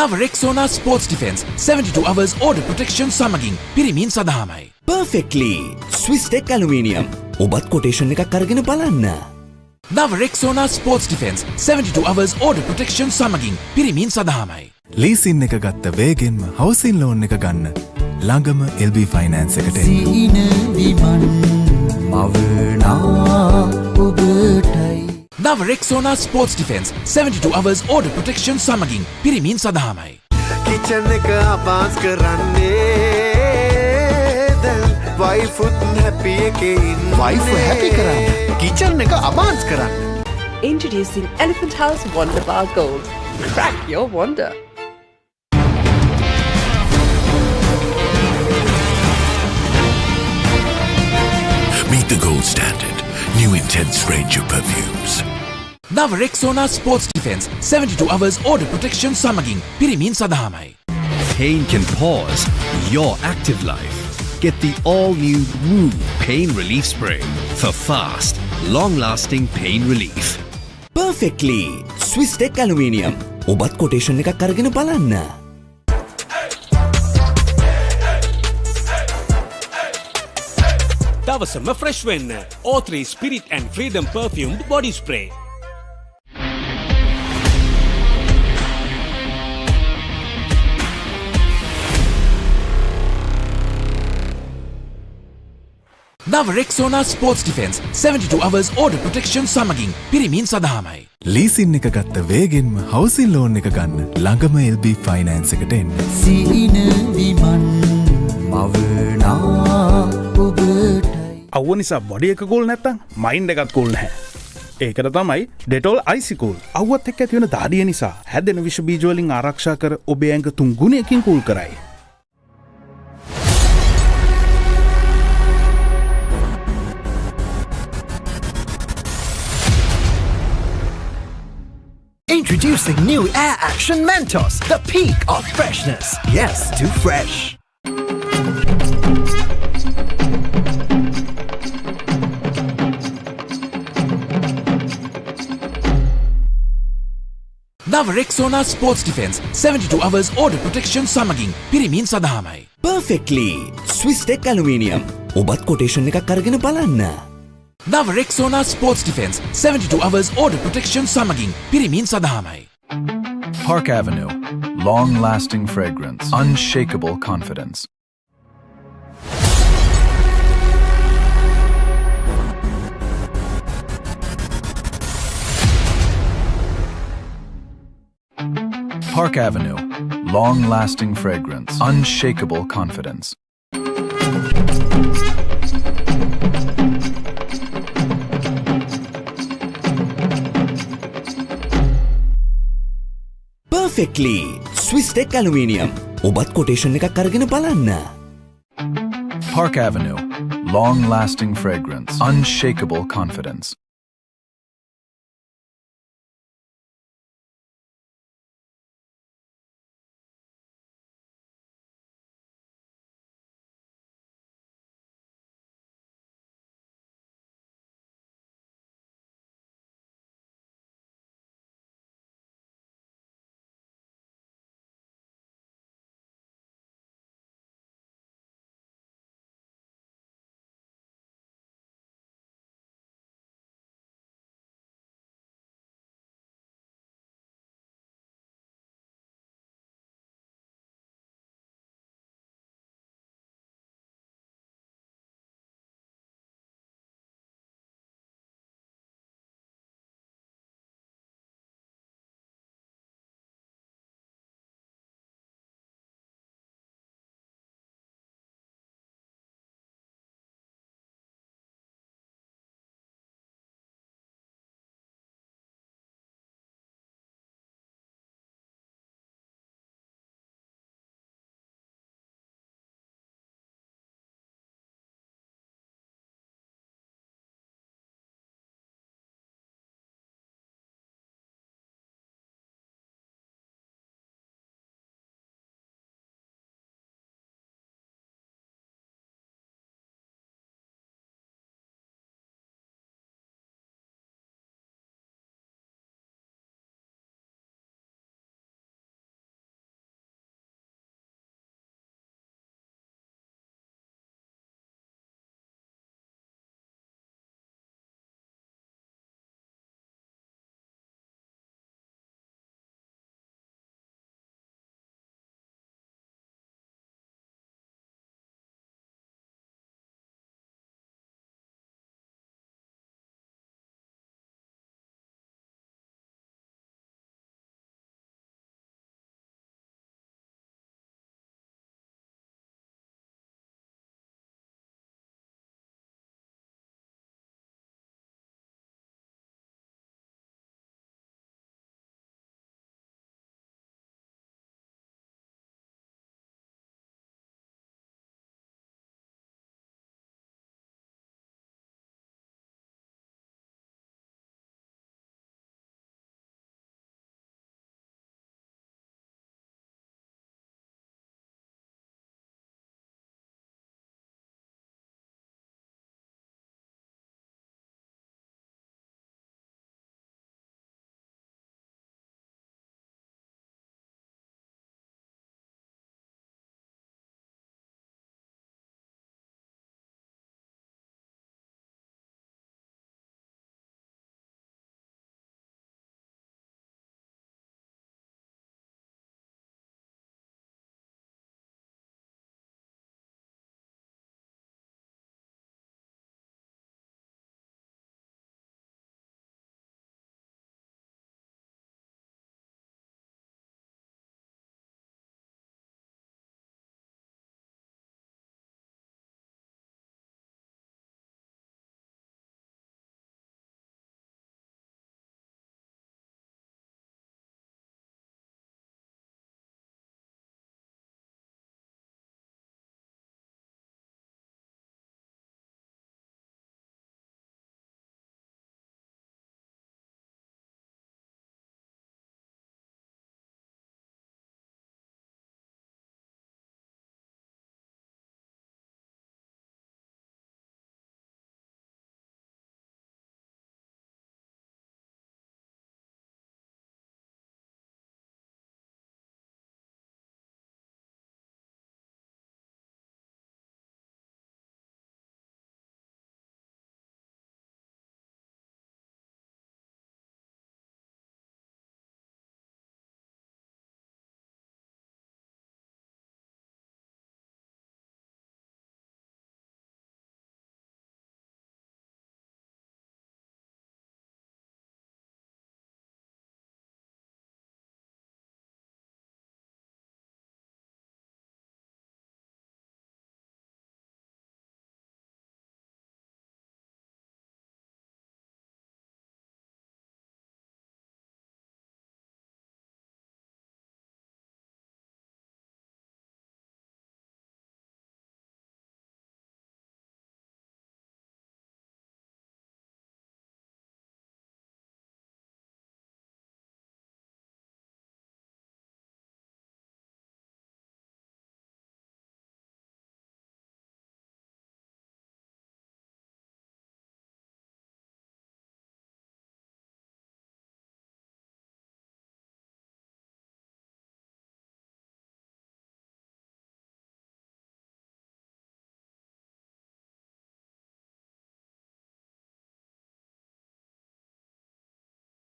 නව Rexona sports defence 72 hours order protection සමගින් පිරිමින් සඳහාමයි. Perfectly. Swiss Tech Aluminium. ඔබත් කොටේෂන් එකක් අරගෙන බලන්න. නව Rexona sports defence 72 hours order protection සමගින් පිරිමින් සඳහාමයි. ලීසින් එක ගත්ත වේගෙන්ම හවුසින් ලෝන් එක ගන්න ළඟම LB ෆයිනෑන්ස් එකට එන්න. සීන විමන් මවනා ඔබටයි නව Rexona sports defence 72 hours order protection සමගින් පිරිමින් සඳහාමයි. කිචන් එක අබාස් කරන්නේ දැන් වයිෆුත් හැපි එකේ ඉන්නේ වයිෆ් හැපි කරන්න කිචන් එක අබාස් කරන්න. Introducing Elephant House Wonder Bar Gold. Crack your wonder. Meet the gold standard. New intense range of perfumes. නව Rexona sports defence 72 hours order protection සමගින් පිරිමින් සඳහාමයි. Pain can pause your active life. Get the all-new Woo Pain Relief Spray for fast, long-lasting pain relief. Perfectly. Swiss Tech Aluminium. ඔබත් quotation එකක් අරගෙන බලන්න. දවසම fresh වෙන්න. O3 Spirit and Freedom Perfumed Body Spray. නව Rexona sports defence 72 hours order protection සමගින් පිරිමින් සඳහාමයි. Leasing එක ගත්ත වේගෙන්ම හවසින් ලෝන් එක ගන්න ළඟම LB ෆයිනෑන්ස් එකට එන්න. සීන විමන් මවනා ඔබට අව්ව නිසා බොඩි එක කූල් නැත්තම් මයින්ඩ් එකත් කූල් නැහැ. ඒකට තමයි ඩෙටෝල් අයිසි කූල්. අව්වත් එක්ක ඇති වෙන දාඩිය නිසා හැදෙන විෂ බීජ වලින් ආරක්ෂා කර ඔබේ ඇඟ 3 ගුණයකින් කූල් කරයි. Introducing new Air Action Mentos, the peak of freshness. Yes, too fresh. නව Rexona sports defence 72 hours order protection සමගින් පිරිමින් සඳහාමයි. Perfectly. Swiss Tech Aluminium. ඔබත් කොටේෂන් එකක් අරගෙන බලන්න. නව Rexona sports defence 72 hours order protection සමගින් පිරිමින් සඳහාමයි. Park Avenue. Long-lasting fragrance. Unshakable confidence. Park Avenue. Long-lasting fragrance. Unshakable confidence. Perfectly. Swiss Tech Aluminium. ඔබත් කොටේෂන් එකක් අරගෙන බලන්න. Park Avenue. Long-lasting fragrance. Unshakable confidence.